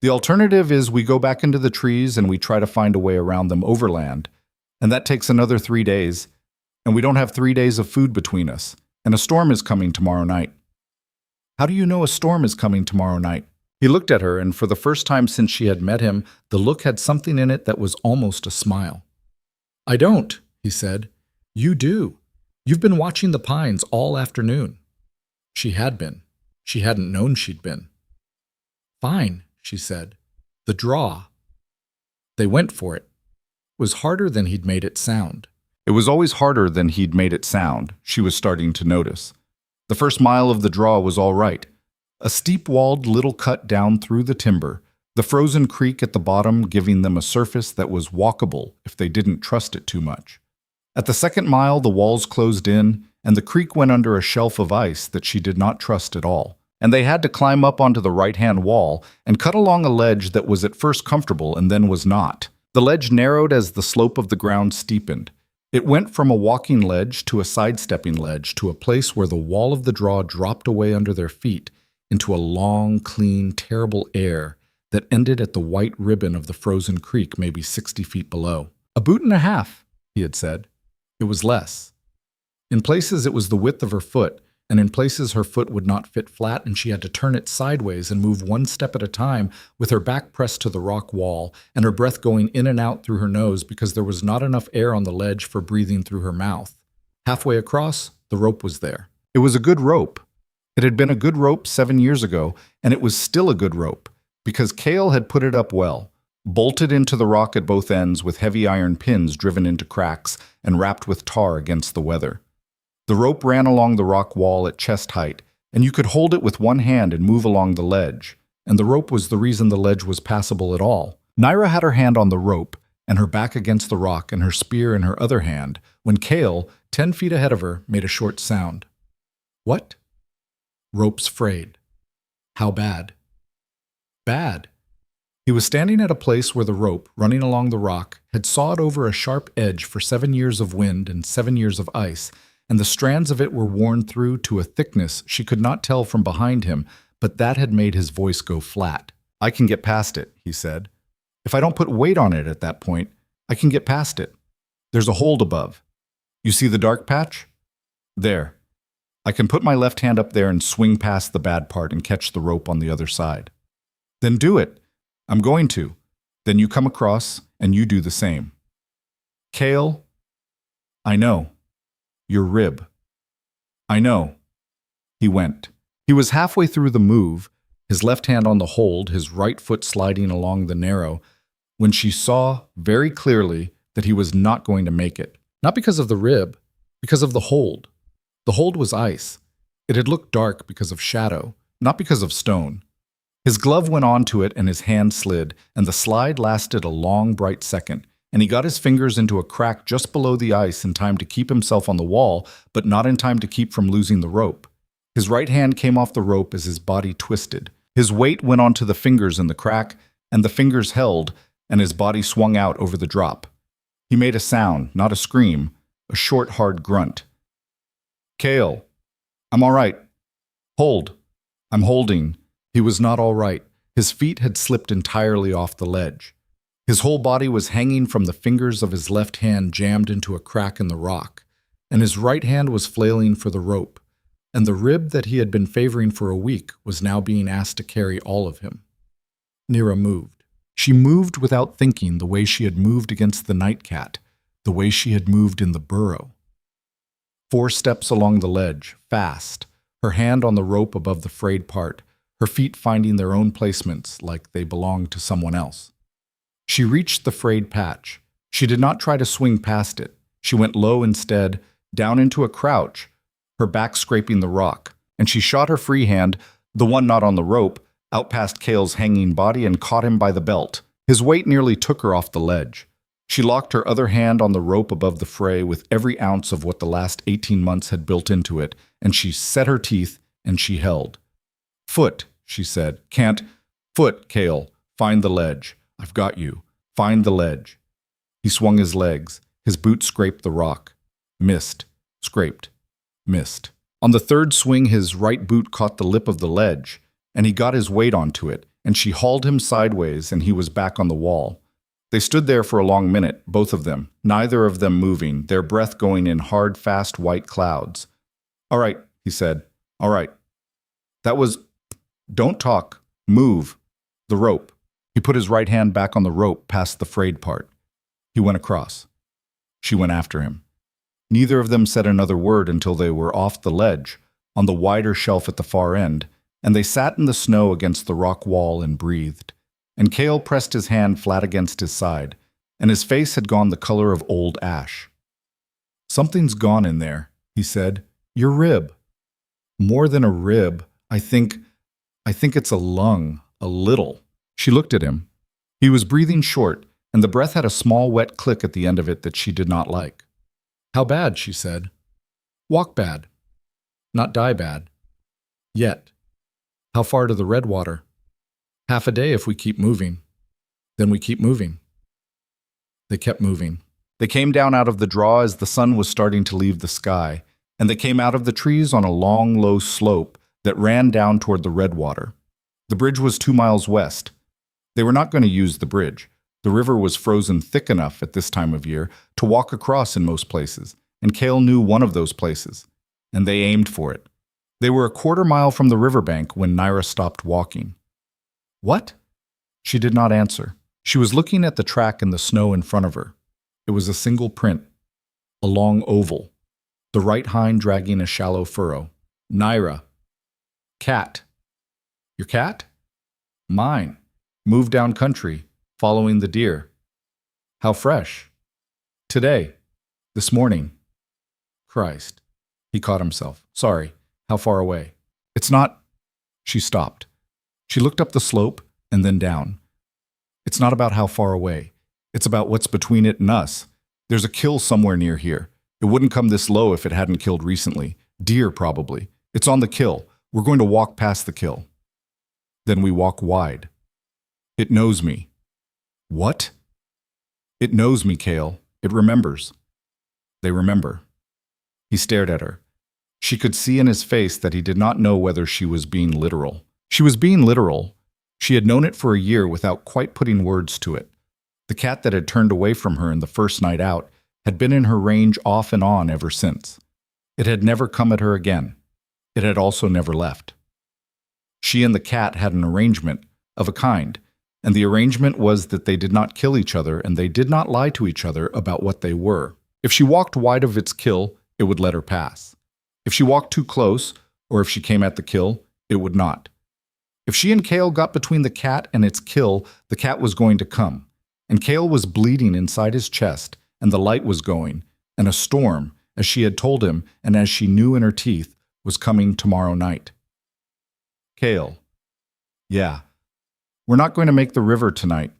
The alternative is we go back into the trees and we try to find a way around them overland, and that takes another 3 days, and we don't have 3 days of food between us, and a storm is coming tomorrow night." "How do you know a storm is coming tomorrow night?" He looked at her, and for the first time since she had met him, the look had something in it that was almost a smile. "I don't," he said. "You do. You've been watching the pines all afternoon." She had been. She hadn't known she'd been. "Fine," she said. "The draw." They went for it. It was harder than he'd made it sound. It was always harder than he'd made it sound, she was starting to notice. The first mile of the draw was all right. A steep-walled little cut down through the timber, the frozen creek at the bottom giving them a surface that was walkable if they didn't trust it too much. At the second mile, the walls closed in, and the creek went under a shelf of ice that she did not trust at all. And they had to climb up onto the right-hand wall and cut along a ledge that was at first comfortable and then was not. The ledge narrowed as the slope of the ground steepened. It went from a walking ledge to a sidestepping ledge to a place where the wall of the draw dropped away under their feet into a long, clean, terrible air that ended at the white ribbon of the frozen creek maybe 60 feet below. "A boot and a half," he had said. It was less. In places it was the width of her foot, and in places her foot would not fit flat and she had to turn it sideways and move 1 step at a time with her back pressed to the rock wall and her breath going in and out through her nose because there was not enough air on the ledge for breathing through her mouth. Halfway across, the rope was there. It was a good rope. It had been a good rope 7 years ago, and it was still a good rope, because Kale had put it up well, bolted into the rock at both ends with heavy iron pins driven into cracks and wrapped with tar against the weather. The rope ran along the rock wall at chest height, and you could hold it with one hand and move along the ledge, and the rope was the reason the ledge was passable at all. Nyra had her hand on the rope, and her back against the rock and her spear in her other hand, when Kale, 10 feet ahead of her, made a short sound. "What?" "Rope's frayed." "How bad?" "Bad." He was standing at a place where the rope, running along the rock, had sawed over a sharp edge for 7 years of wind and 7 years of ice, and the strands of it were worn through to a thickness she could not tell from behind him, but that had made his voice go flat. "I can get past it," he said. "If I don't put weight on it at that point, I can get past it. There's a hold above. You see the dark patch? There. I can put my left hand up there and swing past the bad part and catch the rope on the other side. Then do it. I'm going to. Then you come across and you do the same. Kale, I know. Your rib. I know. He went. He was halfway through the move, his left hand on the hold, his right foot sliding along the narrow, when she saw very clearly that he was not going to make it. Not because of the rib, because of the hold. The hold was ice. It had looked dark because of shadow, not because of stone. His glove went onto it and his hand slid, and the slide lasted a long, bright second, and he got his fingers into a crack just below the ice in time to keep himself on the wall, but not in time to keep from losing the rope. His right hand came off the rope as his body twisted. His weight went onto the fingers in the crack, and the fingers held, and his body swung out over the drop. He made a sound, not a scream, a short, hard grunt. Kale, I'm all right. Hold. I'm holding. He was not all right. His feet had slipped entirely off the ledge. His whole body was hanging from the fingers of his left hand jammed into a crack in the rock, and his right hand was flailing for the rope, and the rib that he had been favoring for a week was now being asked to carry all of him. Nyra moved. She moved without thinking, the way she had moved against the nightcat, the way she had moved in the burrow. 4 steps along the ledge, fast, her hand on the rope above the frayed part, her feet finding their own placements like they belonged to someone else. She reached the frayed patch. She did not try to swing past it. She went low instead, down into a crouch, her back scraping the rock, and she shot her free hand, the one not on the rope, out past Kale's hanging body and caught him by the belt. His weight nearly took her off the ledge. She locked her other hand on the rope above the fray with every ounce of what the last 18 months had built into it, and she set her teeth, and she held. Foot, she said. Can't. Foot, Kale. Find the ledge. I've got you. Find the ledge. He swung his legs. His boot scraped the rock. Missed. Scraped. Missed. On the third swing, his right boot caught the lip of the ledge, and he got his weight onto it, and she hauled him sideways, and he was back on the wall. They stood there for a long minute, both of them, neither of them moving, their breath going in hard, fast white clouds. All right, he said. All right. That was... Don't talk. Move. The rope. He put his right hand back on the rope past the frayed part. He went across. She went after him. Neither of them said another word until they were off the ledge, on the wider shelf at the far end, and they sat in the snow against the rock wall and breathed. And Kale pressed his hand flat against his side, and his face had gone the color of old ash. Something's gone in there, he said. Your rib. More than a rib, I think it's a lung, a little. She looked at him. He was breathing short, and the breath had a small wet click at the end of it that she did not like. How bad, she said. Walk bad. Not die bad. Yet. How far to the Redwater? Half a day if we keep moving. Then we keep moving. They kept moving. They came down out of the draw as the sun was starting to leave the sky, and they came out of the trees on a long, low slope that ran down toward the Redwater. The bridge was 2 miles west. They were not going to use the bridge. The river was frozen thick enough at this time of year to walk across in most places, and Kale knew one of those places, and they aimed for it. They were a 1/4 mile from the riverbank when Nyra stopped walking. What? She did not answer. She was looking at the track in the snow in front of her. It was a single print, a long oval, the right hind dragging a shallow furrow. Nyra. Cat. Your cat? Mine. Moved down country, following the deer. How fresh. Today. This morning. Christ. He caught himself. Sorry. How far away? It's not... She stopped. She looked up the slope and then down. It's not about how far away. It's about what's between it and us. There's a kill somewhere near here. It wouldn't come this low if it hadn't killed recently. Deer, probably. It's on the kill. We're going to walk past the kill. Then we walk wide. It knows me. What? It knows me, Kale. It remembers. They remember. He stared at her. She could see in his face that he did not know whether she was being literal. She was being literal. She had known it for a year without quite putting words to it. The cat that had turned away from her in the first night out had been in her range off and on ever since. It had never come at her again. It had also never left. She and the cat had an arrangement of a kind, and the arrangement was that they did not kill each other and they did not lie to each other about what they were. If she walked wide of its kill, it would let her pass. If she walked too close, or if she came at the kill, it would not. If she and Kale got between the cat and its kill, the cat was going to come. And Kale was bleeding inside his chest, and the light was going, and a storm, as she had told him and as she knew in her teeth, was coming tomorrow night. Kale. Yeah. We're not going to make the river tonight.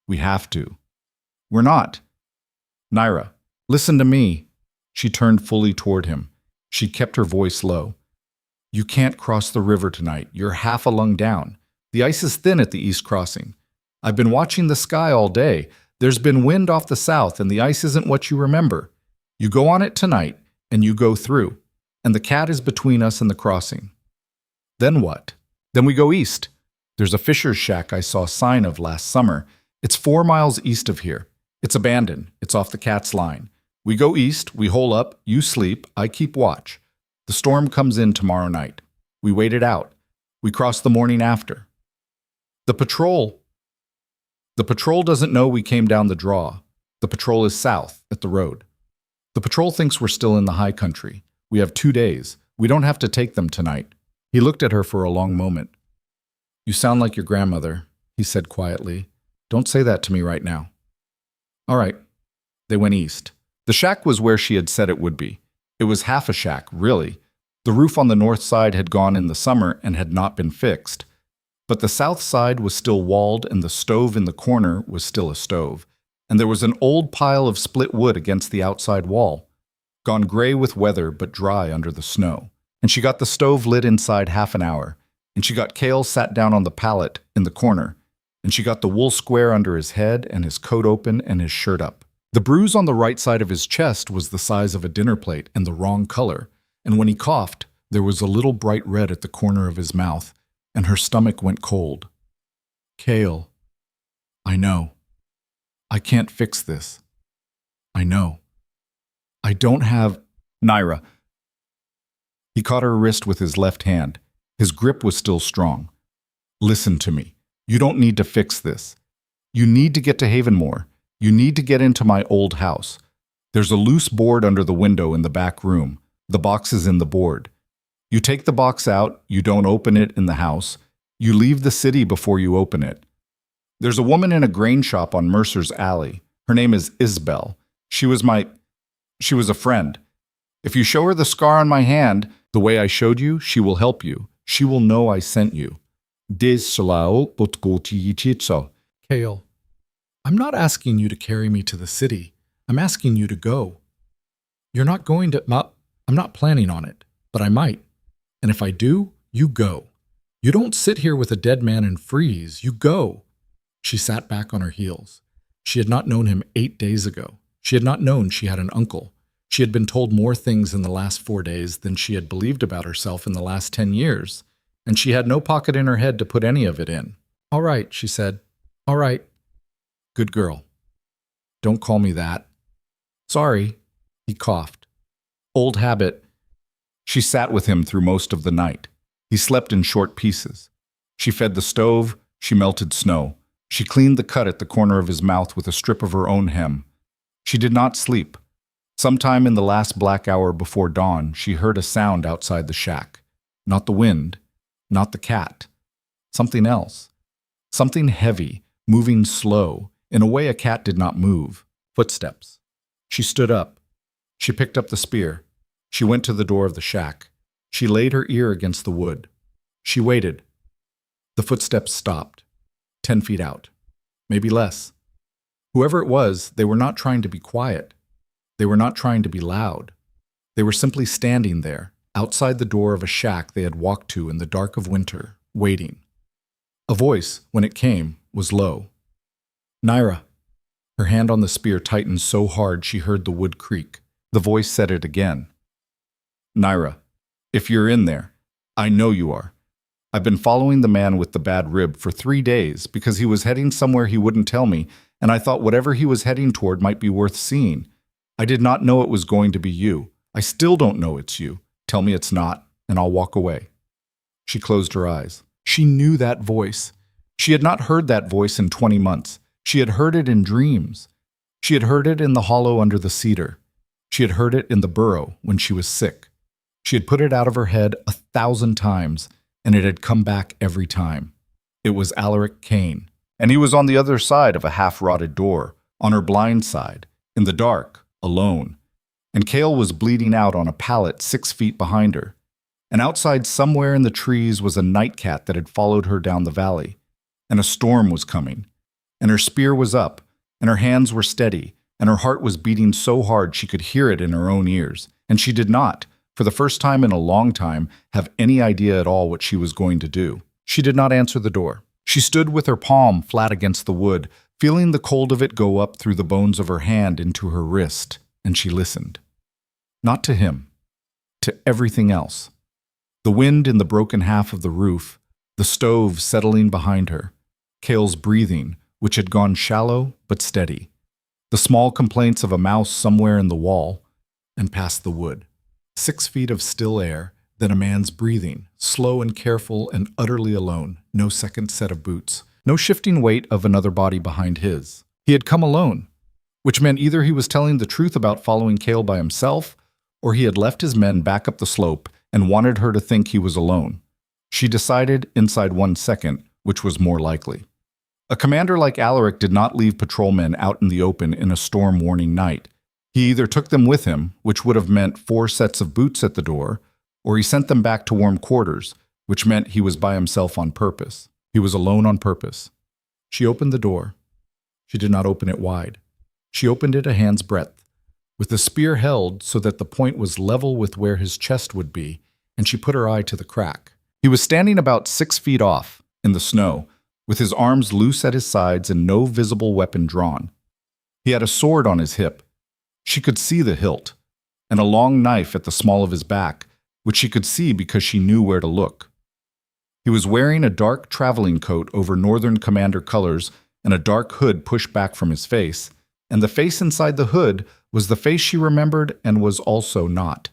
We have to. We're not. Nyra, listen to me. She turned fully toward him. She kept her voice low. You can't cross the river tonight. You're half a lung down. The ice is thin at the east crossing. I've been watching the sky all day. There's been wind off the south, and the ice isn't what you remember. You go on it tonight, and you go through. And the cat is between us and the crossing. Then what? Then we go east. There's a fisher's shack I saw a sign of last summer. It's 4 miles east of here. It's abandoned. It's off the cat's line. We go east, we hole up, you sleep, I keep watch. The storm comes in tomorrow night. We wait it out. We cross the morning after. The patrol doesn't know we came down the draw. The patrol is south, at the road. The patrol thinks we're still in the high country. We have 2 days. We don't have to take them tonight. He looked at her for a long moment. You sound like your grandmother, he said quietly. Don't say that to me right now. All right. They went east. The shack was where she had said it would be. It was half a shack, really. The roof on the north side had gone in the summer and had not been fixed. But the south side was still walled, and the stove in the corner was still a stove. And there was an old pile of split wood against the outside wall, gone gray with weather but dry under the snow. And she got the stove lit inside half an hour, and she got Kale sat down on the pallet in the corner, and she got the wool square under his head and his coat open and his shirt up. The bruise on the right side of his chest was the size of a dinner plate and the wrong color, and when he coughed, there was a little bright red at the corner of his mouth, and her stomach went cold. Kale, I know. I can't fix this. I know. I don't have... Nyra. He caught her wrist with his left hand. His grip was still strong. Listen to me. You don't need to fix this. You need to get to Havenmore. You need to get into my old house. There's a loose board under the window in the back room. The box is in the board. You take the box out, you don't open it in the house. You leave the city before you open it. There's a woman in a grain shop on Mercer's Alley. Her name is Isabel. She was a friend. If you show her the scar on my hand, the way I showed you, she will help you. She will know I sent you. Kale, I'm not asking you to carry me to the city. I'm asking you to go. You're not going to... I'm not planning on it, but I might. And if I do, you go. You don't sit here with a dead man and freeze. You go. She sat back on her heels. She had not known him 8 days ago. She had not known she had an uncle. She had been told more things in the last 4 days than she had believed about herself in the last 10 years, and she had no pocket in her head to put any of it in. All right, she said. All right. Good girl. Don't call me that. Sorry. He coughed. Old habit. She sat with him through most of the night. He slept in short pieces. She fed the stove. She melted snow. She cleaned the cut at the corner of his mouth with a strip of her own hem. She did not sleep. Sometime in the last black hour before dawn, she heard a sound outside the shack. Not the wind. Not the cat. Something else. Something heavy, moving slow, in a way a cat did not move. Footsteps. She stood up. She picked up the spear. She went to the door of the shack. She laid her ear against the wood. She waited. The footsteps stopped. 10 feet out. Maybe less. Whoever it was, they were not trying to be quiet. They were not trying to be loud. They were simply standing there, outside the door of a shack they had walked to in the dark of winter, waiting. A voice, when it came, was low. Nyra. Her hand on the spear tightened so hard she heard the wood creak. The voice said it again. Nyra, if you're in there, I know you are. I've been following the man with the bad rib for 3 days because he was heading somewhere he wouldn't tell me, and I thought whatever he was heading toward might be worth seeing. I did not know it was going to be you. I still don't know it's you. Tell me it's not. and I'll walk away." She closed her eyes. She knew that voice. She had not heard that voice in 20 months. She had heard it in dreams. She had heard it in the hollow under the cedar. She had heard it in the burrow when she was sick. She had put it out of her head 1,000 times, and it had come back every time. It was Alaric Kane, and he was on the other side of a half-rotted door, on her blind side, in the dark, alone. And Cale was bleeding out on a pallet 6 feet behind her. And outside somewhere in the trees was a nightcat that had followed her down the valley. And a storm was coming. And her spear was up, and her hands were steady, and her heart was beating so hard she could hear it in her own ears. And she did not, for the first time in a long time, have any idea at all what she was going to do. She did not answer the door. She stood with her palm flat against the wood, feeling the cold of it go up through the bones of her hand into her wrist, and she listened. Not to him, to everything else. The wind in the broken half of the roof, the stove settling behind her, Cale's breathing, which had gone shallow but steady, the small complaints of a mouse somewhere in the wall, and past the wood. 6 feet of still air, then a man's breathing, slow and careful and utterly alone, no second set of boots, no shifting weight of another body behind his. He had come alone, which meant either he was telling the truth about following Cale by himself, or he had left his men back up the slope and wanted her to think he was alone. She decided inside 1 second, which was more likely. A commander like Alaric did not leave patrolmen out in the open in a storm-warning night. He either took them with him, which would have meant 4 sets of boots at the door, or he sent them back to warm quarters, which meant he was by himself on purpose. He was alone on purpose. She opened the door. She did not open it wide. She opened it a hand's breadth, with the spear held so that the point was level with where his chest would be, and she put her eye to the crack. He was standing about 6 feet off, in the snow, with his arms loose at his sides and no visible weapon drawn. He had a sword on his hip. She could see the hilt, and a long knife at the small of his back, which she could see because she knew where to look. He was wearing a dark traveling coat over Northern Commander colors and a dark hood pushed back from his face, and the face inside the hood was the face she remembered and was also not.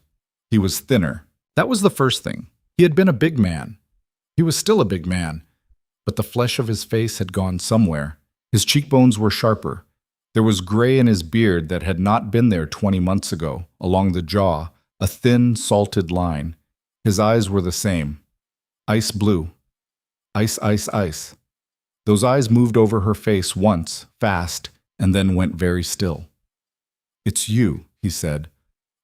He was thinner. That was the first thing. He had been a big man. He was still a big man, but the flesh of his face had gone somewhere. His cheekbones were sharper. There was gray in his beard that had not been there 20 months ago, along the jaw, a thin, salted line. His eyes were the same. Ice blue. Ice, ice, ice. Those eyes moved over her face once, fast, and then went very still. "It's you," he said.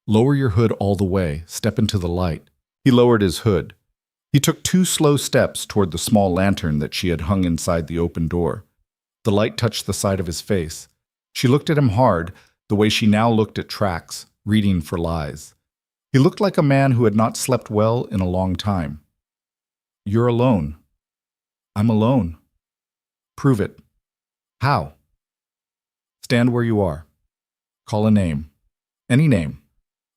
"Lower your hood all the way. Step into the light." He lowered his hood. He took 2 slow steps toward the small lantern that she had hung inside the open door. The light touched the side of his face. She looked at him hard, the way she now looked at tracks, reading for lies. He looked like a man who had not slept well in a long time. "You're alone." "I'm alone." "Prove it." "How?" "Stand where you are. Call a name. Any name.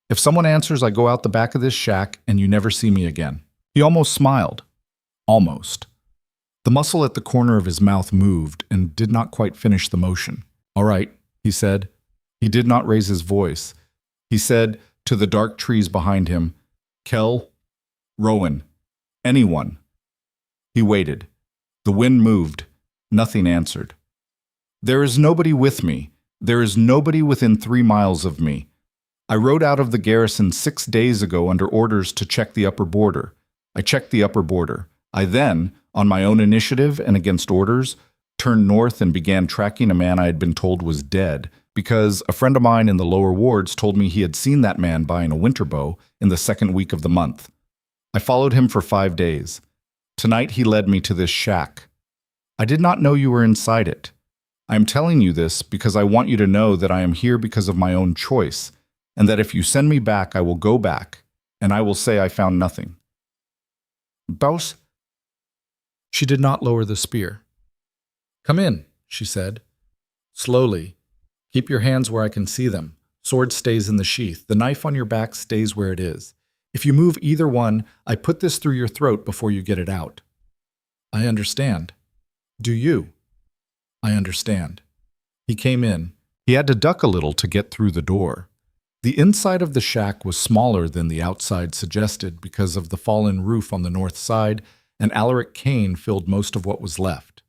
If someone answers, I go out the back of this shack and you never see me again." He almost smiled. Almost. The muscle at the corner of his mouth moved and did not quite finish the motion. "All right," he said. He did not raise his voice. He said to the dark trees behind him, "Kel, Rowan, anyone." He waited. The wind moved. Nothing answered. "There is nobody with me. There is nobody within 3 miles of me. I rode out of the garrison 6 days ago under orders to check the upper border. I checked the upper border. I then, on my own initiative and against orders, turned north and began tracking a man I had been told was dead, because a friend of mine in the lower wards told me he had seen that man buying a winter bow in the 2nd week of the month. I followed him for 5 days. Tonight he led me to this shack. I did not know you were inside it. I am telling you this because I want you to know that I am here because of my own choice, and that if you send me back, I will go back, and I will say I found nothing." "Boss?" She did not lower the spear. "Come in," she said. "Slowly. Keep your hands where I can see them. Sword stays in the sheath. The knife on your back stays where it is. If you move either one, I put this through your throat before you get it out." "I understand." "Do you?" "I understand." He came in. He had to duck a little to get through the door. The inside of the shack was smaller than the outside suggested because of the fallen roof on the north side, and Alaric Kane filled most of what was left.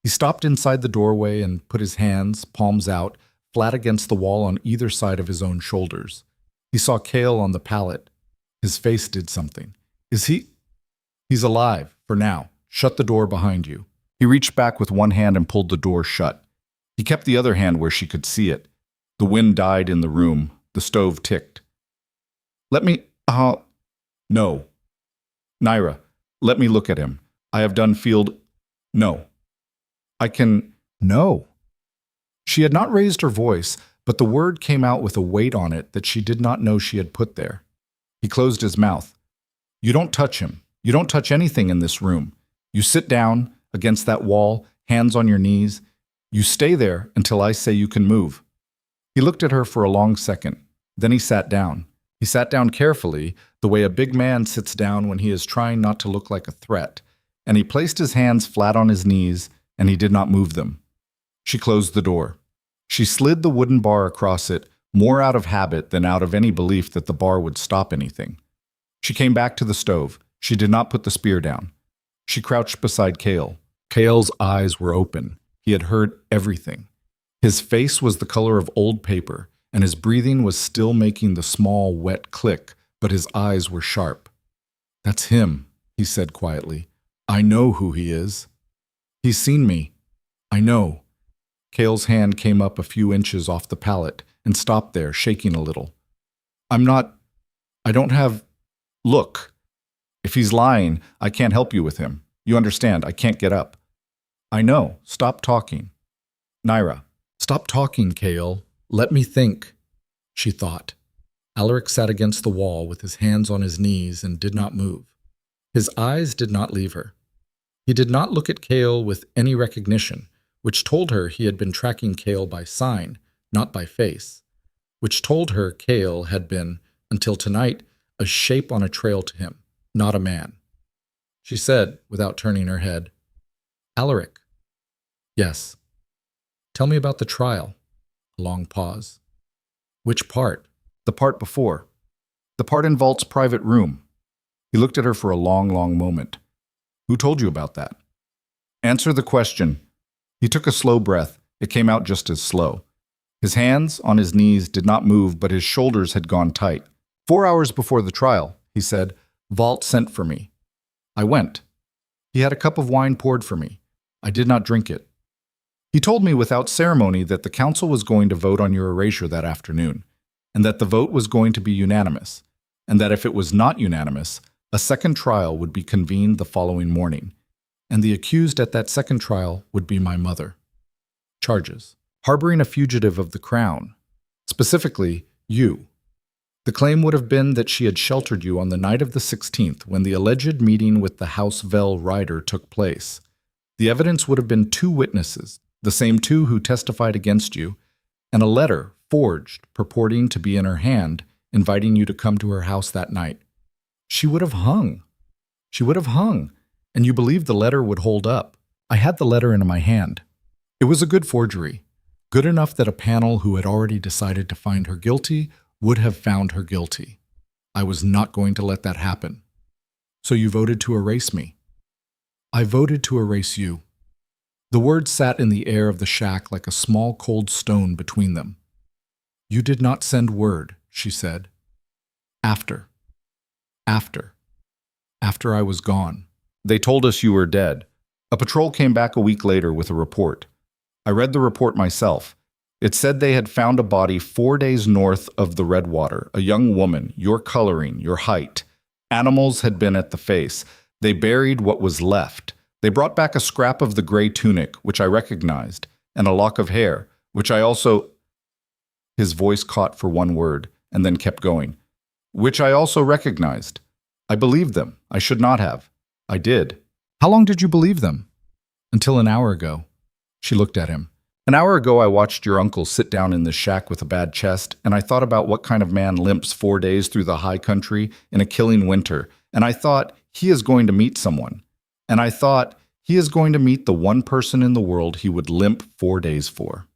He stopped inside the doorway and put his hands, palms out, flat against the wall on either side of his own shoulders. He saw Cale on the pallet. His face did something. Is he? He's alive, for now. Shut the door behind you. He reached back with one hand and pulled the door shut. He kept the other hand where she could see it. The wind died in the room. The stove ticked. Let me, no. Nyra, let me look at him. I have done field, no. I can, no. She had not raised her voice, but the word came out with a weight on it that she did not know she had put there. He closed his mouth. You don't touch him. You don't touch anything in this room. You sit down against that wall, hands on your knees. You stay there until I say you can move. He looked at her for a long second. Then he sat down. He sat down carefully, the way a big man sits down when he is trying not to look like a threat, and he placed his hands flat on his knees, and he did not move them. She closed the door. She slid the wooden bar across it, more out of habit than out of any belief that the bar would stop anything. She came back to the stove. She did not put the spear down. She crouched beside Cale. Cale's eyes were open. He had heard everything. His face was the color of old paper, and his breathing was still making the small, wet click, but his eyes were sharp. That's him, he said quietly. I know who he is. He's seen me. I know. Cale's hand came up a few inches off the pallet and stopped there, shaking a little. I don't have... Look. If he's lying, I can't help you with him. You understand, I can't get up. I know. Stop talking. Nyra. Stop talking, Cale. Let me think, she thought. Alaric sat against the wall with his hands on his knees and did not move. His eyes did not leave her. He did not look at Cale with any recognition, which told her he had been tracking Cale by sign, not by face, which told her Cale had been, until tonight, a shape on a trail to him, not a man. She said, without turning her head, Alaric. Yes. Tell me about the trial. A long pause. Which part? The part before. The part in Vault's private room. He looked at her for a long, long moment. Who told you about that? Answer the question. He took a slow breath. It came out just as slow. His hands on his knees did not move, but his shoulders had gone tight. 4 hours before the trial, he said, Vault sent for me. I went. He had a cup of wine poured for me. I did not drink it. He told me without ceremony that the council was going to vote on your erasure that afternoon, and that the vote was going to be unanimous, and that if it was not unanimous, a second trial would be convened the following morning, and the accused at that second trial would be my mother. Charges. Harboring a fugitive of the crown. Specifically, you. The claim would have been that she had sheltered you on the night of the 16th when the alleged meeting with the House Vel rider took place. The evidence would have been 2 witnesses, the same 2 who testified against you, and a letter forged purporting to be in her hand, inviting you to come to her house that night. She would have hung. She would have hung, and you believed the letter would hold up. I had the letter in my hand. It was a good forgery, good enough that a panel who had already decided to find her guilty would have found her guilty. I was not going to let that happen. So you voted to erase me. I voted to erase you. The words sat in the air of the shack like a small cold stone between them. You did not send word, she said. After I was gone. They told us you were dead. A patrol came back a week later with a report. I read the report myself. It said they had found a body 4 days north of the Redwater, a young woman, your coloring, your height. Animals had been at the face. They buried what was left. They brought back a scrap of the gray tunic, which I recognized, and a lock of hair, which I also... His voice caught for one word, and then kept going. Which I also recognized. I believed them. I should not have. I did. How long did you believe them? Until an hour ago. She looked at him. An hour ago I watched your uncle sit down in this shack with a bad chest, and I thought about what kind of man limps 4 days through the high country in a killing winter, and I thought he is going to meet someone. And I thought he is going to meet the one person in the world he would limp 4 days for.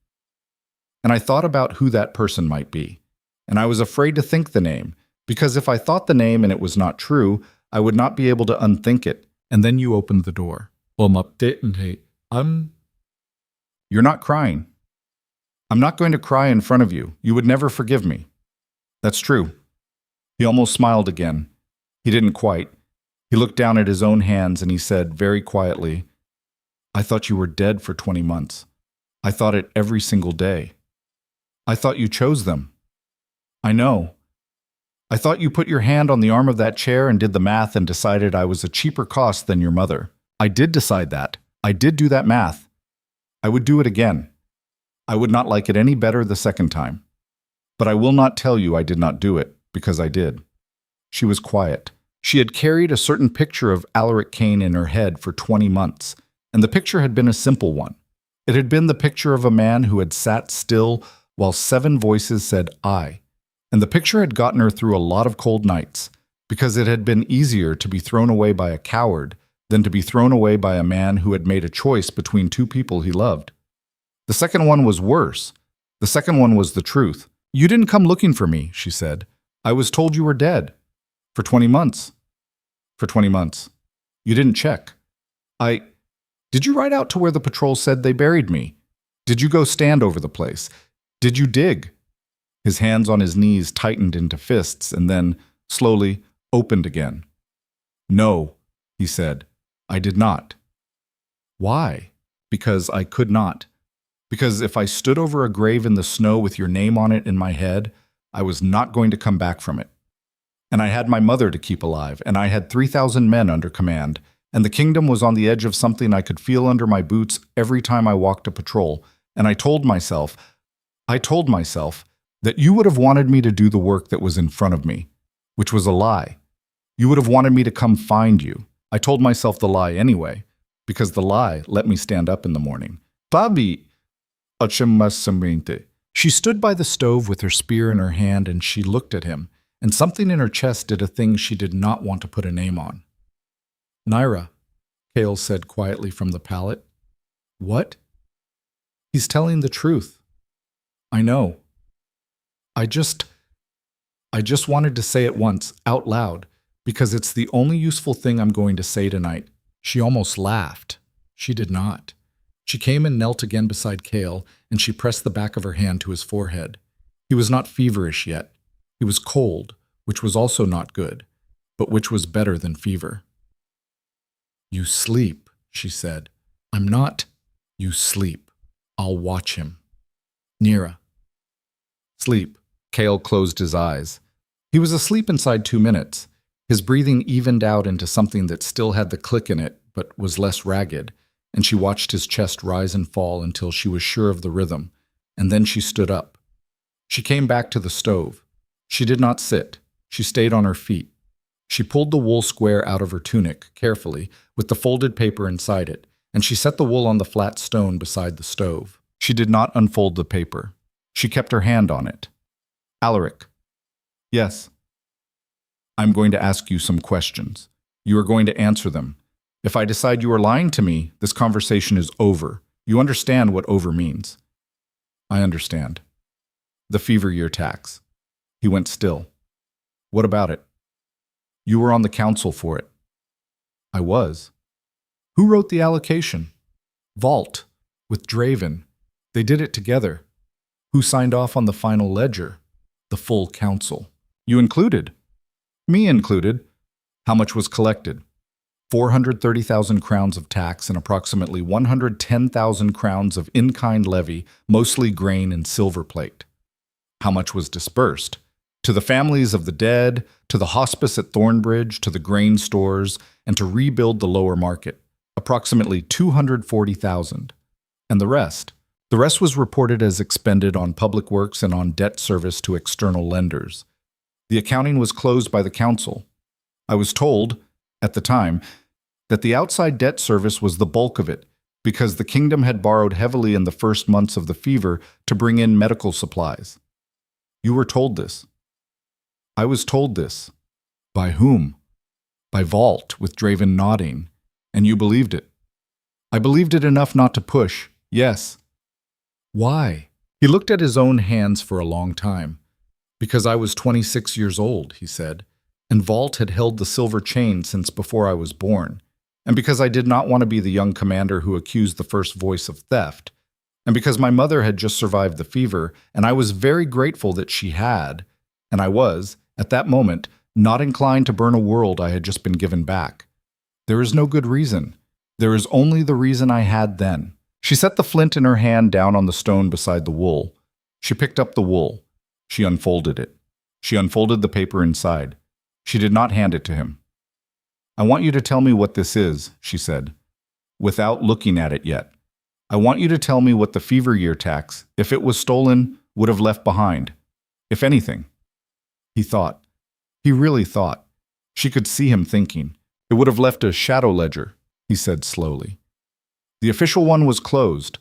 And I thought about who that person might be. And I was afraid to think the name, because if I thought the name and it was not true, I would not be able to unthink it. And then you opened the door. You're not crying. I'm not going to cry in front of you. You would never forgive me. That's true. He almost smiled again. He didn't quite. He looked down at his own hands and he said very quietly, I thought you were dead for 20 months. I thought it every single day. I thought you chose them. I know. I thought you put your hand on the arm of that chair and did the math and decided I was a cheaper cost than your mother. I did decide that. I did do that math. I would do it again. I would not like it any better the second time. But I will not tell you I did not do it, because I did. She was quiet. She had carried a certain picture of Alaric Kane in her head for 20 months, and the picture had been a simple one. It had been the picture of a man who had sat still while 7 voices said, I. And the picture had gotten her through a lot of cold nights, because it had been easier to be thrown away by a coward than to be thrown away by a man who had made a choice between 2 people he loved. The second one was worse. The second one was the truth. You didn't come looking for me, she said. I was told you were dead. For 20 months. For 20 months. You didn't check. Did you ride out to where the patrol said they buried me? Did you go stand over the place? Did you dig? His hands on his knees tightened into fists and then, slowly, opened again. No, he said. I did not. Why? Because I could not. Because if I stood over a grave in the snow with your name on it in my head, I was not going to come back from it. And I had my mother to keep alive, and I had 3,000 men under command, and the kingdom was on the edge of something I could feel under my boots every time I walked a patrol, and I told myself that you would have wanted me to do the work that was in front of me, which was a lie. You would have wanted me to come find you. I told myself the lie anyway, because the lie let me stand up in the morning. She stood by the stove with her spear in her hand and she looked at him, and something in her chest did a thing she did not want to put a name on. Nyra, Cale said quietly from the pallet. What? He's telling the truth. I know. I just wanted to say it once, out loud, because it's the only useful thing I'm going to say tonight. She almost laughed. She did not. She came and knelt again beside Cale, and she pressed the back of her hand to his forehead. He was not feverish yet. He was cold, which was also not good, but which was better than fever. You sleep, she said. I'm not. You sleep. I'll watch him. Nyra. Sleep. Cale closed his eyes. He was asleep inside 2 minutes. His breathing evened out into something that still had the click in it, but was less ragged, and she watched his chest rise and fall until she was sure of the rhythm, and then she stood up. She came back to the stove. She did not sit. She stayed on her feet. She pulled the wool square out of her tunic, carefully, with the folded paper inside it, and she set the wool on the flat stone beside the stove. She did not unfold the paper. She kept her hand on it. Alaric. Yes. I'm going to ask you some questions. You are going to answer them. If I decide you are lying to me, this conversation is over. You understand what over means. I understand. The fever year tax. He went still. What about it? You were on the council for it. I was. Who wrote the allocation? Vault, with Draven. They did it together. Who signed off on the final ledger? The full council. You included. Me included. How much was collected? 430,000 crowns of tax and approximately 110,000 crowns of in-kind levy, mostly grain and silver plate. How much was dispersed? To the families of the dead, to the hospice at Thornbridge, to the grain stores, and to rebuild the lower market. Approximately 240,000. And the rest? The rest was reported as expended on public works and on debt service to external lenders. The accounting was closed by the council. I was told, at the time, that the outside debt service was the bulk of it, because the kingdom had borrowed heavily in the first months of the fever to bring in medical supplies. You were told this. I was told this. By whom? By Vault, with Draven nodding, and you believed it. I believed it enough not to push, yes. Why? He looked at his own hands for a long time. Because I was 26 years old, he said, and Vault had held the silver chain since before I was born, and because I did not want to be the young commander who accused the first voice of theft, and because my mother had just survived the fever, and I was very grateful that she had, and I was, at that moment, not inclined to burn a world I had just been given back. There is no good reason. There is only the reason I had then. She set the flint in her hand down on the stone beside the wool. She picked up the wool. She unfolded it. She unfolded the paper inside. She did not hand it to him. I want you to tell me what this is, she said, without looking at it yet. I want you to tell me what the fever year tax, if it was stolen, would have left behind, if anything. He thought. He really thought. She could see him thinking. It would have left a shadow ledger, he said slowly. The official one was closed,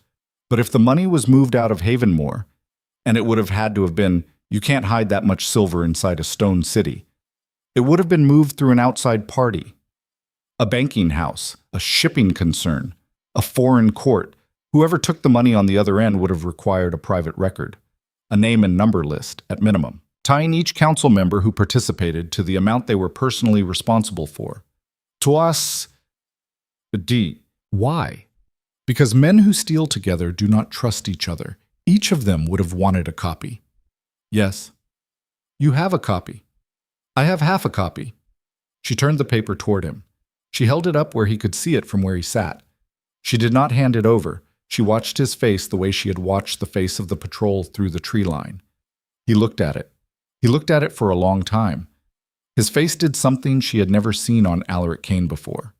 but if the money was moved out of Havenmore, and it would have had to have been, you can't hide that much silver inside a stone city, it would have been moved through an outside party. A banking house, a shipping concern, a foreign court. Whoever took the money on the other end would have required a private record, a name and number list, at minimum, tying each council member who participated to the amount they were personally responsible for. To us, why? Because men who steal together do not trust each other. Each of them would have wanted a copy. Yes. You have a copy. I have half a copy. She turned the paper toward him. She held it up where he could see it from where he sat. She did not hand it over. She watched his face the way she had watched the face of the patrol through the tree line. He looked at it. He looked at it for a long time. His face did something she had never seen on Alaric Kane before.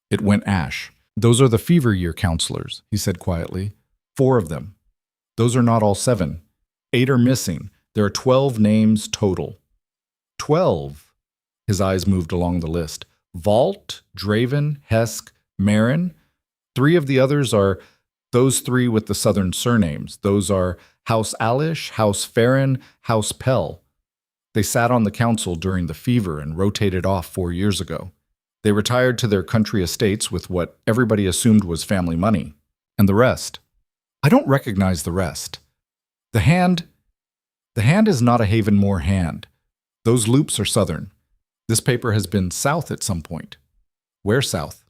It went ash. Those are the fever year counselors, he said quietly. 4 of them. Those are not all 7. 8 are missing. There are 12 names total. 12. His eyes moved along the list. Vault, Draven, Hesk, Marin. 3 of the others are those 3 with the southern surnames. Those are House Alish, House Farron, House Pell. They sat on the council during the fever and rotated off 4 years ago. They retired to their country estates with what everybody assumed was family money. And the rest? I don't recognize the rest. The hand is not a Havenmore hand. Those loops are southern. This paper has been south at some point. Where south?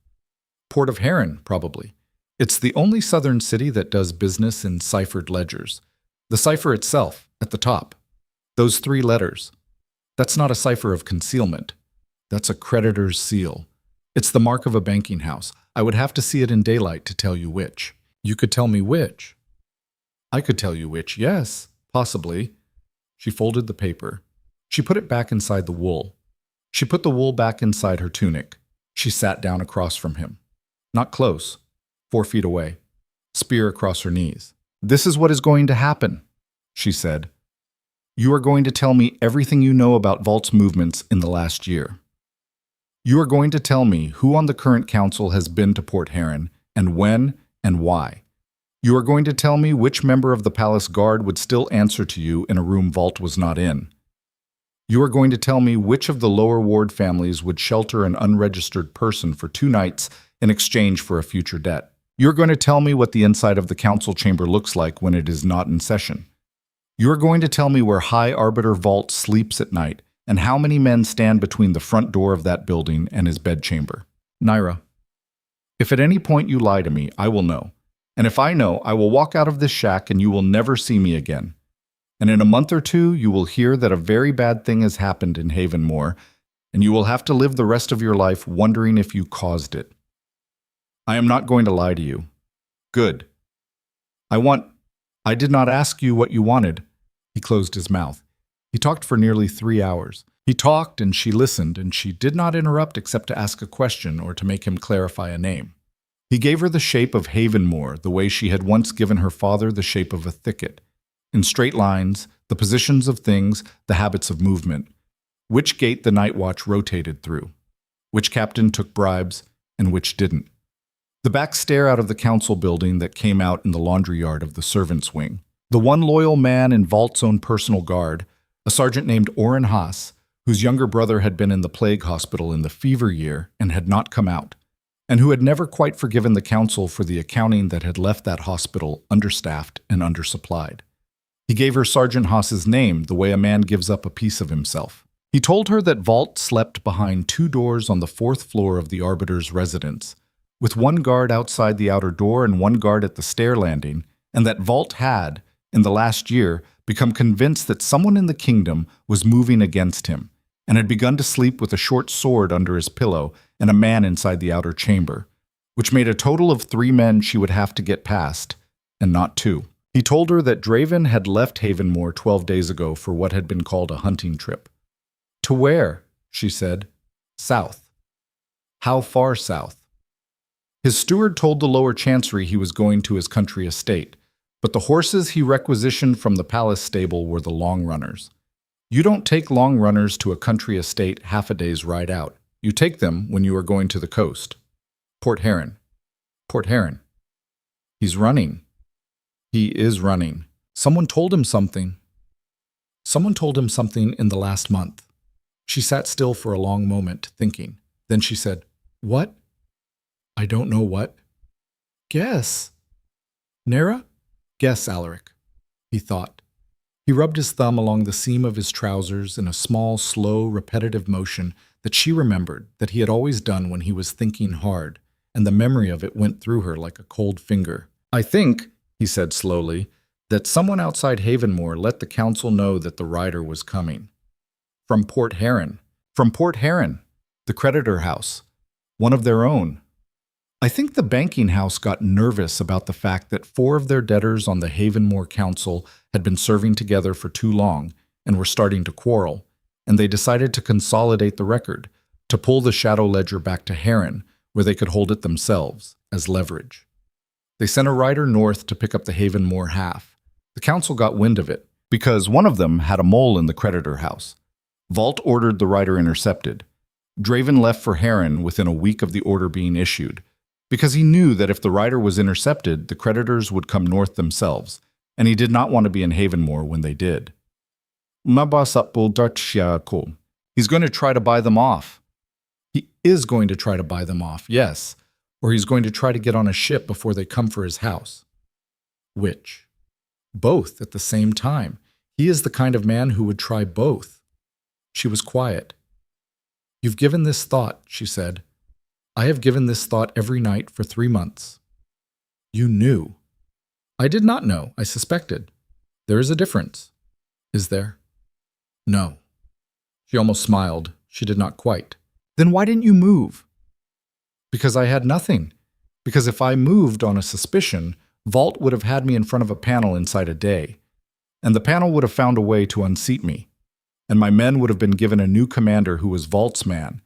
Port of Heron, probably. It's the only southern city that does business in ciphered ledgers. The cipher itself, at the top. Those 3 letters. That's not a cipher of concealment. That's a creditor's seal. It's the mark of a banking house. I would have to see it in daylight to tell you which. You could tell me which. I could tell you which, yes, possibly. She folded the paper. She put it back inside the wool. She put the wool back inside her tunic. She sat down across from him. Not close, 4 feet away, spear across her knees. This is what is going to happen, she said. You are going to tell me everything you know about Vault's movements in the last year. You are going to tell me who on the current council has been to Port Heron, and when, and why. You are going to tell me which member of the palace guard would still answer to you in a room Vault was not in. You are going to tell me which of the lower ward families would shelter an unregistered person for 2 nights in exchange for a future debt. You're going to tell me what the inside of the council chamber looks like when it is not in session. You're going to tell me where High Arbiter Vault sleeps at night and how many men stand between the front door of that building and his bedchamber. Nyra, if at any point you lie to me, I will know. And if I know, I will walk out of this shack and you will never see me again. And in a month or 2, you will hear that a very bad thing has happened in Havenmore, and you will have to live the rest of your life wondering if you caused it. I am not going to lie to you. Good. I did not ask you what you wanted. He closed his mouth. He talked for nearly 3 hours. He talked and she listened, and she did not interrupt except to ask a question or to make him clarify a name. He gave her the shape of Havenmore, the way she had once given her father the shape of a thicket. In straight lines, the positions of things, the habits of movement. Which gate the night watch rotated through. Which captain took bribes and which didn't. The back stair out of the council building that came out in the laundry yard of the servants' wing. The one loyal man in Vault's own personal guard, a sergeant named Orrin Haas, whose younger brother had been in the plague hospital in the fever year and had not come out, and who had never quite forgiven the council for the accounting that had left that hospital understaffed and undersupplied. He gave her Sergeant Haas's name the way a man gives up a piece of himself. He told her that Vault slept behind 2 doors on the 4th floor of the Arbiter's residence, with 1 guard outside the outer door and 1 guard at the stair landing, and that Vault had, in the last year, become convinced that someone in the kingdom was moving against him, and had begun to sleep with a short sword under his pillow and a man inside the outer chamber, which made a total of 3 men she would have to get past, and not 2. He told her that Draven had left Havenmore 12 days ago for what had been called a hunting trip. To where? She said. South. How far south? His steward told the lower chancery he was going to his country estate, but the horses he requisitioned from the palace stable were the long runners. You don't take long runners to a country estate half a day's ride out. You take them when you are going to the coast. Port Heron. Port Heron. He's running. He is running. Someone told him something. Someone told him something in the last month. She sat still for a long moment, thinking. Then she said, What? I don't know what. Guess. Nyra? Guess, Alaric, he thought. He rubbed his thumb along the seam of his trousers in a small, slow, repetitive motion that she remembered that he had always done when he was thinking hard, and the memory of it went through her like a cold finger. I think, he said slowly, that someone outside Havenmore let the council know that the rider was coming. From Port Heron. From Port Heron, the creditor house. One of their own. I think the banking house got nervous about the fact that 4 of their debtors on the Havenmore Council had been serving together for too long and were starting to quarrel, and they decided to consolidate the record, to pull the shadow ledger back to Heron, where they could hold it themselves, as leverage. They sent a rider north to pick up the Havenmore half. The council got wind of it, because one of them had a mole in the creditor house. Vault ordered the rider intercepted. Draven left for Heron within a week of the order being issued, because he knew that if the rider was intercepted, the creditors would come north themselves, and he did not want to be in Havenmore when they did. He's going to try to buy them off. He is going to try to buy them off, yes, or he's going to try to get on a ship before they come for his house. Which? Both at the same time. He is the kind of man who would try both. She was quiet. You've given this thought, she said. I have given this thought every night for 3 months. You knew. I did not know, I suspected. There is a difference. Is there? No. She almost smiled. She did not quite. Then why didn't you move? Because I had nothing. Because if I moved on a suspicion, Vault would have had me in front of a panel inside a day. And the panel would have found a way to unseat me. And my men would have been given a new commander who was Vault's man.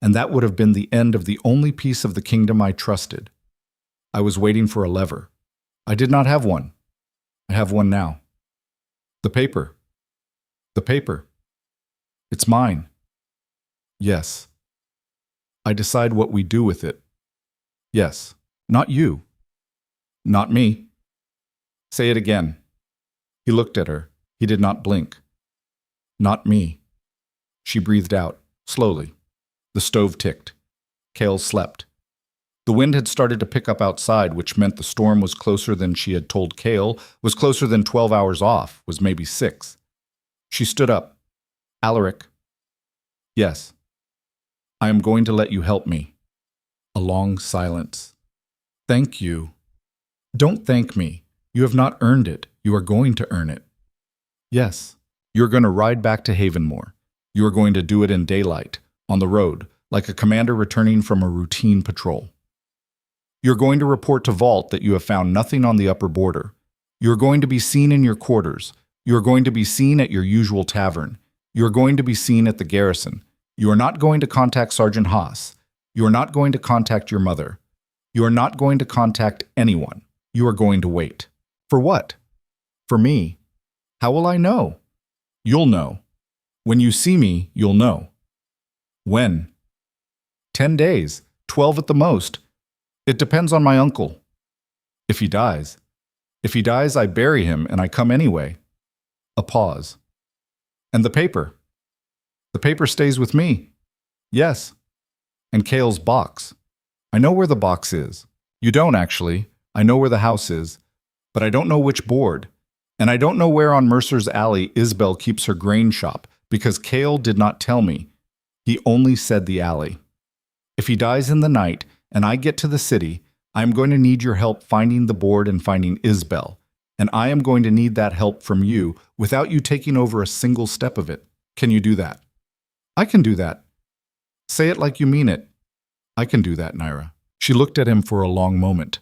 And that would have been the end of the only piece of the kingdom I trusted. I was waiting for a lever. I did not have one. I have one now. The paper. The paper. It's mine. Yes. I decide what we do with it. Yes. Not you. Not me. Say it again. He looked at her. He did not blink. Not me. She breathed out, slowly. The stove ticked. Cale slept. The wind had started to pick up outside, which meant the storm was closer than she had told Cale, was closer than 12 hours off, was maybe 6. She stood up. Alaric. Yes. I am going to let you help me. A long silence. Thank you. Don't thank me. You have not earned it. You are going to earn it. Yes. You are going to ride back to Havenmore. You are going to do it in daylight, on the road, like a commander returning from a routine patrol. You're going to report to Vault that you have found nothing on the upper border. You're going to be seen in your quarters. You're going to be seen at your usual tavern. You're going to be seen at the garrison. You are not going to contact Sergeant Haas. You are not going to contact your mother. You are not going to contact anyone. You are going to wait. For what? For me. How will I know? You'll know. When you see me, you'll know. When? 10 days, 12 at the most. It depends on my uncle. If he dies. If he dies, I bury him and I come anyway. A pause. And the paper? The paper stays with me. Yes. And Cale's box. I know where the box is. You don't, actually. I know where the house is. But I don't know which board. And I don't know where on Mercer's Alley Isabel keeps her grain shop, because Cale did not tell me. He only said the alley. If he dies in the night, and I get to the city, I am going to need your help finding the board and finding Isabel. And I am going to need that help from you without you taking over a single step of it. Can you do that? I can do that. Say it like you mean it. I can do that, Nyra. She looked at him for a long moment.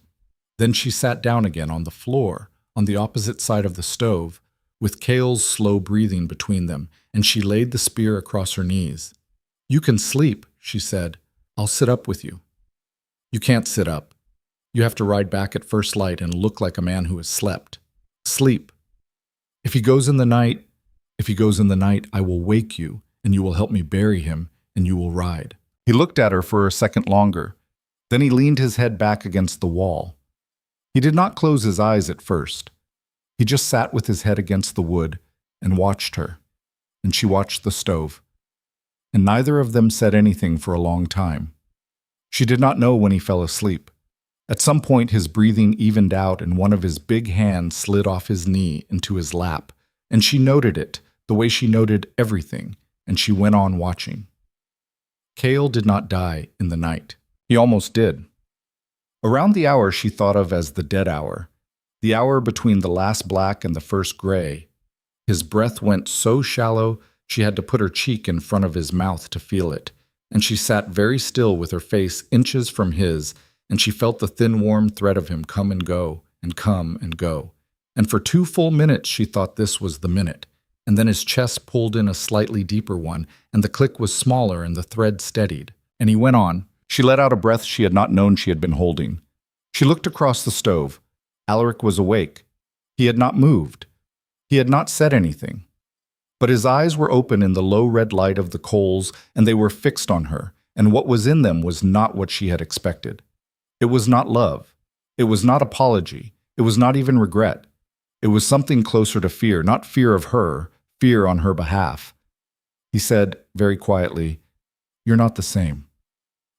Then she sat down again on the floor, on the opposite side of the stove, with Cale's slow breathing between them, and she laid the spear across her knees. You can sleep, she said. I'll sit up with you. You can't sit up. You have to ride back at first light and look like a man who has slept. Sleep. If he goes in the night, I will wake you, and you will help me bury him, and you will ride. He looked at her for a second longer. Then he leaned his head back against the wall. He did not close his eyes at first. He just sat with his head against the wood and watched her, and she watched the stove. And neither of them said anything for a long time. She did not know when he fell asleep. At some point his breathing evened out and one of his big hands slid off his knee into his lap, and she noted it, the way she noted everything, and she went on watching. Cale did not die in the night. He almost did. Around the hour she thought of as the dead hour, the hour between the last black and the first gray. His breath went so shallow she had to put her cheek in front of his mouth to feel it, and she sat very still with her face inches from his, and she felt the thin warm thread of him come and go, and come and go. And for 2 full minutes she thought this was the minute, and then his chest pulled in a slightly deeper one, and the click was smaller and the thread steadied. And he went on. She let out a breath she had not known she had been holding. She looked across the stove. Alaric was awake. He had not moved. He had not said anything. But his eyes were open in the low red light of the coals, and they were fixed on her, and what was in them was not what she had expected. It was not love. It was not apology. It was not even regret. It was something closer to fear, not fear of her, fear on her behalf. He said, very quietly, "You're not the same."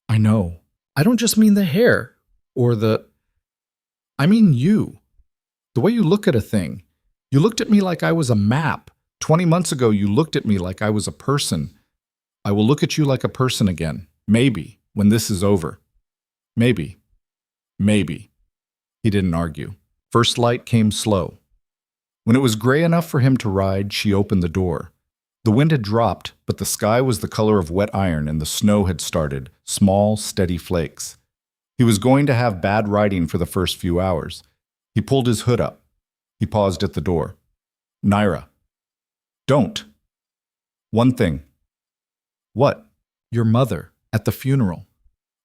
"I know. I don't just mean the hair, or I mean you. The way you look at a thing. You looked at me like I was a map. 20 months ago, you looked at me like I was a person. I will look at you like a person again. Maybe, when this is over. Maybe. Maybe." He didn't argue. First light came slow. When it was gray enough for him to ride, she opened the door. The wind had dropped, but the sky was the color of wet iron and the snow had started, small, steady flakes. He was going to have bad riding for the first few hours. He pulled his hood up. He paused at the door. "Nyra. Don't. One thing." "What?" "Your mother, at the funeral.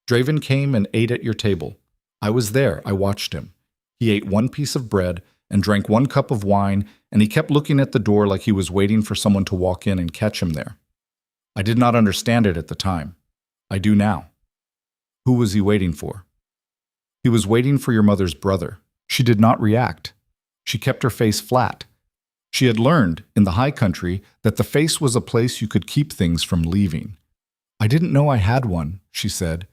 Draven came and ate at your table. I was there, I watched him. He ate 1 piece of bread and drank 1 cup of wine, and he kept looking at the door like he was waiting for someone to walk in and catch him there. I did not understand it at the time. I do now. Who was he waiting for?" "He was waiting for your mother's brother." She did not react. She kept her face flat. She had learned, in the high country, that the face was a place you could keep things from leaving. "I didn't know I had one," she said.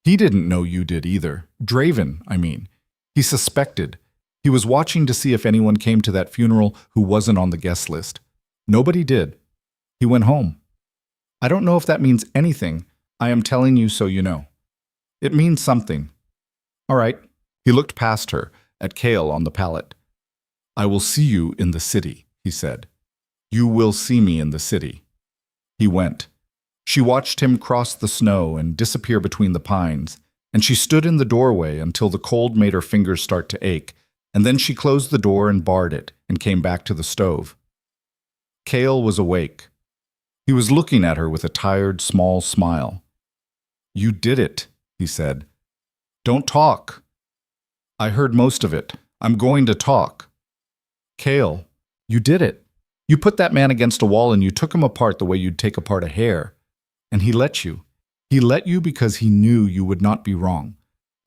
"He didn't know you did either. Draven, I mean. He suspected. He was watching to see if anyone came to that funeral who wasn't on the guest list. Nobody did. He went home. I don't know if that means anything. I am telling you so you know. It means something. All right." He looked past her, at Cale on the pallet. "I will see you in the city," he said. "You will see me in the city." He went. She watched him cross the snow and disappear between the pines, and she stood in the doorway until the cold made her fingers start to ache, and then she closed the door and barred it and came back to the stove. Cale was awake. He was looking at her with a tired, small smile. "You did it," he said. "Don't talk." "I heard most of it. I'm going to talk." "Cale, you did it. You put that man against a wall and you took him apart the way you'd take apart a hair. And he let you. He let you because he knew you would not be wrong.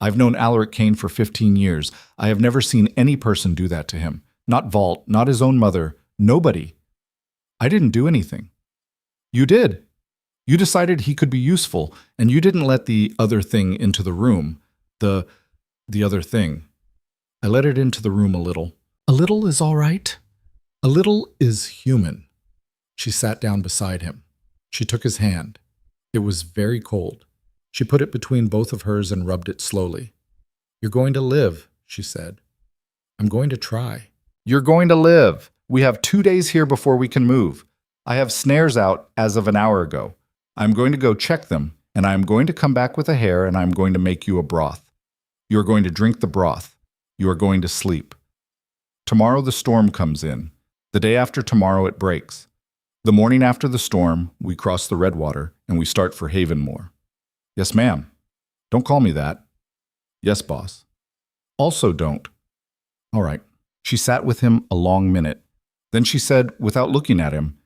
I've known Alaric Kane for 15 years. I have never seen any person do that to him. Not Vault, not his own mother, nobody. I didn't do anything. You did. You decided he could be useful, and you didn't let the other thing into the room. The other thing. I let it into the room a little. A little is all right. A little is human. She sat down beside him. She took his hand. It was very cold. She put it between both of hers and rubbed it slowly. "You're going to live," she said. "I'm going to try." "You're going to live. We have 2 days here before we can move. I have snares out as of an hour ago. I'm going to go check them, and I am going to come back with a hare, and I am going to make you a broth. You are going to drink the broth. You are going to sleep. Tomorrow the storm comes in. The day after tomorrow it breaks. The morning after the storm, we cross the Redwater, and we start for Havenmore." "Yes, ma'am." "Don't call me that." "Yes, boss." "Also don't." "All right." She sat with him a long minute. Then she said, without looking at him,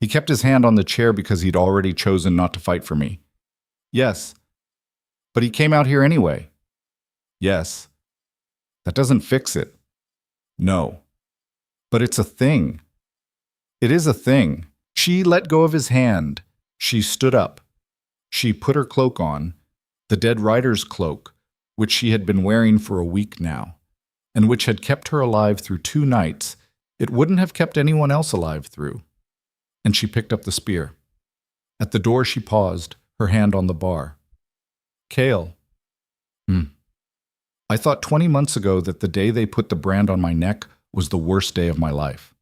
"He kept his hand on the chair because he'd already chosen not to fight for me." "Yes." "But he came out here anyway." "Yes." "That doesn't fix it." "No." "But it's a thing." "It is a thing." She let go of his hand. She stood up. She put her cloak on, the dead rider's cloak, which she had been wearing for a week now, and which had kept her alive through 2 nights it wouldn't have kept anyone else alive through. And she picked up the spear. At the door she paused, her hand on the bar. "Cale." "I thought 20 months ago that the day they put the brand on my neck was the worst day of my life."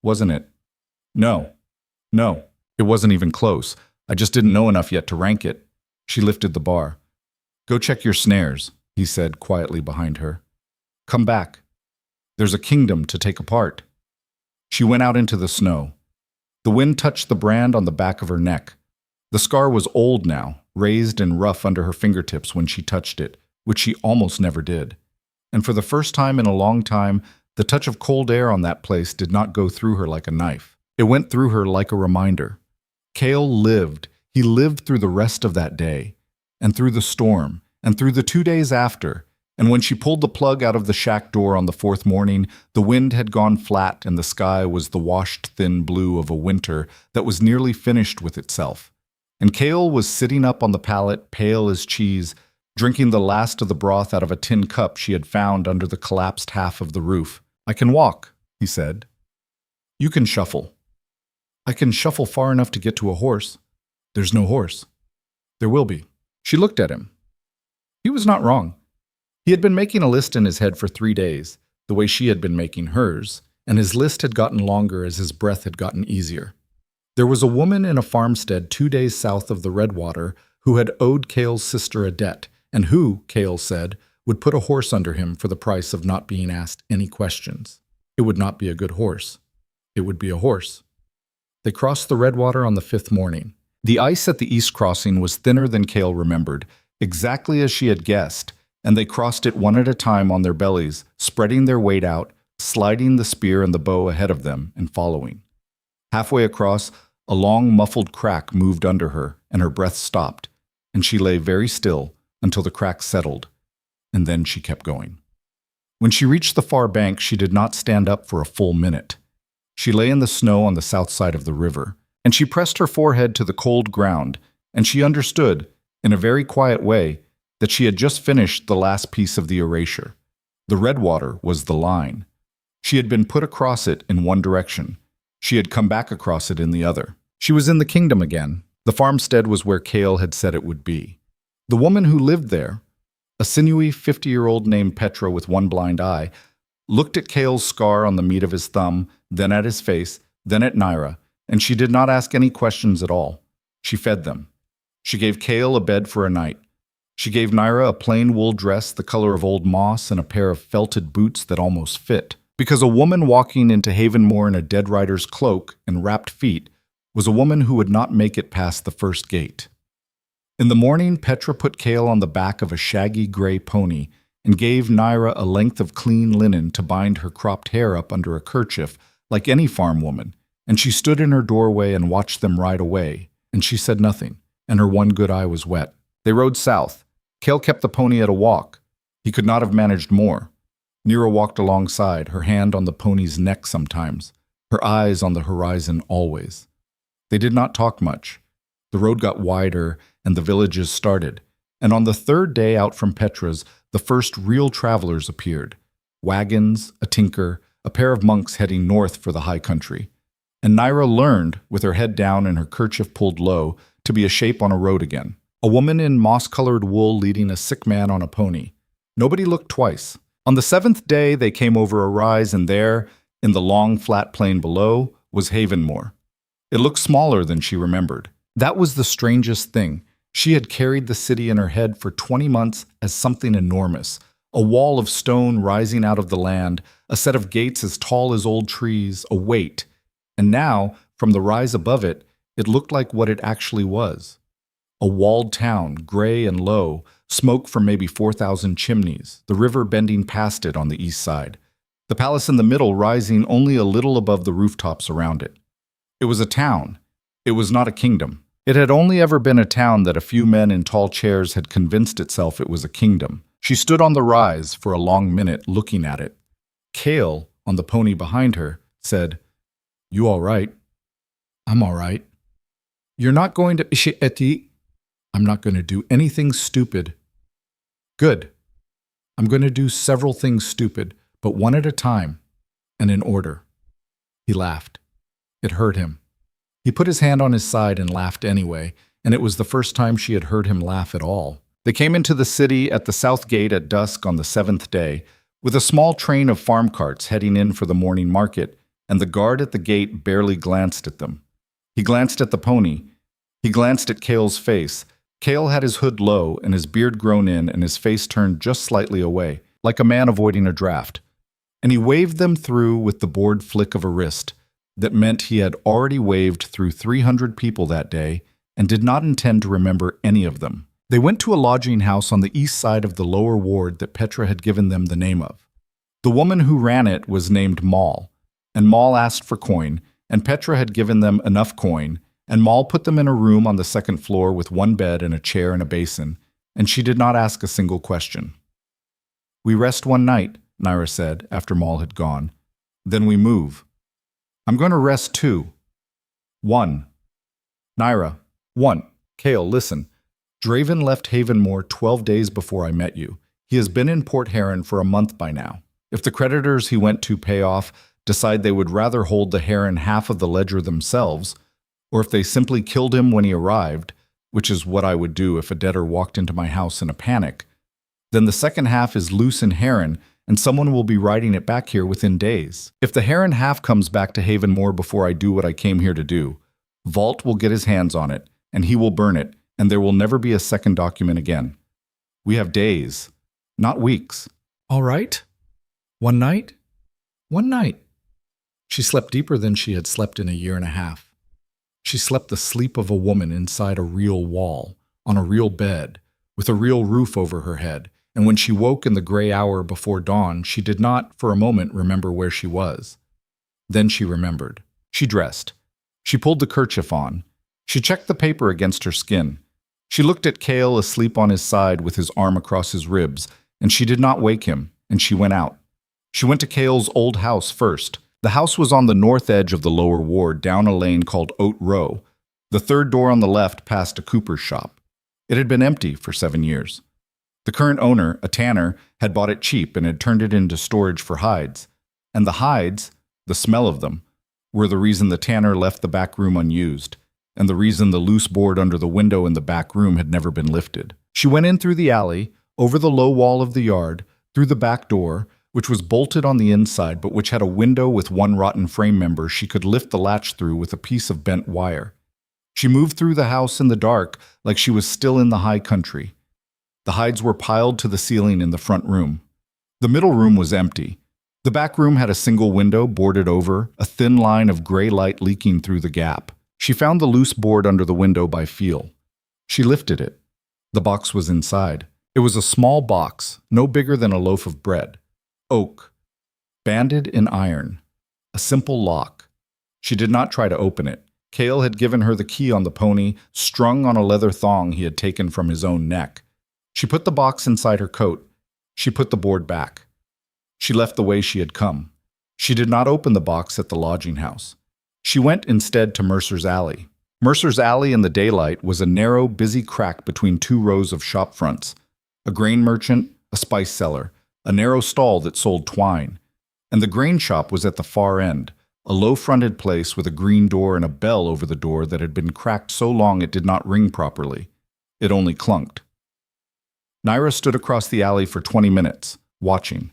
"Wasn't it?" No, it wasn't even close. I just didn't know enough yet to rank it." She lifted the bar. "Go check your snares," he said quietly behind her. "Come back. There's a kingdom to take apart." She went out into the snow. The wind touched the brand on the back of her neck. The scar was old now, raised and rough under her fingertips when she touched it, which she almost never did. And for the first time in a long time, the touch of cold air on that place did not go through her like a knife. It went through her like a reminder. Cale lived. He lived through the rest of that day, and through the storm, and through the 2 days after. And when she pulled the plug out of the shack door on the 4th morning, the wind had gone flat and the sky was the washed thin blue of a winter that was nearly finished with itself. And Cale was sitting up on the pallet, pale as cheese, drinking the last of the broth out of a tin cup she had found under the collapsed half of the roof. "I can walk," he said. "You can shuffle." "I can shuffle far enough to get to a horse." "There's no horse." "There will be." She looked at him. He was not wrong. He had been making a list in his head for 3 days, the way she had been making hers, and his list had gotten longer as his breath had gotten easier. There was a woman in a farmstead 2 days south of the Redwater who had owed Cale's sister a debt, and who, Cale said, would put a horse under him for the price of not being asked any questions. It would not be a good horse. It would be a horse. They crossed the Redwater on the 5th morning. The ice at the east crossing was thinner than Cale remembered, exactly as she had guessed, and they crossed it one at a time on their bellies, spreading their weight out, sliding the spear and the bow ahead of them and following. Halfway across, a long muffled crack moved under her, and her breath stopped, and she lay very still until the crack settled, and then she kept going. When she reached the far bank, she did not stand up for a full minute. She lay in the snow on the south side of the river, and she pressed her forehead to the cold ground, and she understood, in a very quiet way, that she had just finished the last piece of the erasure. The Redwater was the line. She had been put across it in one direction. She had come back across it in the other. She was in the kingdom again. The farmstead was where Cale had said it would be. The woman who lived there, a sinewy 50-year-old named Petra with one blind eye, looked at Cale's scar on the meat of his thumb, then at his face, then at Nyra, and she did not ask any questions at all. She fed them. She gave Cale a bed for a night. She gave Nyra a plain wool dress the color of old moss and a pair of felted boots that almost fit, because a woman walking into Havenmore in a dead rider's cloak and wrapped feet was a woman who would not make it past the first gate. In the morning, Petra put Cale on the back of a shaggy gray pony and gave Nyra a length of clean linen to bind her cropped hair up under a kerchief, like any farm woman, and she stood in her doorway and watched them ride away, and she said nothing, and her one good eye was wet. They rode south. Cale kept the pony at a walk. He could not have managed more. Nyra walked alongside, her hand on the pony's neck sometimes, her eyes on the horizon always. They did not talk much. The road got wider, and the villages started, and on the 3rd day out from Petra's, the first real travelers appeared. Wagons, a tinker, a pair of monks heading north for the high country. And Nyra learned, with her head down and her kerchief pulled low, to be a shape on a road again. A woman in moss-colored wool leading a sick man on a pony. Nobody looked twice. On the 7th day, they came over a rise, and there, in the long, flat plain below, was Havenmore. It looked smaller than she remembered. That was the strangest thing. She had carried the city in her head for 20 months as something enormous, a wall of stone rising out of the land, a set of gates as tall as old trees, a weight. And now, from the rise above it, it looked like what it actually was. A walled town, gray and low, smoke from maybe 4,000 chimneys, the river bending past it on the east side, the palace in the middle rising only a little above the rooftops around it. It was a town. It was not a kingdom. It had only ever been a town that a few men in tall chairs had convinced itself it was a kingdom. She stood on the rise for a long minute looking at it. Cale, on the pony behind her, said, "You all right?" "I'm all right." "You're not going to..." "I'm not going to do anything stupid." "Good. I'm going to do several things stupid, but one at a time, and in order." He laughed. It hurt him. He put his hand on his side and laughed anyway, and it was the first time she had heard him laugh at all. They came into the city at the south gate at dusk on the 7th day, with a small train of farm carts heading in for the morning market, and the guard at the gate barely glanced at them. He glanced at the pony. He glanced at Cale's face. Cale had his hood low and his beard grown in and his face turned just slightly away, like a man avoiding a draft. And he waved them through with the bored flick of a wrist that meant he had already waved through 300 people that day and did not intend to remember any of them. They went to a lodging house on the east side of the lower ward that Petra had given them the name of. The woman who ran it was named Moll, and Moll asked for coin, and Petra had given them enough coin, and Moll put them in a room on the 2nd floor with one bed and a chair and a basin, and she did not ask a single question. "We rest one night," Nyra said, after Moll had gone. "Then we move." "I'm going to rest too." "1. Nyra, 1. Cale, listen. Draven left Havenmore 12 days before I met you. He has been in Port Heron for a month by now. If the creditors he went to pay off decide they would rather hold the Heron half of the ledger themselves, or if they simply killed him when he arrived, which is what I would do if a debtor walked into my house in a panic, then the second half is loose in Heron, and someone will be riding it back here within days. If the Heron half comes back to Havenmore before I do what I came here to do, Vault will get his hands on it, and he will burn it, and there will never be a second document again. We have days, not weeks." "All right. One night?" "One night." She slept deeper than she had slept in a year and a half. She slept the sleep of a woman inside a real wall, on a real bed, with a real roof over her head, and when she woke in the gray hour before dawn, she did not, for a moment, remember where she was. Then she remembered. She dressed. She pulled the kerchief on. She checked the paper against her skin. She looked at Cale asleep on his side with his arm across his ribs, and she did not wake him, and she went out. She went to Cale's old house first. The house was on the north edge of the lower ward, down a lane called Oat Row. The third door on the left passed a cooper's shop. It had been empty for 7 years. The current owner, a tanner, had bought it cheap and had turned it into storage for hides. And the hides, the smell of them, were the reason the tanner left the back room unused, and the reason the loose board under the window in the back room had never been lifted. She went in through the alley, over the low wall of the yard, through the back door, which was bolted on the inside but which had a window with one rotten frame member she could lift the latch through with a piece of bent wire. She moved through the house in the dark like she was still in the high country. The hides were piled to the ceiling in the front room. The middle room was empty. The back room had a single window boarded over, a thin line of gray light leaking through the gap. She found the loose board under the window by feel. She lifted it. The box was inside. It was a small box, no bigger than a loaf of bread. Oak. Banded in iron. A simple lock. She did not try to open it. Cale had given her the key on the pony, strung on a leather thong he had taken from his own neck. She put the box inside her coat. She put the board back. She left the way she had come. She did not open the box at the lodging house. She went instead to Mercer's Alley. Mercer's Alley in the daylight was a narrow, busy crack between 2 rows of shop fronts. A grain merchant, a spice seller, a narrow stall that sold twine. And the grain shop was at the far end, a low-fronted place with a green door and a bell over the door that had been cracked so long it did not ring properly. It only clunked. Nyra stood across the alley for 20 minutes, watching.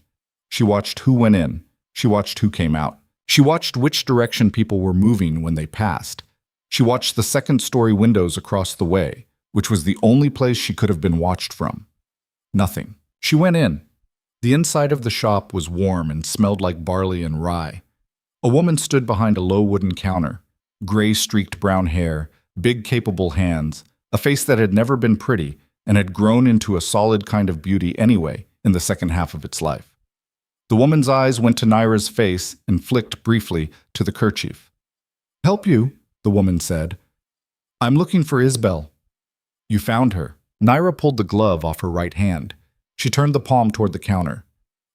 She watched who went in. She watched who came out. She watched which direction people were moving when they passed. She watched the second-story windows across the way, which was the only place she could have been watched from. Nothing. She went in. The inside of the shop was warm and smelled like barley and rye. A woman stood behind a low wooden counter, gray-streaked brown hair, big capable hands, a face that had never been pretty and had grown into a solid kind of beauty anyway in the second half of its life. The woman's eyes went to Nyra's face and flicked briefly to the kerchief. "Help you," the woman said. "I'm looking for Isabel." "You found her." Nyra pulled the glove off her right hand. She turned the palm toward the counter.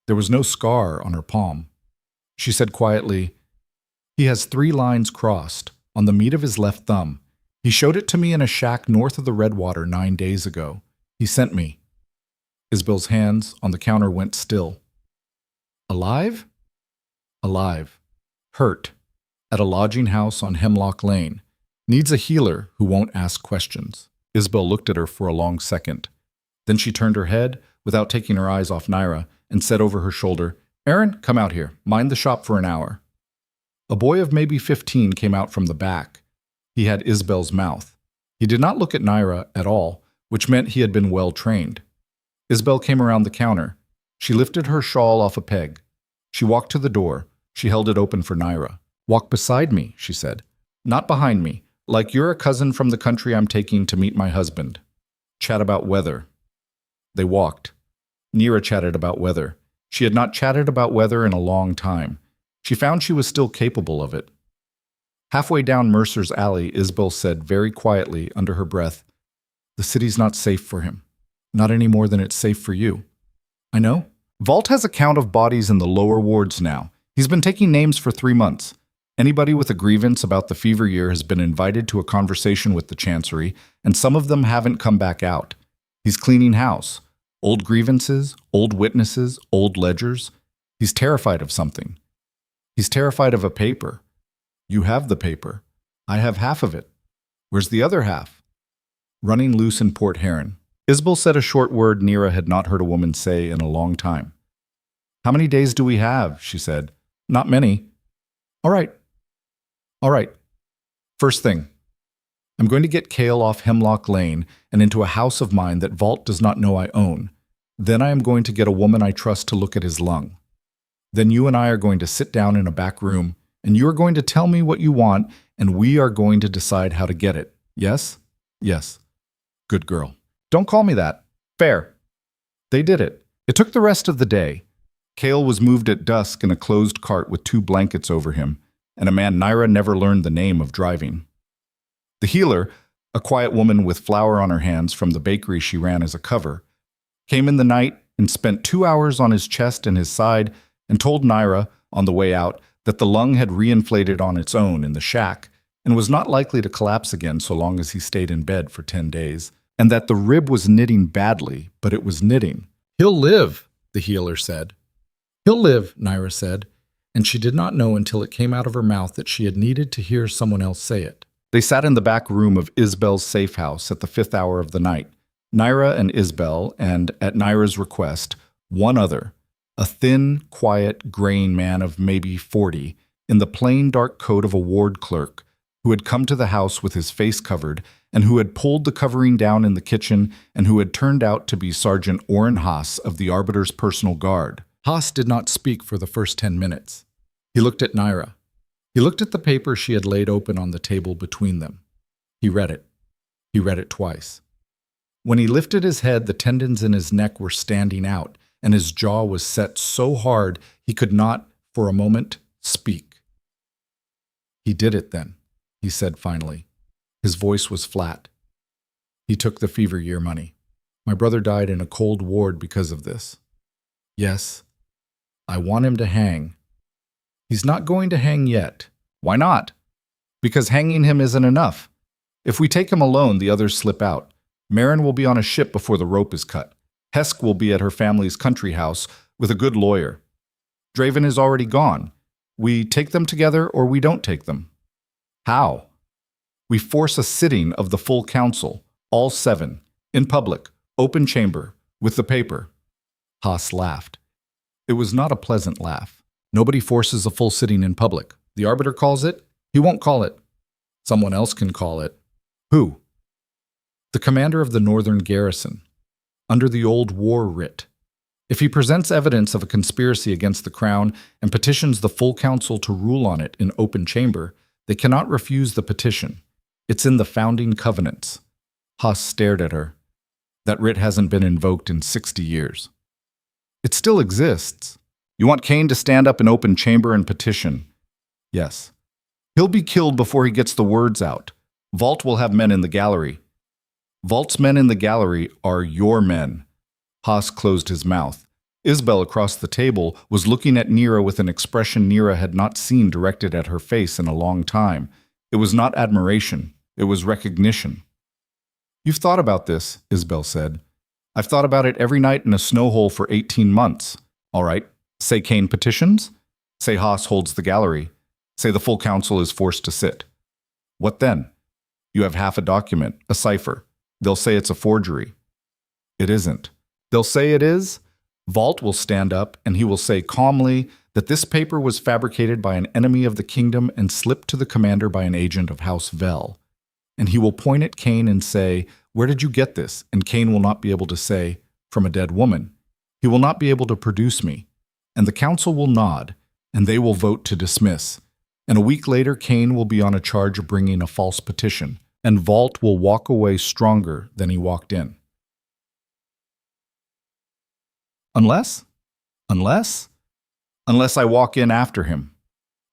There was no scar on her palm. She said quietly, "He has 3 lines crossed on the meat of his left thumb. He showed it to me in a shack north of the Redwater 9 days ago. He sent me." Isabel's hands on the counter went still. "Alive?" "Alive. Hurt. At a lodging house on Hemlock Lane. Needs a healer who won't ask questions." Isabel looked at her for a long second. Then she turned her head, without taking her eyes off Nyra, and said over her shoulder, "Aaron, come out here. Mind the shop for an hour." A boy of maybe 15 came out from the back. He had Isabel's mouth. He did not look at Nyra at all, which meant he had been well trained. Isabel came around the counter. She lifted her shawl off a peg. She walked to the door. She held it open for Nyra. "Walk beside me," she said. "Not behind me, like you're a cousin from the country I'm taking to meet my husband. Chat about weather." They walked. Nyra chatted about weather. She had not chatted about weather in a long time. She found she was still capable of it. Halfway down Mercer's alley, Isabel said very quietly under her breath, "The city's not safe for him. Not any more than it's safe for you." "I know. Vault has a count of bodies in the lower wards now. He's been taking names for 3 months. Anybody with a grievance about the fever year has been invited to a conversation with the Chancery, and some of them haven't come back out. He's cleaning house. Old grievances, old witnesses, old ledgers. He's terrified of something. He's terrified of a paper. You have the paper. I have half of it. Where's the other half?" "Running loose in Port Heron." Isabel said a short word Nyra had not heard a woman say in a long time. "How many days do we have?" she said. "Not many." All right. First thing, I'm going to get Cale off Hemlock Lane and into a house of mine that Vault does not know I own. Then I am going to get a woman I trust to look at his lung. Then you and I are going to sit down in a back room, and you are going to tell me what you want, and we are going to decide how to get it. Yes? Yes. Good girl. Don't call me that. Fair. They did it. It took the rest of the day. Cale was moved at dusk in a closed cart with 2 blankets over him, and a man Nyra never learned the name of driving. The healer, a quiet woman with flour on her hands from the bakery she ran as a cover, came in the night and spent 2 hours on his chest and his side and told Nyra, on the way out, that the lung had reinflated on its own in the shack and was not likely to collapse again so long as he stayed in bed for 10 days, and that the rib was knitting badly, but it was knitting. "He'll live," the healer said. "He'll live," Nyra said, and she did not know until it came out of her mouth that she had needed to hear someone else say it. They sat in the back room of Isabel's safe house at the 5th hour of the night. Nyra and Isabel, and, at Nyra's request, one other, a thin, quiet, graying man of maybe 40, in the plain dark coat of a ward clerk, who had come to the house with his face covered, and who had pulled the covering down in the kitchen, and who had turned out to be Sergeant Orrin Haas of the Arbiter's personal guard. Haas did not speak for the first 10 minutes. He looked at Nyra. He looked at the paper she had laid open on the table between them. He read it. He read it twice. When he lifted his head, the tendons in his neck were standing out, and his jaw was set so hard he could not, for a moment, speak. "He did it then," he said finally. His voice was flat. "He took the fever year money. My brother died in a cold ward because of this. Yes, I want him to hang. He's not going to hang yet. Why not? Because hanging him isn't enough. If we take him alone, the others slip out. Marin will be on a ship before the rope is cut. Hesk will be at her family's country house with a good lawyer. Draven is already gone. We take them together or we don't take them. How? We force a sitting of the full council, all 7, in public, open chamber, with the paper. Haas laughed. It was not a pleasant laugh. Nobody forces a full sitting in public. The arbiter calls it. He won't call it. Someone else can call it. Who? The commander of the northern garrison, under the old war writ. If he presents evidence of a conspiracy against the crown and petitions the full council to rule on it in open chamber, they cannot refuse the petition. It's in the founding covenants. Haas stared at her. That writ hasn't been invoked in 60 years. It still exists. You want Kane to stand up in open chamber and petition? Yes. He'll be killed before he gets the words out. Vault will have men in the gallery. Vault's men in the gallery are your men. Haas closed his mouth. Isabel across the table was looking at Nyra with an expression Nyra had not seen directed at her face in a long time. It was not admiration. It was recognition. You've thought about this, Isabel said. I've thought about it every night in a snow hole for 18 months. All right. Say Kane petitions. Say Haas holds the gallery. Say the full council is forced to sit. What then? You have half a document, a cipher. They'll say it's a forgery. It isn't. They'll say it is. Vault will stand up and he will say calmly that this paper was fabricated by an enemy of the kingdom and slipped to the commander by an agent of House Vel. And he will point at Kane and say, "Where did you get this?" And Kane will not be able to say, "From a dead woman." He will not be able to produce me. And the council will nod, and they will vote to dismiss. And a week later, Kane will be on a charge of bringing a false petition, and Vault will walk away stronger than he walked in. Unless I walk in after him.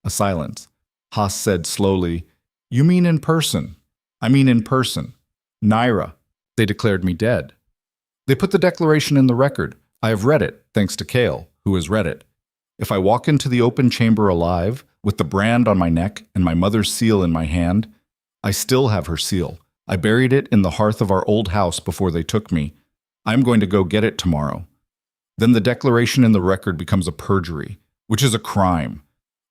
A silence. Haas said slowly, "You mean in person?" "I mean in person. Nyra. They declared me dead. They put the declaration in the record. I have read it, thanks to Kale, who has read it. If I walk into the open chamber alive, with the brand on my neck and my mother's seal in my hand, I still have her seal. I buried it in the hearth of our old house before they took me. I'm going to go get it tomorrow. Then the declaration in the record becomes a perjury, which is a crime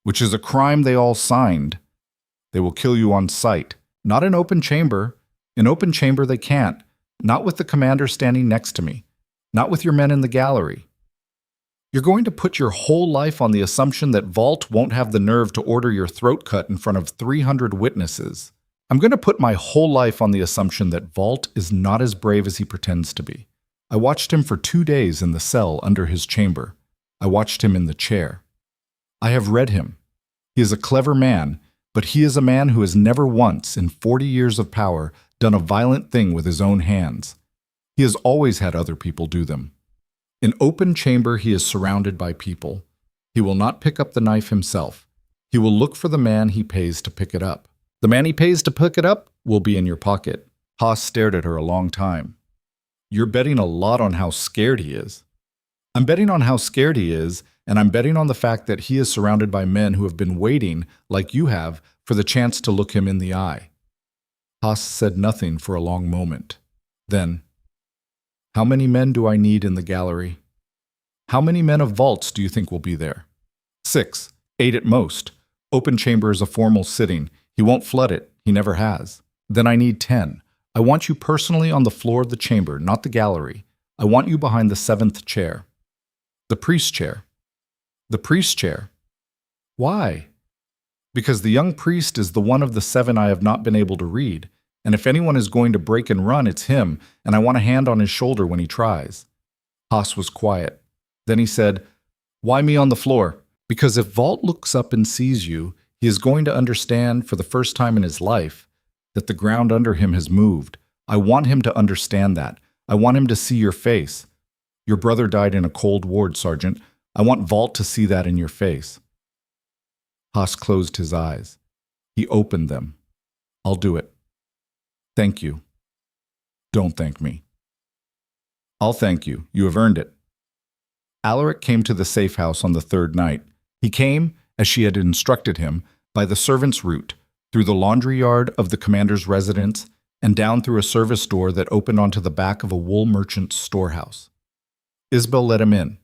they all signed. They will kill you on sight, not in open chamber. In open chamber they can't, not with the commander standing next to me, not with your men in the gallery. You're going to put your whole life on the assumption that Vault won't have the nerve to order your throat cut in front of 300 witnesses. I'm going to put my whole life on the assumption that Vault is not as brave as he pretends to be. I watched him for 2 days in the cell under his chamber. I watched him in the chair. I have read him. He is a clever man, but he is a man who has never once, in 40 years of power, done a violent thing with his own hands. He has always had other people do them. In open chamber he is surrounded by people. He will not pick up the knife himself. He will look for the man he pays to pick it up. The man he pays to pick it up will be in your pocket. Haas stared at her a long time. You're betting a lot on how scared he is. I'm betting on how scared he is, and I'm betting on the fact that he is surrounded by men who have been waiting, like you have, for the chance to look him in the eye. Haas said nothing for a long moment. Then, how many men do I need in the gallery? How many men of Vaults do you think will be there? 6, 8 at most. Open chamber is a formal sitting. He won't flood it. He never has. Then I need 10. I want you personally on the floor of the chamber, not the gallery. I want you behind the 7th chair. The priest's chair. The priest's chair. Why? Because the young priest is the one of the 7 I have not been able to read, and if anyone is going to break and run, it's him, and I want a hand on his shoulder when he tries. Haas was quiet. Then he said, "Why me on the floor?" Because if Vault looks up and sees you, he is going to understand for the first time in his life that the ground under him has moved. I want him to understand that. I want him to see your face. Your brother died in a cold ward, Sergeant. I want Vault to see that in your face. Haas closed his eyes. He opened them. I'll do it. Thank you. Don't thank me. I'll thank you. You have earned it. Alaric came to the safe house on the 3rd night. He came, as she had instructed him, by the servant's route, through the laundry yard of the commander's residence, and down through a service door that opened onto the back of a wool merchant's storehouse. Isabel let him in.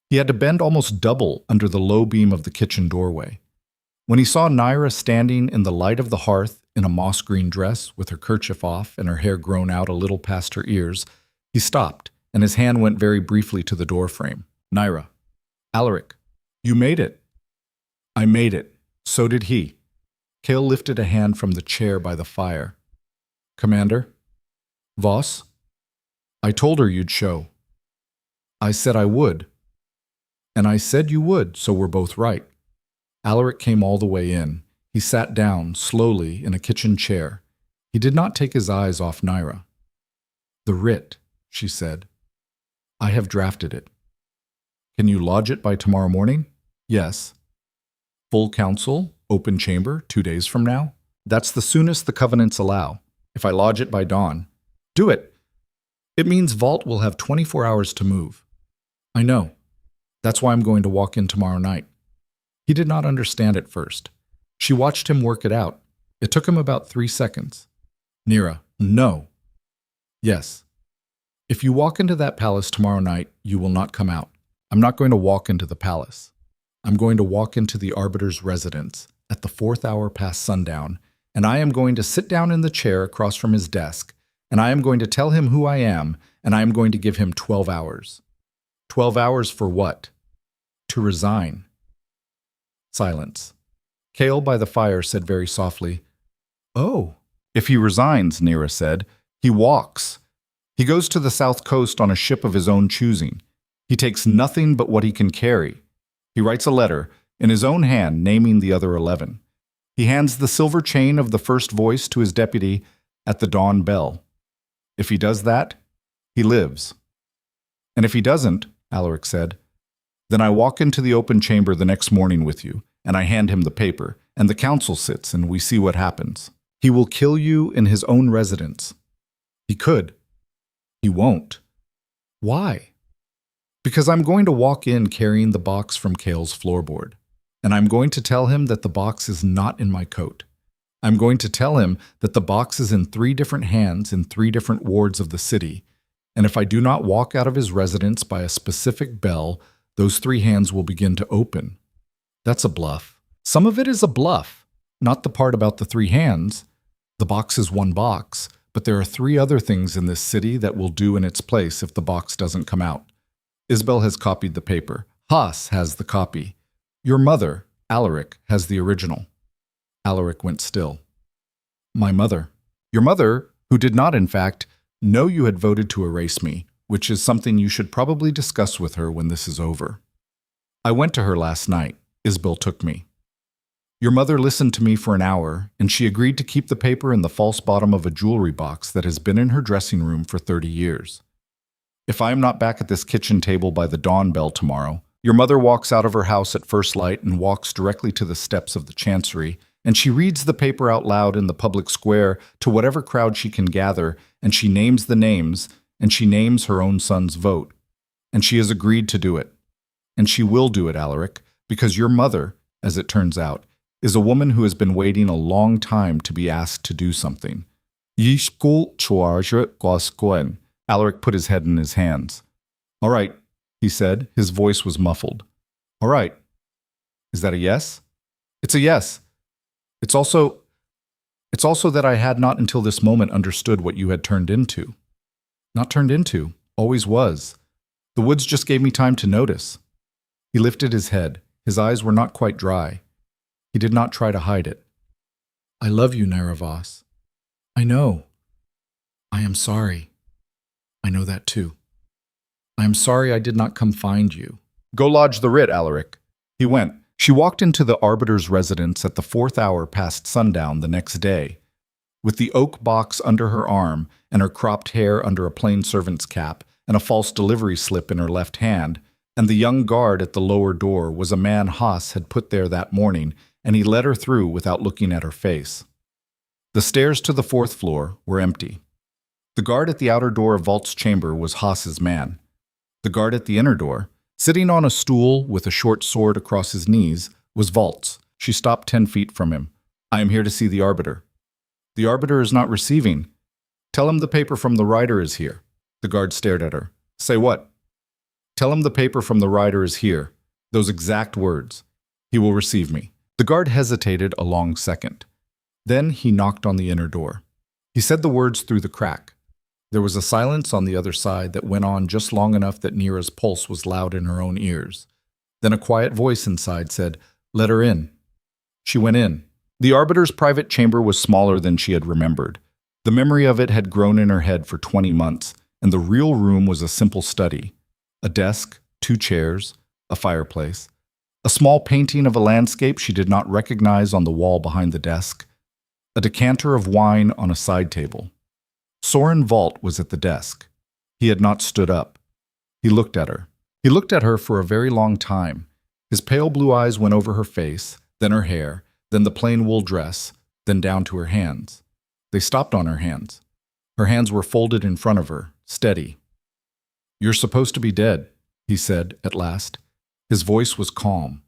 He had to bend almost double under the low beam of the kitchen doorway. When he saw Nyra standing in the light of the hearth in a moss-green dress with her kerchief off and her hair grown out a little past her ears, he stopped, and his hand went very briefly to the doorframe. Nyra. Alaric. You made it. I made it. So did he. Cale lifted a hand from the chair by the fire. Commander? Voss? I told her you'd show. I said I would. And I said you would, so we're both right. Alaric came all the way in. He sat down, slowly, in a kitchen chair. He did not take his eyes off Nyra. The writ, she said. I have drafted it. Can you lodge it by tomorrow morning? Yes. Full council, open chamber, 2 days from now? That's the soonest the covenants allow. If I lodge it by dawn. Do it. It means Vault will have 24 hours to move. I know. That's why I'm going to walk in tomorrow night. He did not understand at first. She watched him work it out. It took him about 3 seconds. Nyra, no. Yes. If you walk into that palace tomorrow night, you will not come out. I'm not going to walk into the palace. I'm going to walk into the arbiter's residence at the 4th hour past sundown, and I am going to sit down in the chair across from his desk, and I am going to tell him who I am, and I am going to give him 12 hours. 12 hours for what? To resign. Silence. Cale by the fire said very softly, Oh. If he resigns, Nyra said, he walks. He goes to the south coast on a ship of his own choosing. He takes nothing but what he can carry. He writes a letter, in his own hand, naming the other 11. He hands the silver chain of the first voice to his deputy at the dawn bell. If he does that, he lives. And if he doesn't, Alaric said, then I walk into the open chamber the next morning with you, and I hand him the paper, and the council sits, and we see what happens. He will kill you in his own residence. He could. He won't. Why? Because I'm going to walk in carrying the box from Cale's floorboard, and I'm going to tell him that the box is not in my coat. I'm going to tell him that the box is in 3 different hands in 3 different wards of the city, and if I do not walk out of his residence by a specific bell, those 3 hands will begin to open. That's a bluff. Some of it is a bluff, not the part about the 3 hands. The box is 1 box, but there are 3 other things in this city that will do in its place if the box doesn't come out. Isabel has copied the paper. Haas has the copy. Your mother, Alaric, has the original. Alaric went still. My mother. Your mother, who did not, in fact, know you had voted to erase me, which is something you should probably discuss with her when this is over. I went to her last night. Isabel took me. Your mother listened to me for an hour, and she agreed to keep the paper in the false bottom of a jewelry box that has been in her dressing room for 30 years. If I am not back at this kitchen table by the dawn bell tomorrow, your mother walks out of her house at first light and walks directly to the steps of the chancery, and she reads the paper out loud in the public square to whatever crowd she can gather, and she names the names, and she names her own son's vote. And she has agreed to do it. And she will do it, Alaric, because your mother, as it turns out, is a woman who has been waiting a long time to be asked to do something. Alaric put his head in his hands. All right, he said. His voice was muffled. All right. Is that a yes? It's a yes. It's also that I had not until this moment understood what you had turned into. Not turned into, always was. The woods just gave me time to notice. He lifted his head. His eyes were not quite dry. He did not try to hide it. I love you, Nyra Voss. I know. I am sorry. I know that too. I am sorry I did not come find you. Go lodge the writ, Alaric. He went. She walked into the arbiter's residence at the 4th hour past sundown the next day. With the oak box under her arm and her cropped hair under a plain servant's cap and a false delivery slip in her left hand, and the young guard at the lower door was a man Haas had put there that morning, and he let her through without looking at her face. The stairs to the 4th floor were empty. The guard at the outer door of Vault's chamber was Haas's man. The guard at the inner door, sitting on a stool with a short sword across his knees, was Vault's. She stopped 10 feet from him. I am here to see the arbiter. The arbiter is not receiving. Tell him the paper from the writer is here. The guard stared at her. Say what? Tell him the paper from the rider is here. Those exact words. He will receive me." The guard hesitated a long second. Then he knocked on the inner door. He said the words through the crack. There was a silence on the other side that went on just long enough that Nyra's pulse was loud in her own ears. Then a quiet voice inside said, "Let her in." She went in. The arbiter's private chamber was smaller than she had remembered. The memory of it had grown in her head for 20 months, and the real room was a simple study. A desk, 2 chairs, a fireplace, a small painting of a landscape she did not recognize on the wall behind the desk, a decanter of wine on a side table. Soren Volt was at the desk. He had not stood up. He looked at her. He looked at her for a very long time. His pale blue eyes went over her face, then her hair, then the plain wool dress, then down to her hands. They stopped on her hands. Her hands were folded in front of her, steady. "You're supposed to be dead," he said at last. His voice was calm.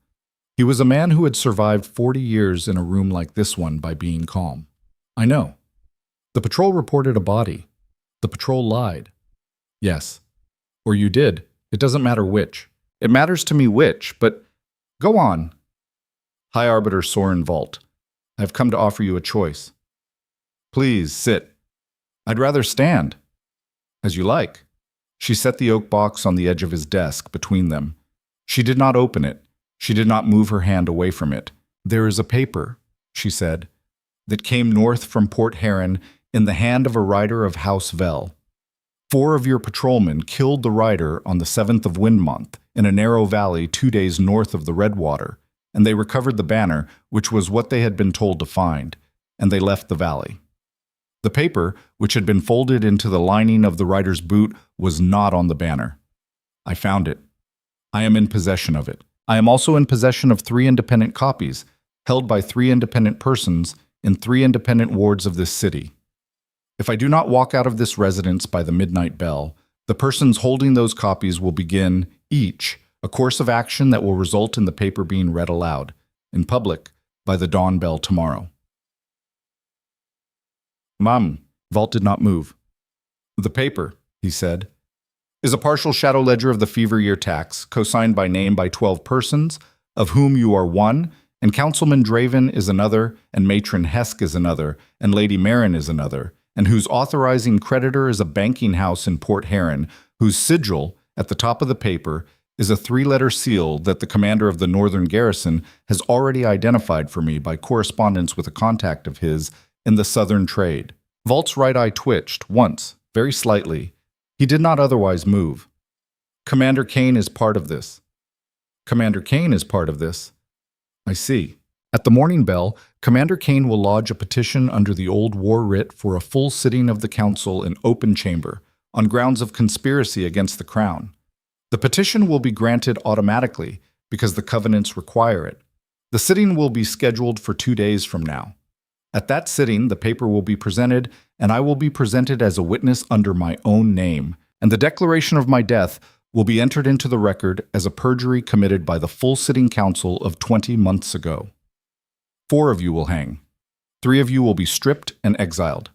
He was a man who had survived 40 years in a room like this one by being calm. "I know. The patrol reported a body. The patrol lied." "Yes. Or you did. It doesn't matter which. It matters to me which, but go on." "High Arbiter Soren Volt, I have come to offer you a choice." "Please, sit." "I'd rather stand." "As you like." She set the oak box on the edge of his desk between them. She did not open it. She did not move her hand away from it. "There is a paper," she said, "that came north from Port Heron in the hand of a rider of House Vel. 4 of your patrolmen killed the rider on the 7th of Windmonth in a narrow valley 2 days north of the Redwater, and they recovered the banner, which was what they had been told to find, and they left the valley. The paper, which had been folded into the lining of the rider's boot, was not on the banner. I found it. I am in possession of it. I am also in possession of 3 independent copies, held by 3 independent persons in 3 independent wards of this city. If I do not walk out of this residence by the midnight bell, the persons holding those copies will begin, each, a course of action that will result in the paper being read aloud, in public, by the dawn bell tomorrow." "Mom," Volt did not move. "The paper," he said, "is a partial shadow ledger of the fever year tax, co-signed by name by 12 persons, of whom you are one, and Councilman Draven is another, and Matron Hesk is another, and Lady Marin is another, and whose authorizing creditor is a banking house in Port Heron, whose sigil, at the top of the paper, is a 3-letter seal that the commander of the Northern Garrison has already identified for me by correspondence with a contact of his in the Southern trade." Volt's right eye twitched, once, very slightly. He did not otherwise move. "Commander Kane is part of this." "Commander Kane is part of this. I see." At the morning bell, Commander Kane will lodge a petition under the old war writ for a full sitting of the council in open chamber, on grounds of conspiracy against the crown. The petition will be granted automatically, because the covenants require it. The sitting will be scheduled for 2 days from now. At that sitting, the paper will be presented, and I will be presented as a witness under my own name, and the declaration of my death will be entered into the record as a perjury committed by the full sitting council of 20 months ago. 4 of you will hang. 3 of you will be stripped and exiled.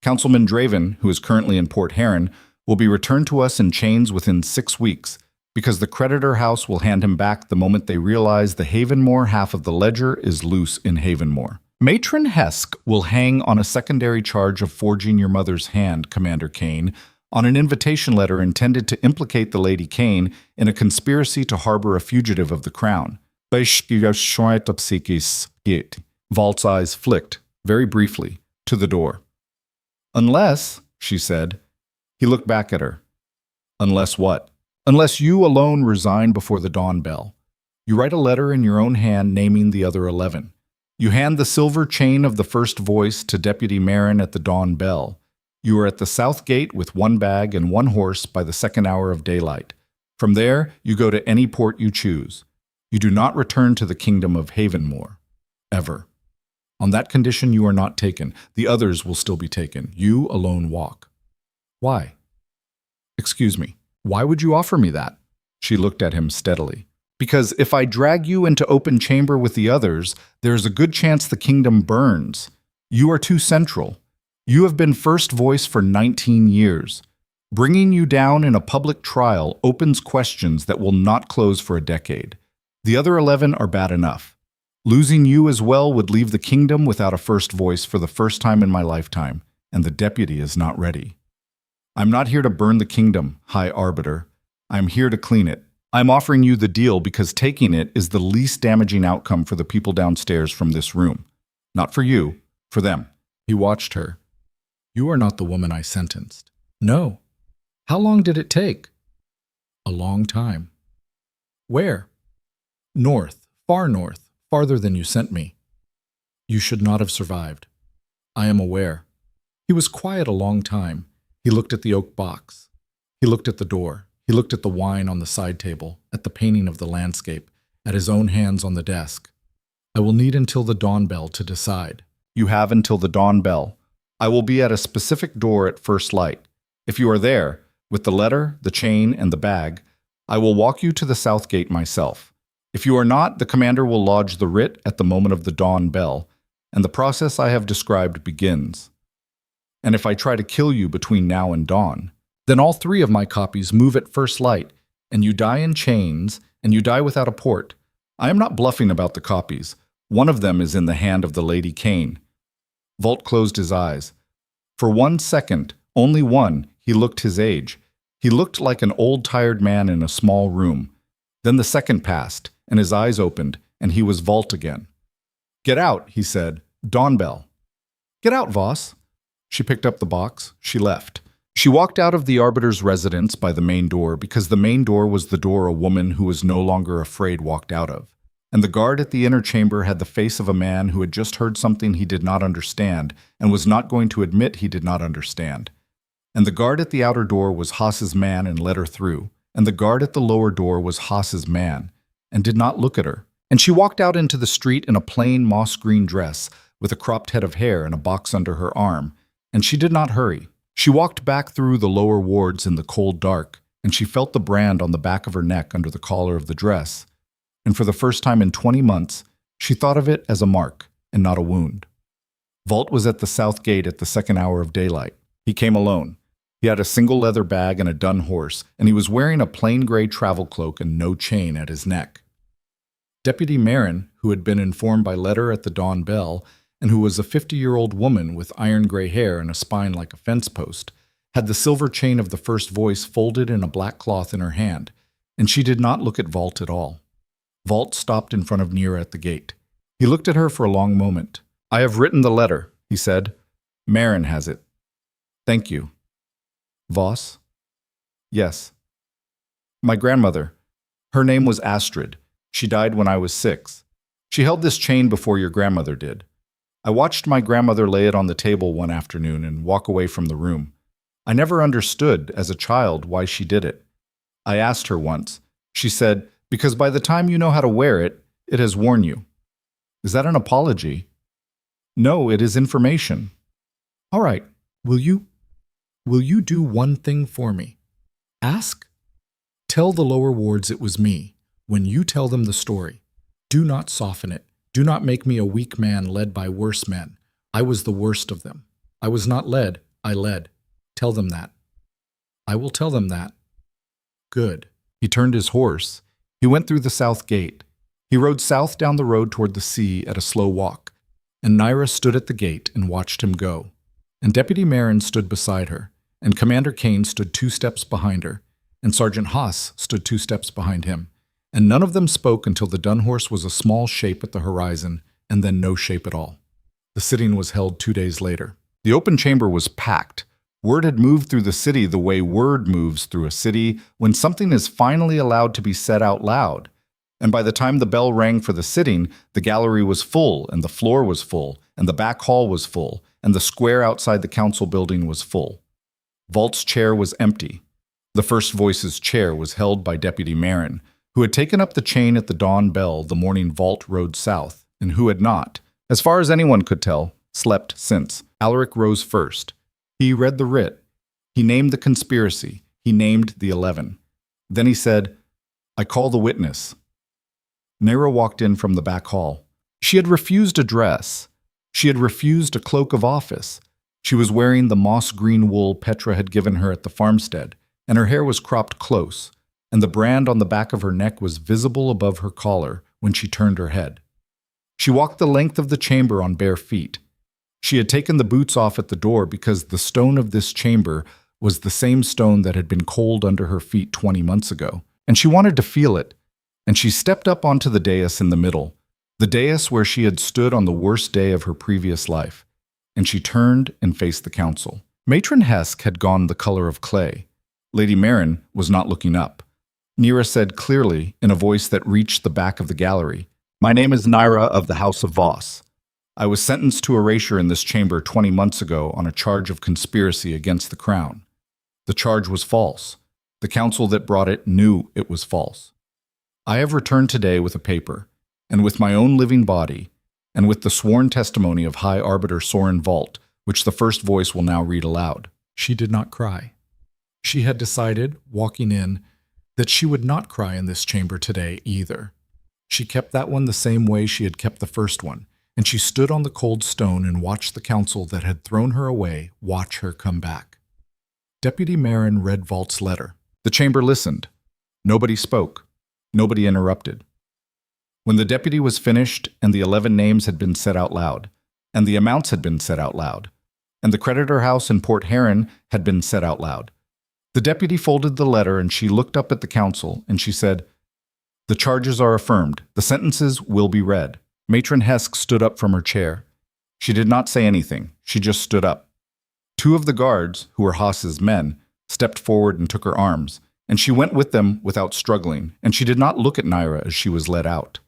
Councilman Draven, who is currently in Port Heron, will be returned to us in chains within 6 weeks, because the creditor house will hand him back the moment they realize the Havenmore half of the ledger is loose in Havenmore. Matron Hesk will hang on a secondary charge of forging your mother's hand, Commander Kane, on an invitation letter intended to implicate the Lady Kane in a conspiracy to harbor a fugitive of the crown. Volt's eyes flicked, very briefly, to the door. "Unless," she said. He looked back at her. "Unless what?" "Unless you alone resign before the dawn bell. You write a letter in your own hand naming the other 11. You hand the silver chain of the first voice to Deputy Marin at the dawn bell. You are at the south gate with 1 bag and 1 horse by the 2nd hour of daylight. From there, you go to any port you choose. You do not return to the kingdom of Havenmore. Ever. On that condition, you are not taken. The others will still be taken. You alone walk." "Why?" "Excuse me. Why would you offer me that?" She looked at him steadily. "Because if I drag you into open chamber with the others, there is a good chance the kingdom burns. You are too central. You have been first voice for 19 years. Bringing you down in a public trial opens questions that will not close for a decade. The other 11 are bad enough. Losing you as well would leave the kingdom without a first voice for the first time in my lifetime, and the deputy is not ready. I'm not here to burn the kingdom, High Arbiter. I'm here to clean it. I'm offering you the deal because taking it is the least damaging outcome for the people downstairs from this room. Not for you, for them. He watched her. You are not the woman I sentenced. No. How long did it take? A long time. Where? North, far north, farther than you sent me. You should not have survived. I am aware. He was quiet a long time. He looked at the oak box. He looked at the door. He looked at the wine on the side table, at the painting of the landscape, at his own hands on the desk. I will need until the dawn bell to decide. You have until the dawn bell. I will be at a specific door at first light. If you are there, with the letter, the chain, and the bag, I will walk you to the south gate myself. If you are not, the commander will lodge the writ at the moment of the dawn bell, and the process I have described begins. And if I try to kill you between now and dawn, then all 3 of my copies move at first light, and you die in chains, and you die without a port. I am not bluffing about the copies. One of them is in the hand of the Lady Kane. Vault closed his eyes. For 1 second, only one, he looked his age. He looked like an old, tired man in a small room. Then the second passed, and his eyes opened, and he was Vault again. Get out, he said. Dawn bell. Get out, Voss. She picked up the box. She left. She walked out of the Arbiter's residence by the main door because the main door was the door a woman who was no longer afraid walked out of. And the guard at the inner chamber had the face of a man who had just heard something he did not understand and was not going to admit he did not understand. And the guard at the outer door was Haas's man and let her through. And the guard at the lower door was Haas's man and did not look at her. And she walked out into the street in a plain moss-green dress with a cropped head of hair and a box under her arm. And she did not hurry. She walked back through the lower wards in the cold dark, and she felt the brand on the back of her neck under the collar of the dress. And for the first time in 20 months, she thought of it as a mark and not a wound. Vault was at the south gate at the second hour of daylight. He came alone. He had a single leather bag and a dun horse, and he was wearing a plain gray travel cloak and no chain at his neck. Deputy Marin, who had been informed by letter at the dawn bell, and who was a 50-year-old woman with iron gray hair and a spine like a fence post, had the silver chain of the first voice folded in a black cloth in her hand, and she did not look at Vault at all. Vault stopped in front of Nyra at the gate. He looked at her for a long moment. I have written the letter, he said. Marin has it. Thank you. Voss? Yes. My grandmother. Her name was Astrid. She died when I was 6. She held this chain before your grandmother did. I watched my grandmother lay it on the table one afternoon and walk away from the room. I never understood, as a child, why she did it. I asked her once. She said, because by the time you know how to wear it, it has worn you. Is that an apology? No, it is information. All right, will you do one thing for me? Ask? Tell the lower wards it was me. When you tell them the story, do not soften it. Do not make me a weak man led by worse men. I was the worst of them. I was not led, I led. Tell them that. I will tell them that. Good. He turned his horse. He went through the south gate. He rode south down the road toward the sea at a slow walk, and Nyra stood at the gate and watched him go. And Deputy Marin stood beside her, and Commander Kane stood 2 steps behind her, and Sergeant Haas stood 2 steps behind him. And none of them spoke until the dun horse was a small shape at the horizon, and then no shape at all. The sitting was held 2 days later. The open chamber was packed. Word had moved through the city the way word moves through a city when something is finally allowed to be said out loud. And by the time the bell rang for the sitting, the gallery was full, and the floor was full, and the back hall was full, and the square outside the council building was full. Vault's chair was empty. The first voice's chair was held by Deputy Marin, who had taken up the chain at the dawn bell the morning Vault rode south, and who had not, as far as anyone could tell, slept since. Alaric rose first. He read the writ. He named the conspiracy. He named the 11. Then he said, I call the witness. Nyra walked in from the back hall. She had refused a dress. She had refused a cloak of office. She was wearing the moss-green wool Petra had given her at the farmstead, and her hair was cropped close, and the brand on the back of her neck was visible above her collar when she turned her head. She walked the length of the chamber on bare feet. She had taken the boots off at the door because the stone of this chamber was the same stone that had been cold under her feet 20 months ago, and she wanted to feel it, and she stepped up onto the dais in the middle, the dais where she had stood on the worst day of her previous life, and she turned and faced the council. Matron Hesk had gone the color of clay. Lady Marin was not looking up. Nyra said clearly, in a voice that reached the back of the gallery, "My name is Nyra of the House of Voss. I was sentenced to erasure in this chamber 20 months ago on a charge of conspiracy against the crown. The charge was false. The council that brought it knew it was false. I have returned today with a paper, and with my own living body, and with the sworn testimony of High Arbiter Soren Vault, which the first voice will now read aloud." She did not cry. She had decided, walking in, that she would not cry in this chamber today either. She kept that one the same way she had kept the first one, and she stood on the cold stone and watched the council that had thrown her away watch her come back. Deputy Marin read Vault's letter. The chamber listened. Nobody spoke. Nobody interrupted. When the deputy was finished and the 11 names had been said out loud, and the amounts had been said out loud, and the creditor house in Port Heron had been said out loud, the deputy folded the letter and she looked up at the council and she said, "The charges are affirmed. The sentences will be read." Matron Hesk stood up from her chair. She did not say anything. She just stood up. 2 of the guards, who were Haas's men, stepped forward and took her arms, and she went with them without struggling, and she did not look at Nyra as she was led out.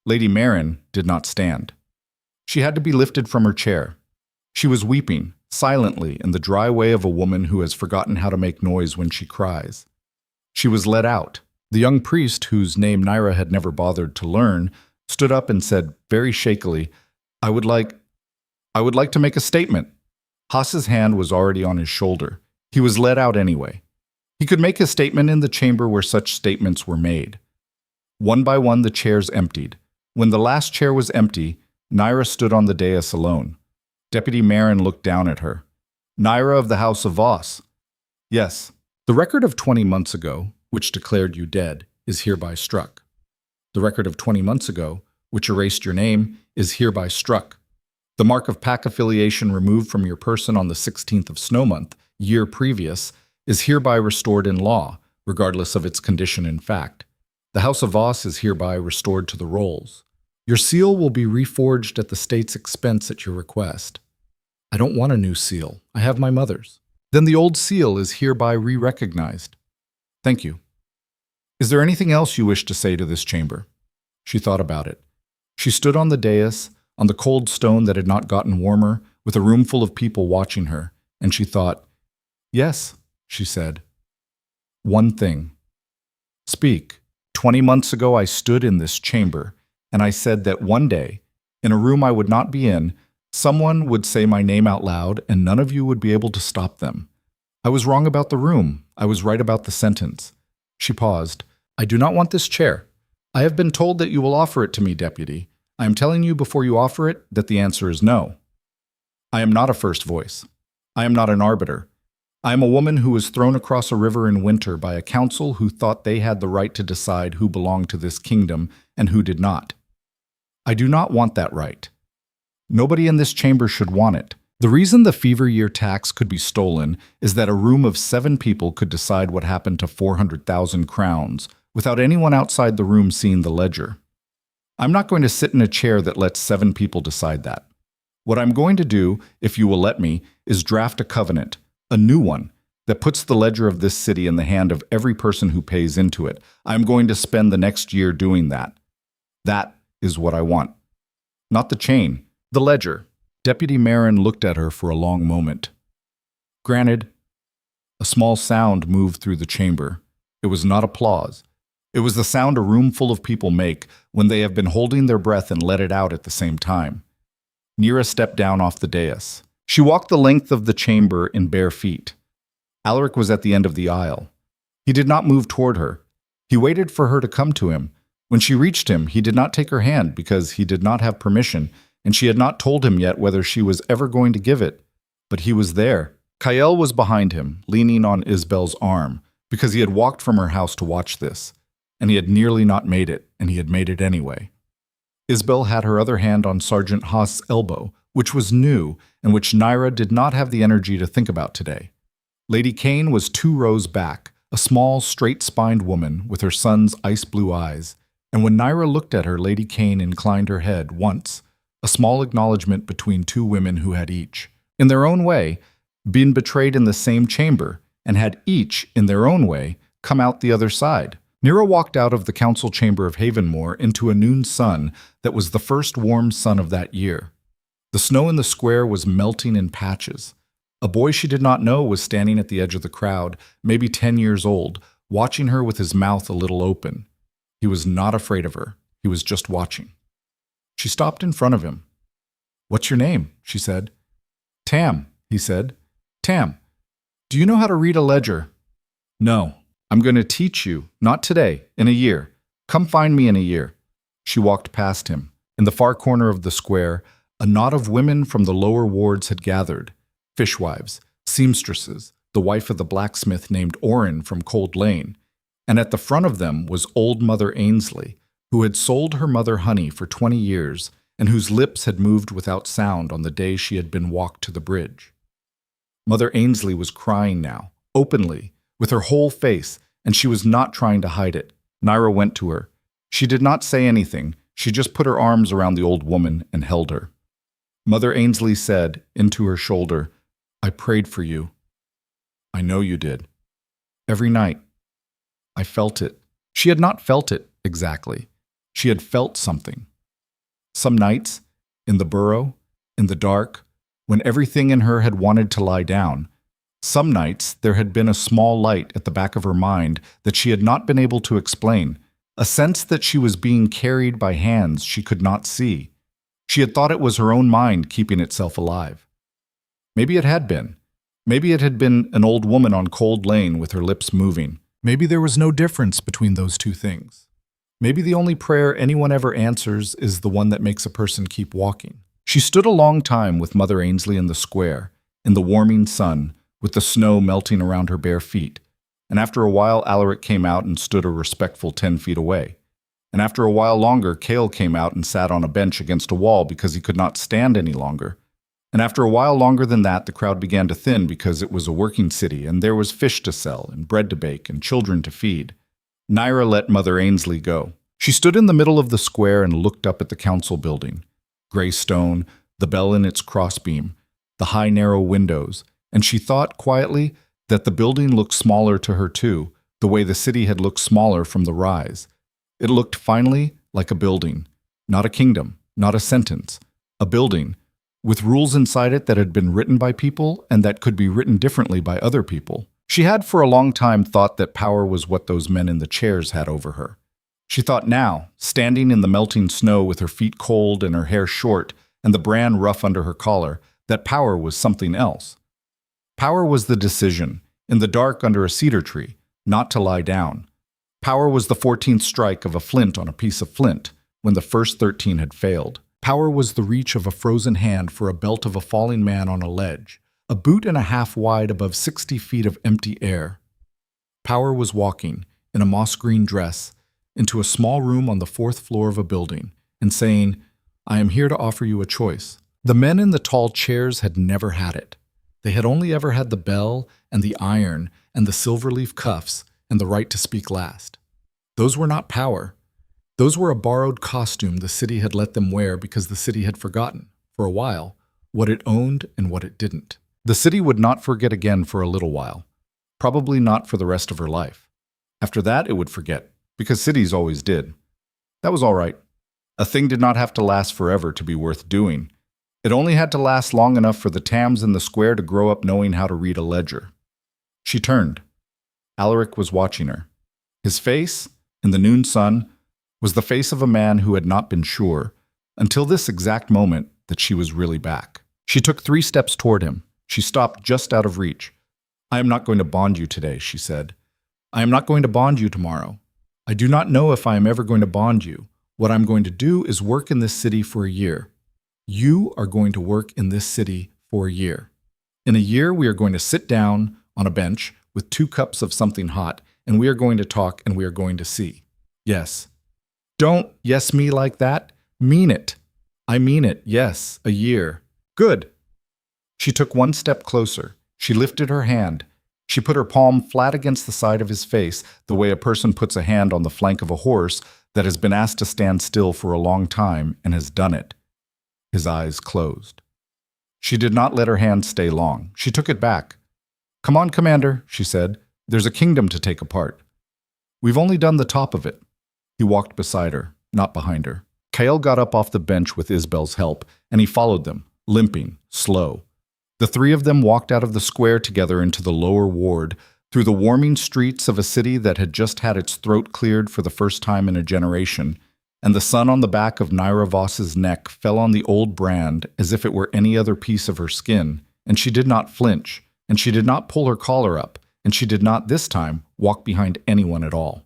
Lady Marin did not stand. She had to be lifted from her chair. She was weeping, silently, in the dry way of a woman who has forgotten how to make noise when she cries. She was led out. The young priest, whose name Nyra had never bothered to learn, stood up and said very shakily, I would like to make a statement." Haas's hand was already on his shoulder. He was led out anyway. He could make a statement in the chamber where such statements were made. One by one the chairs emptied. When the last chair was empty, Nyra stood on the dais alone. Deputy Marin looked down at her. "Nyra of the House of Voss." "Yes, the record of 20 months ago, which declared you dead, is hereby struck. The record of 20 months ago, which erased your name, is hereby struck. The mark of pack affiliation removed from your person on the 16th of Snow Month, year previous, is hereby restored in law, regardless of its condition in fact. The House of Voss is hereby restored to the rolls. Your seal will be reforged at the state's expense at your request." "I don't want a new seal. I have my mother's." "Then the old seal is hereby re-recognized." "Thank you. Is there anything else you wish to say to this chamber?" She thought about it. She stood on the dais, on the cold stone that had not gotten warmer, with a room full of people watching her, and she thought, "Yes," she said. "One thing. Speak. 20 months ago I stood in this chamber, and I said that one day, in a room I would not be in, someone would say my name out loud and none of you would be able to stop them. I was wrong about the room. I was right about the sentence." She paused. "I do not want this chair. I have been told that you will offer it to me, deputy. I am telling you before you offer it that the answer is no. I am not a first voice. I am not an arbiter. I am a woman who was thrown across a river in winter by a council who thought they had the right to decide who belonged to this kingdom and who did not. I do not want that right. Nobody in this chamber should want it. The reason the fever year tax could be stolen is that a room of 7 people could decide what happened to 400,000 crowns without anyone outside the room seeing the ledger. I'm not going to sit in a chair that lets 7 people decide that. What I'm going to do, if you will let me, is draft a covenant, a new one, that puts the ledger of this city in the hand of every person who pays into it. I'm going to spend the next year doing that. That is what I want. Not the chain, the ledger." Deputy Marin looked at her for a long moment. "Granted." A small sound moved through the chamber. It was not applause. It was the sound a room full of people make when they have been holding their breath and let it out at the same time. Nyra stepped down off the dais. She walked the length of the chamber in bare feet. Alaric was at the end of the aisle. He did not move toward her. He waited for her to come to him. When she reached him, he did not take her hand because he did not have permission, and she had not told him yet whether she was ever going to give it. But he was there. Kael was behind him, leaning on Isabel's arm, because he had walked from her house to watch this, and he had nearly not made it, and he had made it anyway. Isabel had her other hand on Sergeant Haas's elbow, which was new and which Nyra did not have the energy to think about today. Lady Kane was 2 rows back, a small, straight-spined woman with her son's ice-blue eyes, and when Nyra looked at her, Lady Kane inclined her head once, a small acknowledgement between 2 women who had each, in their own way, been betrayed in the same chamber, and had each, in their own way, come out the other side. Nyra walked out of the council chamber of Havenmore into a noon sun that was the first warm sun of that year. The snow in the square was melting in patches. A boy she did not know was standing at the edge of the crowd, maybe 10 years old, watching her with his mouth a little open. He was not afraid of her. He was just watching. She stopped in front of him. "What's your name?" she said. "Tam," he said. "Tam, do you know how to read a ledger?" "No. I'm going to teach you, not today, in a year. Come find me in a year." She walked past him. In the far corner of the square, a knot of women from the lower wards had gathered. Fishwives, seamstresses, the wife of the blacksmith named Orrin from Cold Lane. And at the front of them was old Mother Ainsley, who had sold her mother honey for 20 years and whose lips had moved without sound on the day she had been walked to the bridge. Mother Ainsley was crying now, openly, with her whole face, and she was not trying to hide it. Nyra went to her. She did not say anything. She just put her arms around the old woman and held her. Mother Ainsley said, into her shoulder, "I prayed for you." "I know you did. Every night. I felt it." She had not felt it, exactly. She had felt something. Some nights, in the burrow, in the dark, when everything in her had wanted to lie down, some nights there had been a small light at the back of her mind that she had not been able to explain, a sense that she was being carried by hands she could not see. She had thought it was her own mind keeping itself alive. Maybe it had been. Maybe it had been an old woman on Cold Lane with her lips moving. Maybe there was no difference between those two things. Maybe the only prayer anyone ever answers is the one that makes a person keep walking. She stood a long time with Mother Ainsley in the square, in the warming sun, with the snow melting around her bare feet. And after a while, Alaric came out and stood a respectful 10 feet away. And after a while longer, Cale came out and sat on a bench against a wall because he could not stand any longer. And after a while longer than that, the crowd began to thin because it was a working city, and there was fish to sell, and bread to bake, and children to feed. Nyra let Mother Ainsley go. She stood in the middle of the square and looked up at the council building. Gray stone, the bell in its crossbeam, the high narrow windows, and she thought quietly that the building looked smaller to her too, the way the city had looked smaller from the rise. It looked finally like a building, not a kingdom, not a sentence, a building, with rules inside it that had been written by people and that could be written differently by other people. She had for a long time thought that power was what those men in the chairs had over her. She thought now, standing in the melting snow with her feet cold and her hair short and the bran rough under her collar, that power was something else. Power was the decision, in the dark under a cedar tree, not to lie down. Power was the 14th strike of a flint on a piece of flint, when the first 13 had failed. Power was the reach of a frozen hand for a belt of a falling man on a ledge, a boot and a half wide above 60 feet of empty air. Power was walking, in a moss-green dress, into a small room on the 4th floor of a building, and saying, "I am here to offer you a choice." The men in the tall chairs had never had it. They had only ever had the bell and the iron and the silver-leaf cuffs and the right to speak last. Those were not power. Those were a borrowed costume the city had let them wear because the city had forgotten, for a while, what it owned and what it didn't. The city would not forget again for a little while, probably not for the rest of her life. After that, it would forget, because cities always did. That was all right. A thing did not have to last forever to be worth doing. It only had to last long enough for the Tams in the square to grow up knowing how to read a ledger. She turned. Alaric was watching her. His face, in the noon sun, was the face of a man who had not been sure, until this exact moment, that she was really back. She took 3 steps toward him. She stopped just out of reach. "I am not going to bond you today," she said. "I am not going to bond you tomorrow. I do not know if I am ever going to bond you. What I'm going to do is work in this city for a year. You are going to work in this city for a year." In a year, we are going to sit down on a bench with 2 cups of something hot, and we are going to talk and we are going to see. Yes. Don't yes me like that. Mean it. I mean it, yes, a year. Good. She took 1 step closer. She lifted her hand. She put her palm flat against the side of his face, the way a person puts a hand on the flank of a horse that has been asked to stand still for a long time and has done it. His eyes closed. She did not let her hand stay long. She took it back. Come on, Commander, she said. There's a kingdom to take apart. We've only done the top of it. He walked beside her, not behind her. Kael got up off the bench with Isbel's help, and he followed them, limping, slow. The 3 of them walked out of the square together into the lower ward, through the warming streets of a city that had just had its throat cleared for the first time in a generation, and the sun on the back of Nyra Voss's neck fell on the old brand as if it were any other piece of her skin, and she did not flinch, and she did not pull her collar up, and she did not this time walk behind anyone at all.